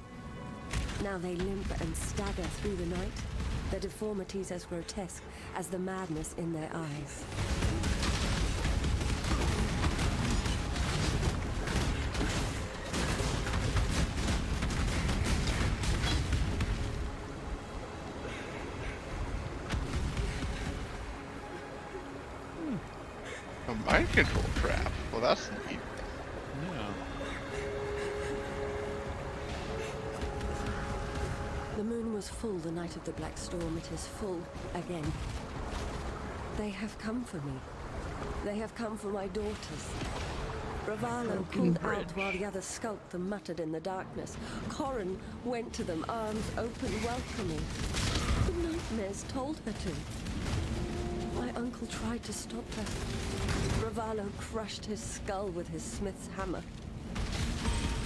Now they limp and stagger through the night, their deformities as grotesque as the madness in their eyes. A mind control trap. Well, that's neat. Yeah. The moon was full the night of the Black Storm. It is full again. They have come for me. They have come for my daughters. Ravallo pulled out while the others skulked and muttered in the darkness. Corrin went to them, arms open, welcoming. The nightmares told her to. My uncle tried to stop her. Ravallo crushed his skull with his smith's hammer.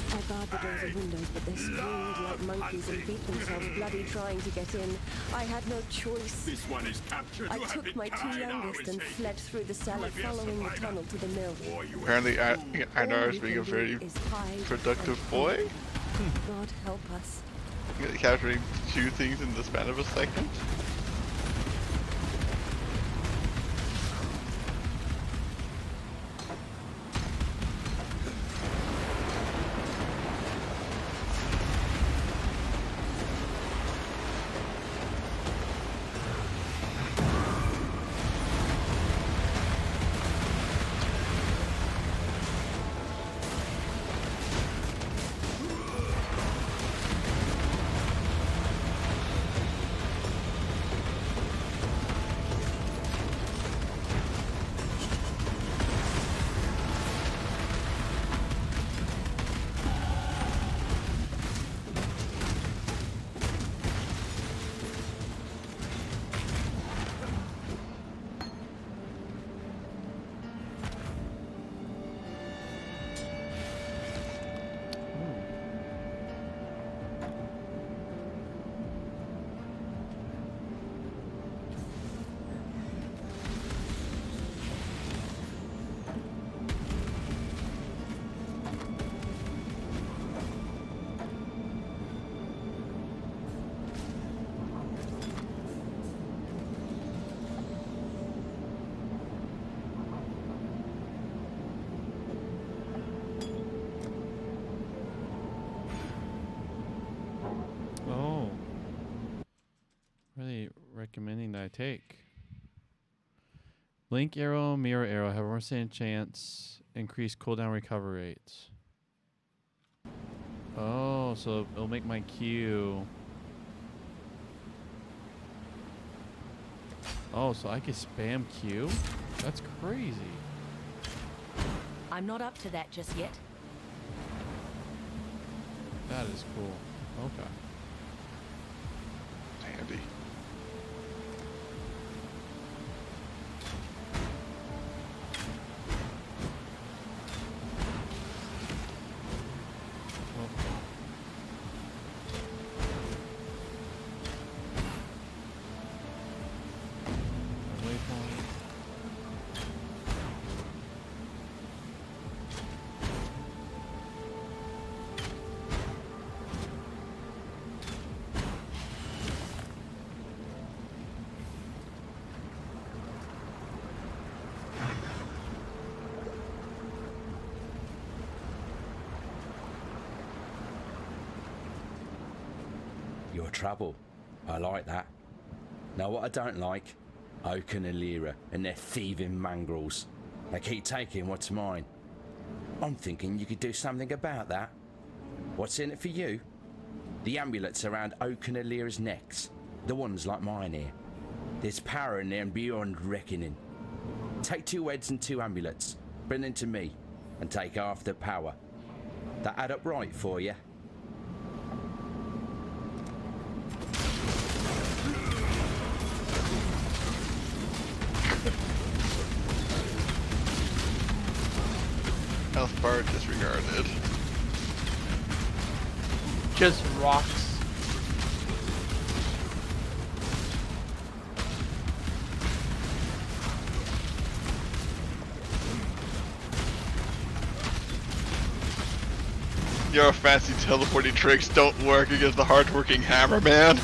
I barred the doors and windows, but they screamed like monkeys and beat themselves bloody trying to get in. I had no choice. This one is captured. I You have took been my two kind, youngest and Aristide. fled through the cellar, be a following the survivor. tunnel to the mill. Apparently, Einar is All we being a can very do is hide productive and boy. hope. God help us. Capturing 2 things in the span of a second. Oh. What are they recommending that I take? Blink arrow, mirror arrow, have a more chance, increase cooldown recovery rates. Oh, so it'll make my Q. Oh, so I can spam Q? That's crazy. I'm not up to that just yet. That is cool. Okay. Handy. Your trouble. I like that. Now what I don't like, Oak and Alira and their thieving mongrels. They keep taking what's mine. I'm thinking you could do something about that. What's in it for you? The amulets around Oak and Alira's necks. The ones like mine here. There's power in them beyond reckoning. Take 2 heads and 2 amulets. Bring them to me. And take half the power. That add up right for you? Health bar disregarded. Just rocks. Your fancy teleporting tricks don't work against the hard-working hammer man.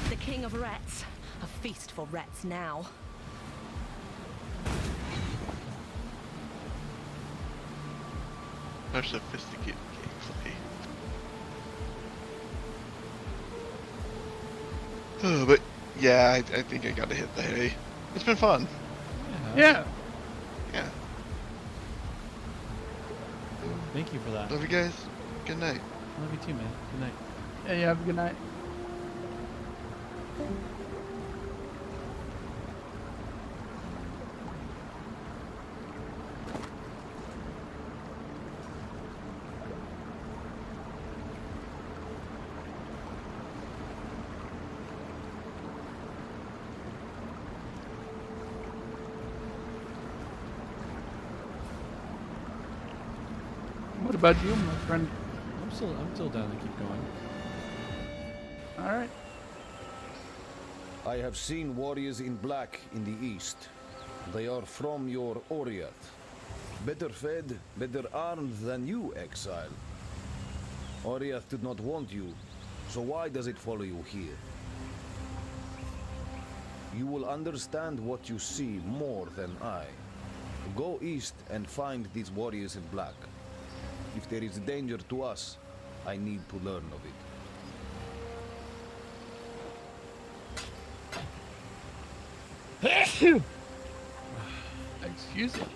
The king of rats. A feast for rats now. How sophisticated gameplay. But yeah, I think I gotta hit the hay. It's been fun. Yeah. Yeah. Thank you for that. Love you guys. Good night. Love you too, man. Good night. Yeah, you have a good night. What about you, my friend? I'm still down to keep going. All right. I have seen warriors in black in the east. They are from your Oriath. Better fed, better armed than you, Exile. Oriath did not want you, so why does it follow you here? You will understand what you see more than I. Go east and find these warriors in black. If there is danger to us, I need to learn of it. Excuse me.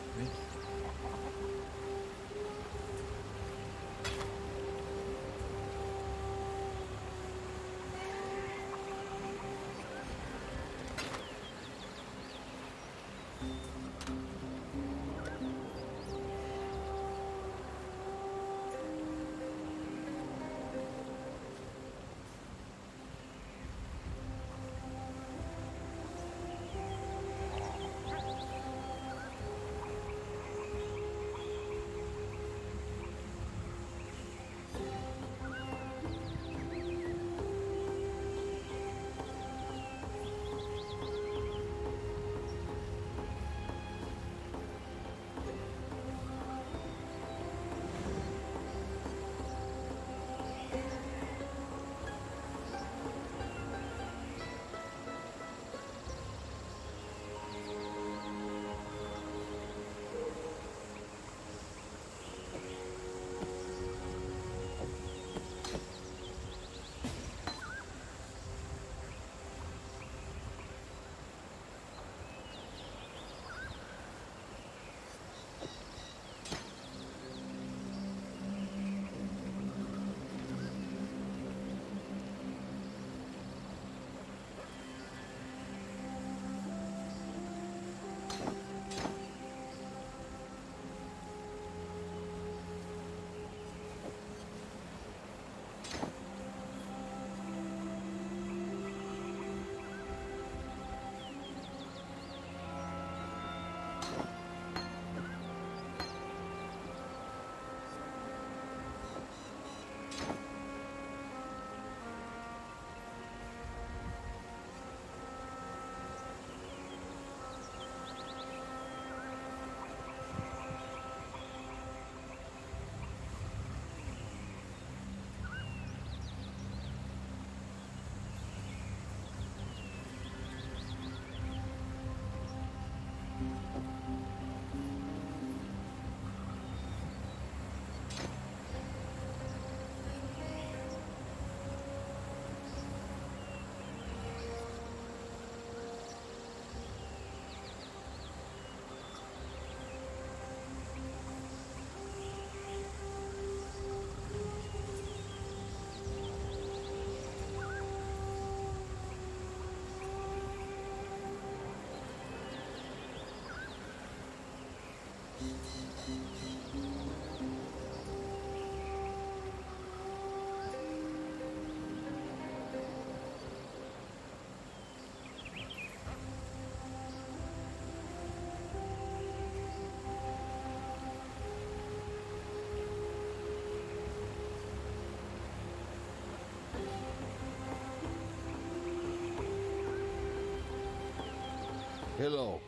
Hello.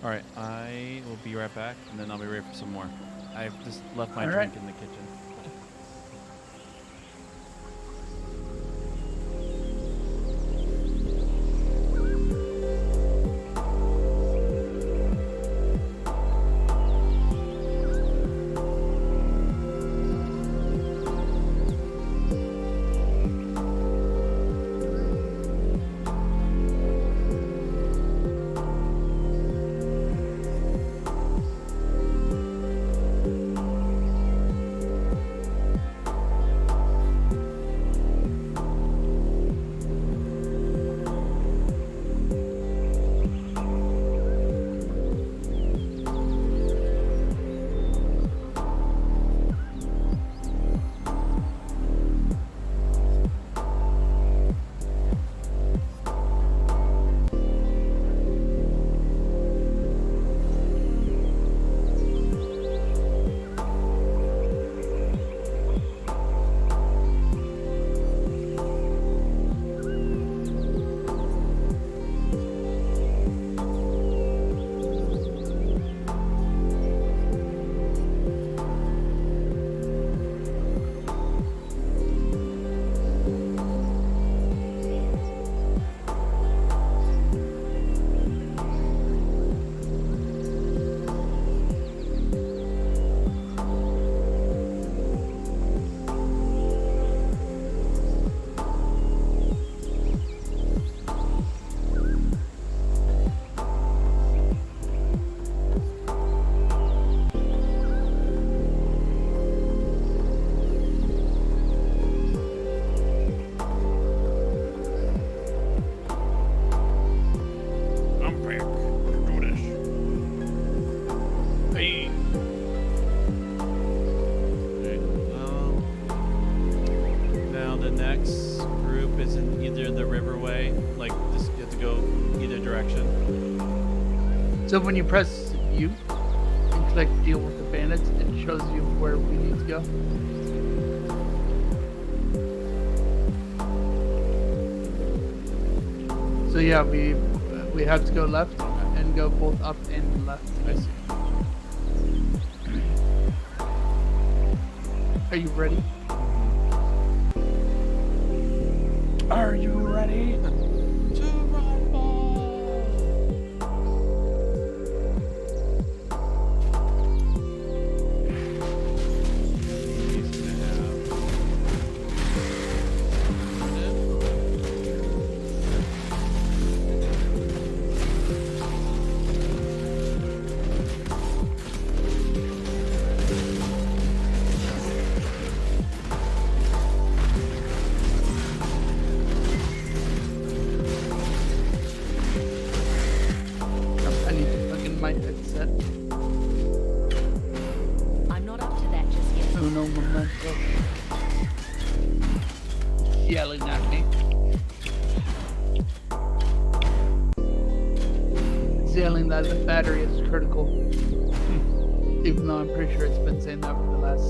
All right, I will be right back, and then I'll be ready for some more. I've just left my All drink right. in the kitchen. So when you press U and click deal with the bandits, it shows you where we need to go. So yeah, we have to go left and go both up and left. I see. Are you ready? Are you ready? I need to plug in my headset. I'm not up to that just yet. Uno momento. Yelling at me. It's yelling that the battery is critical. Even though I'm pretty sure it's been saying that for the last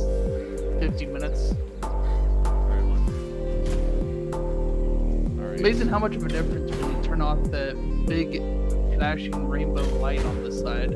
50 minutes. Amazing how much of a difference when you turn off the big flashing rainbow light on the side.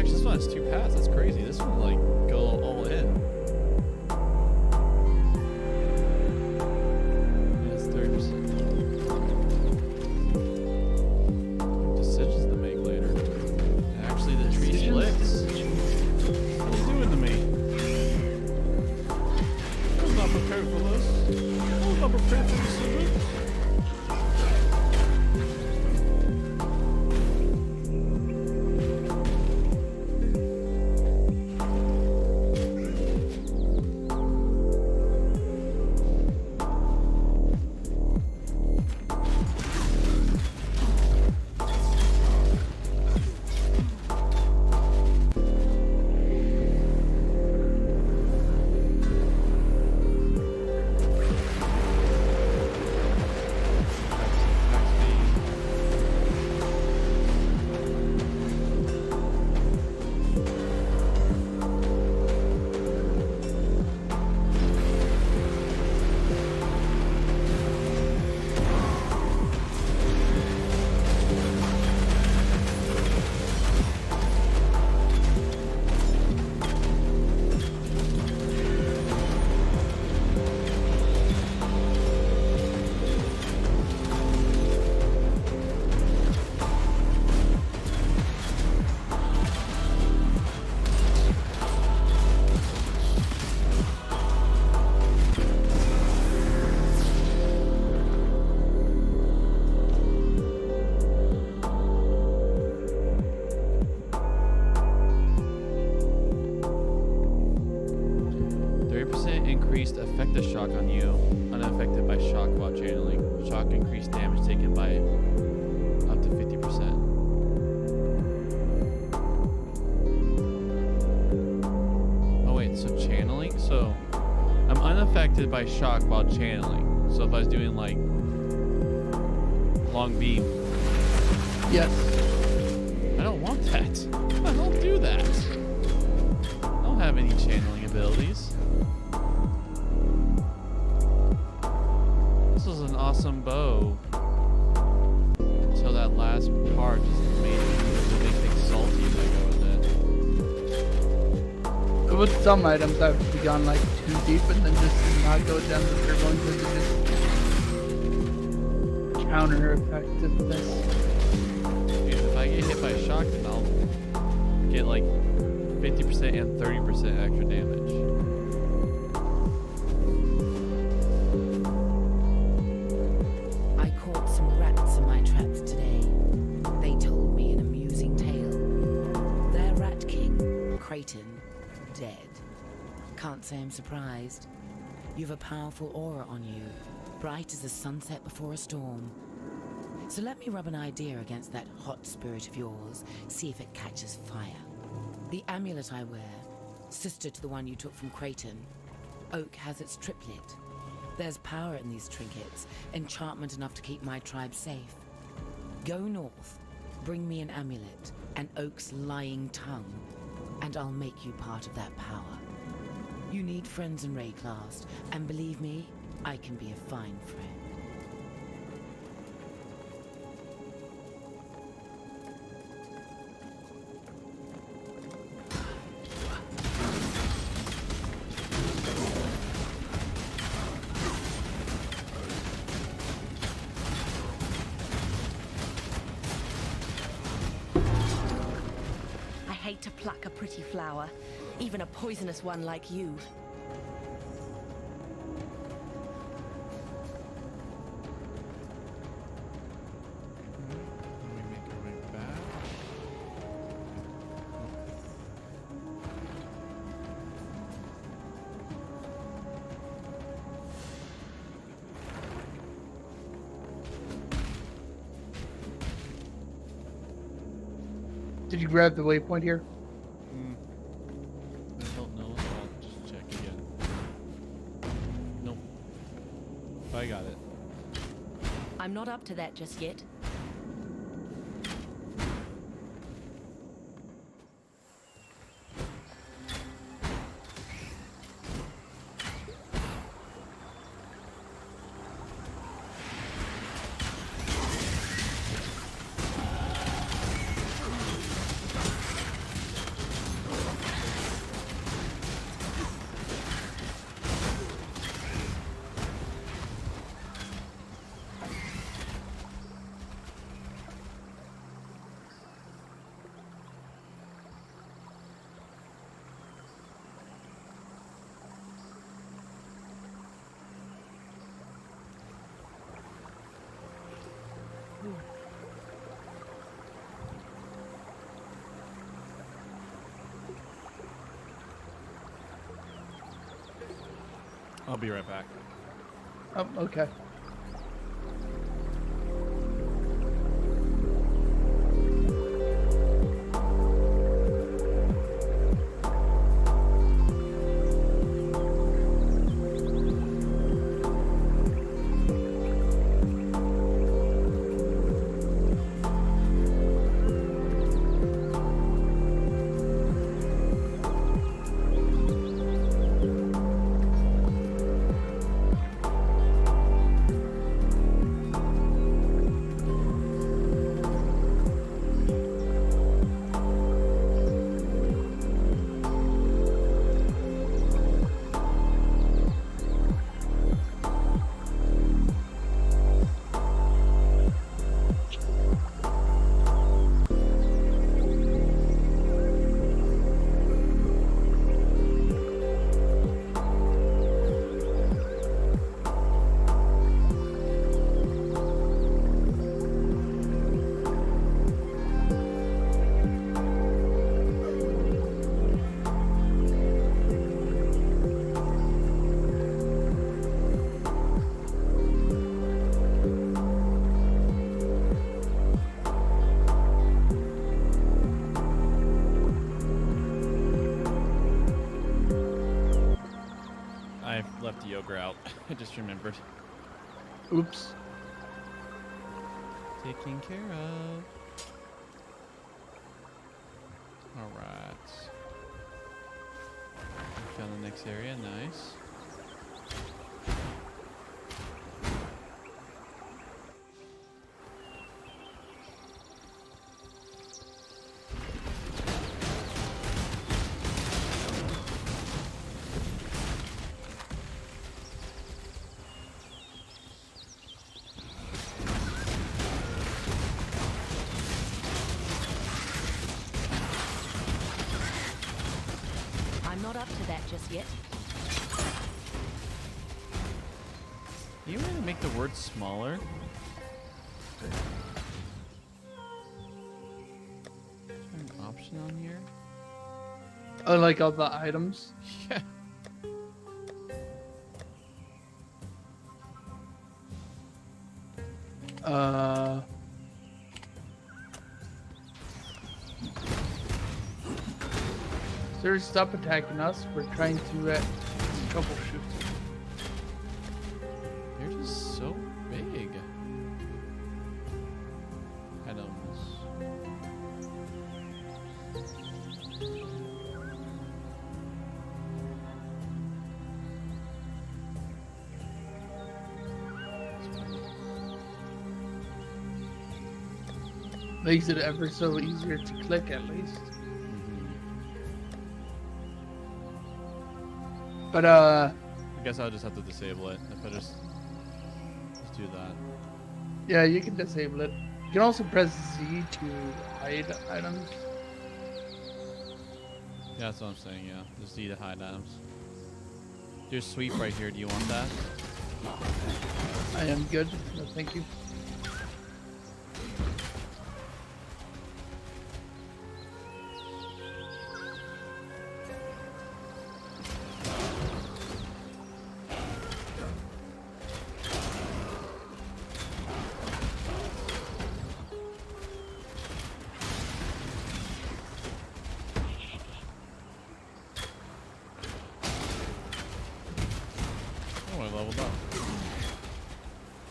actually, this one has 2 paths. That's crazy. This one like go all in. Yeah, it's 30%. Decisions to make later. And actually, the tree splits. What are you doing to me? I was not prepared for this. I was not prepared for decisions. Increased effective shock on you, unaffected by shock while channeling. Shock increased damage taken by up to 50%. Oh wait, so channeling? So I'm unaffected by shock while channeling. So if I was doing like long beam. Yes. I don't want that. I don't do that. I don't have any channeling abilities. This was an awesome bow until that last part just made make things salty if I go with it. With some items I've gone like too deep and then just not go down the third one because it just counter effectiveness. Because if I get hit by shock, then I'll get like 50% and 30% extra damage. Dead. Can't say I'm surprised. You've a powerful aura on you, bright as the sunset before a storm. So let me rub an idea against that hot spirit of yours, see if it catches fire. The amulet I wear, sister to the one you took from Creighton, Oak has its triplet. There's power in these trinkets, enchantment enough to keep my tribe safe. Go north, bring me an amulet, and Oak's lying tongue, and I'll make you part of that power. You need friends in Rayclast, and believe me, I can be a fine friend. To pluck a pretty flower, even a poisonous one like you. Let me make our way back. Did you grab the waypoint here? I don't know, so I'll just check again. Nope. I got it. I'm not up to that just yet. I'll be right back. Oh, okay. I left the yogurt out. I just remembered. Oops. Taken care of. Alright. Found the next area. Nice. I'm not up to that just yet. You want to make the word smaller? Is there an option on here? Oh, like all the items? Yeah. Sir, stop attacking us. We're trying to troubleshoot. They're just so big. Items. Makes it ever so easier to click, at least. But I guess I'll just have to disable it if I just do that. yeah, you can disable it. You can also press Z to hide items. Yeah, that's what I'm saying, yeah. Just Z to hide items. There's sweep right here. Do you want that? I am good. No, thank you. Oh, I leveled up.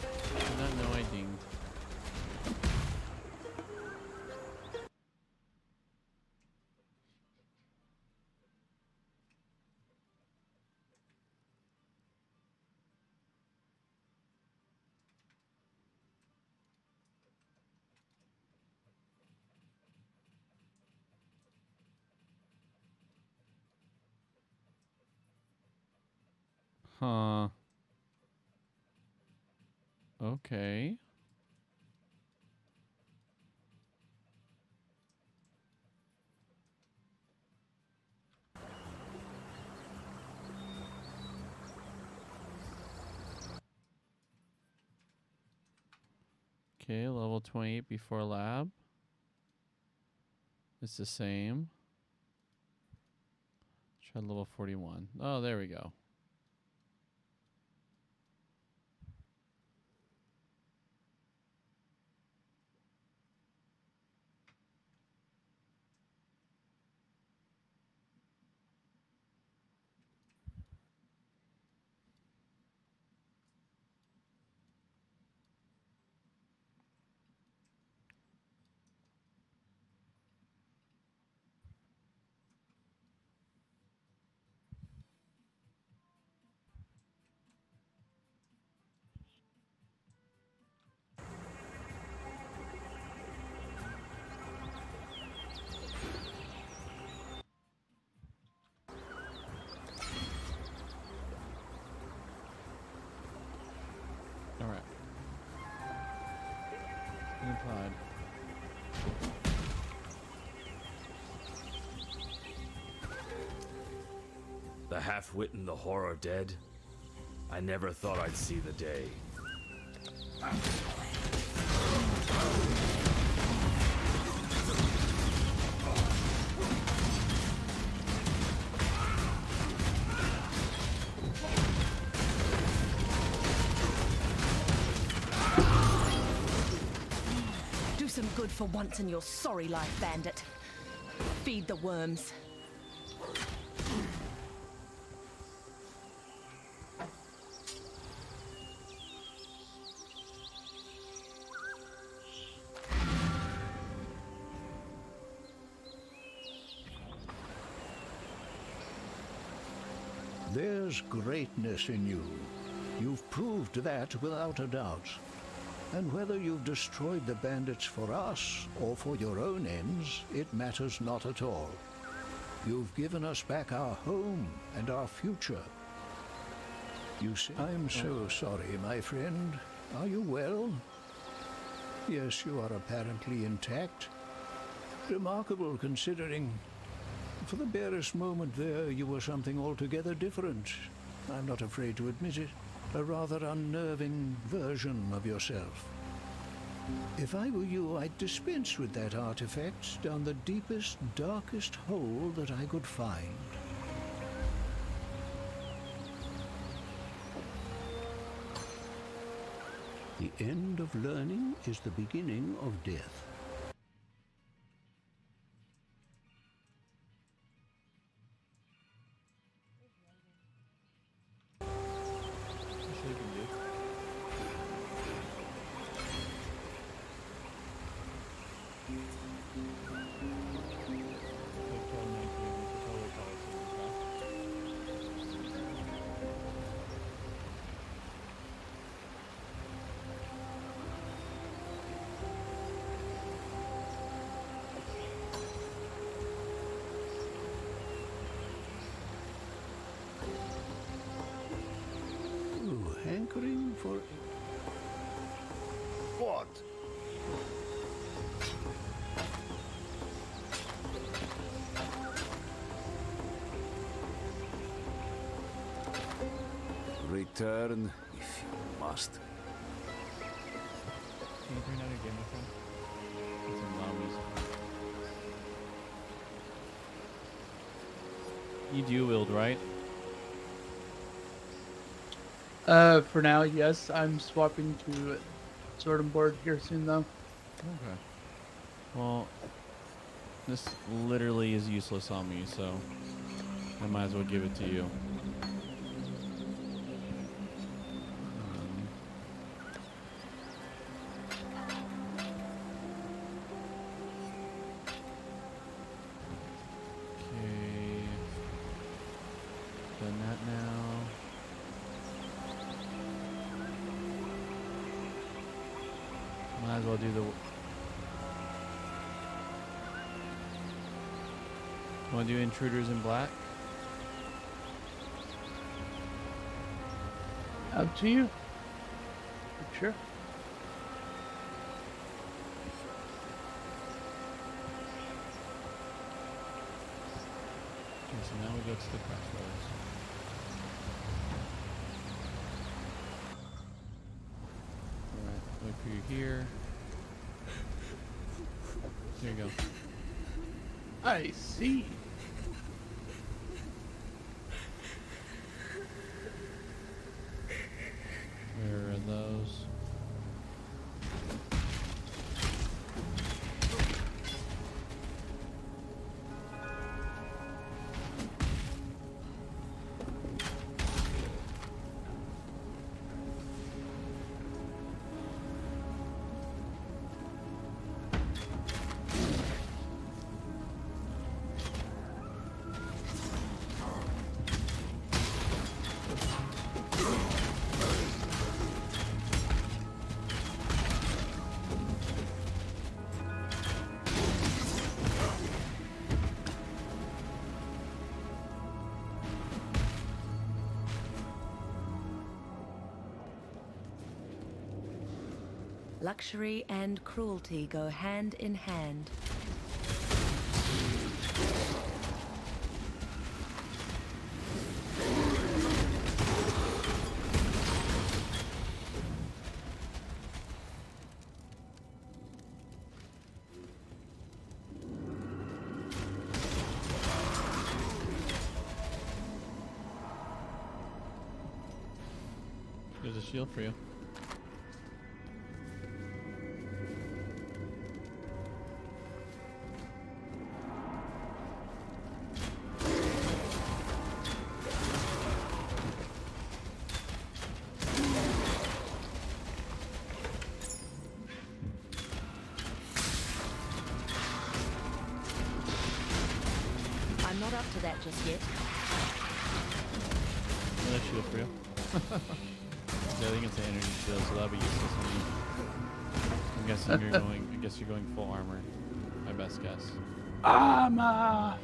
Did not know I dinged. Huh. Okay. Okay, level 28 before lab. It's the same. Try level 41. Oh, there we go. The half-wit and the horror dead? I never thought I'd see the day. Do some good for once in your sorry life, bandit. Feed the worms. There's greatness in you. You've proved that without a doubt. And whether you've destroyed the bandits for us or for your own ends, it matters not at all. You've given us back our home and our future. You see, I'm so sorry, my friend. Are you well? Yes, you are apparently intact. Remarkable considering. For the barest moment there, you were something altogether different. I'm not afraid to admit it. A rather unnerving version of yourself. If I were you, I'd dispense with that artifact down the deepest, darkest hole that I could find. The end of learning is the beginning of death. Hankering for... What? Return if you must. Can you turn down your game, my friend? It's some loud music. You do wield, right? For now, yes. I'm swapping to sword and board here soon, though. Okay. Well, this literally is useless on me, so I might as well give it to you. Okay. Done that now. Might as well do the... Want to do Intruders in Black? Up to you. Sure. Okay, so now we go to the crossroads. Alright, wait for you here. There you go. I see. Where are those? Luxury and cruelty go hand in hand. There's a shield for you. I'm not up to that just yet. Another shield for you. Yeah, I think it's an energy shield, so that'll be useless on you. I'm guessing you're going. I guess you're going full armor. My best guess. Armor.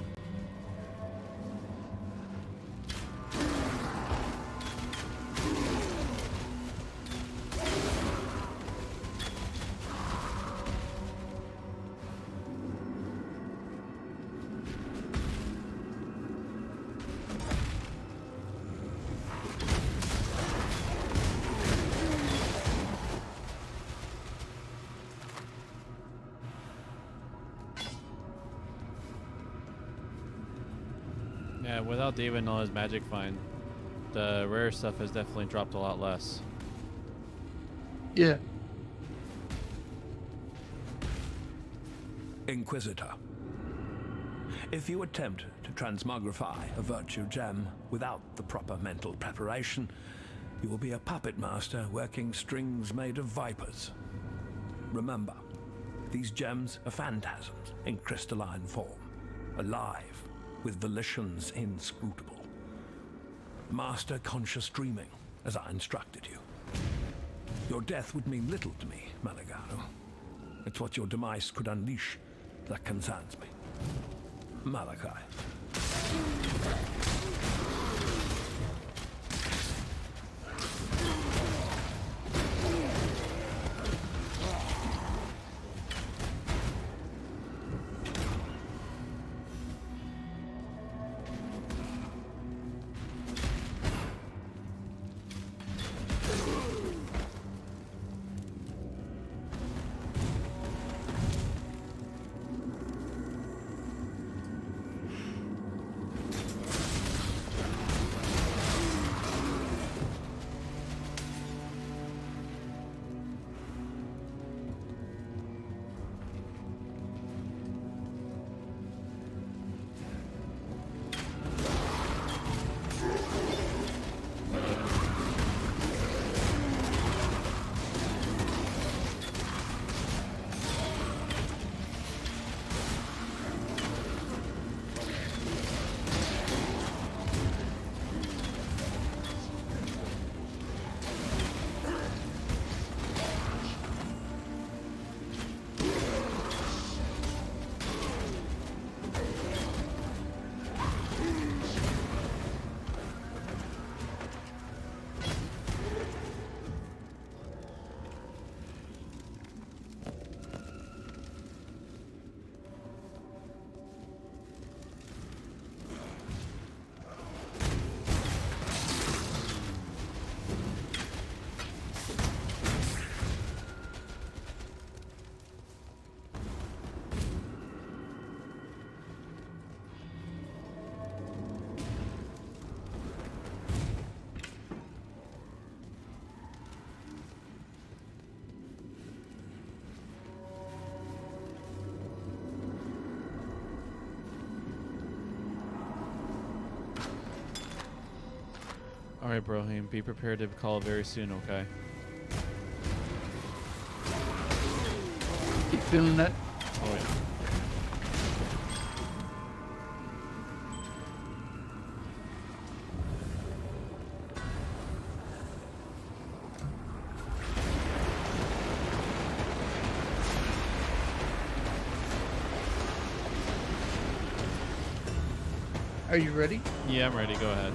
Yeah, without David and all his magic find, the rare stuff has definitely dropped a lot less. Yeah. Inquisitor. If you attempt to transmogrify a virtue gem without the proper mental preparation, you will be a puppet master working strings made of vipers. Remember, these gems are phantasms in crystalline form, alive, with volitions inscrutable. Master conscious dreaming, as I instructed you. Your death would mean little to me, Malagaro. It's what your demise could unleash that concerns me. Malachi. Alright, Brohim, be prepared to call very soon, okay? Keep feeling that. Oh, yeah. Are you ready? Yeah, I'm ready. Go ahead.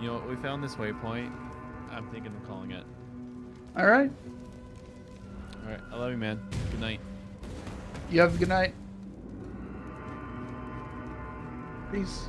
You know, we found this waypoint. I'm thinking of calling it. All right. All right. I love you, man. Good night. You have a good night. Peace.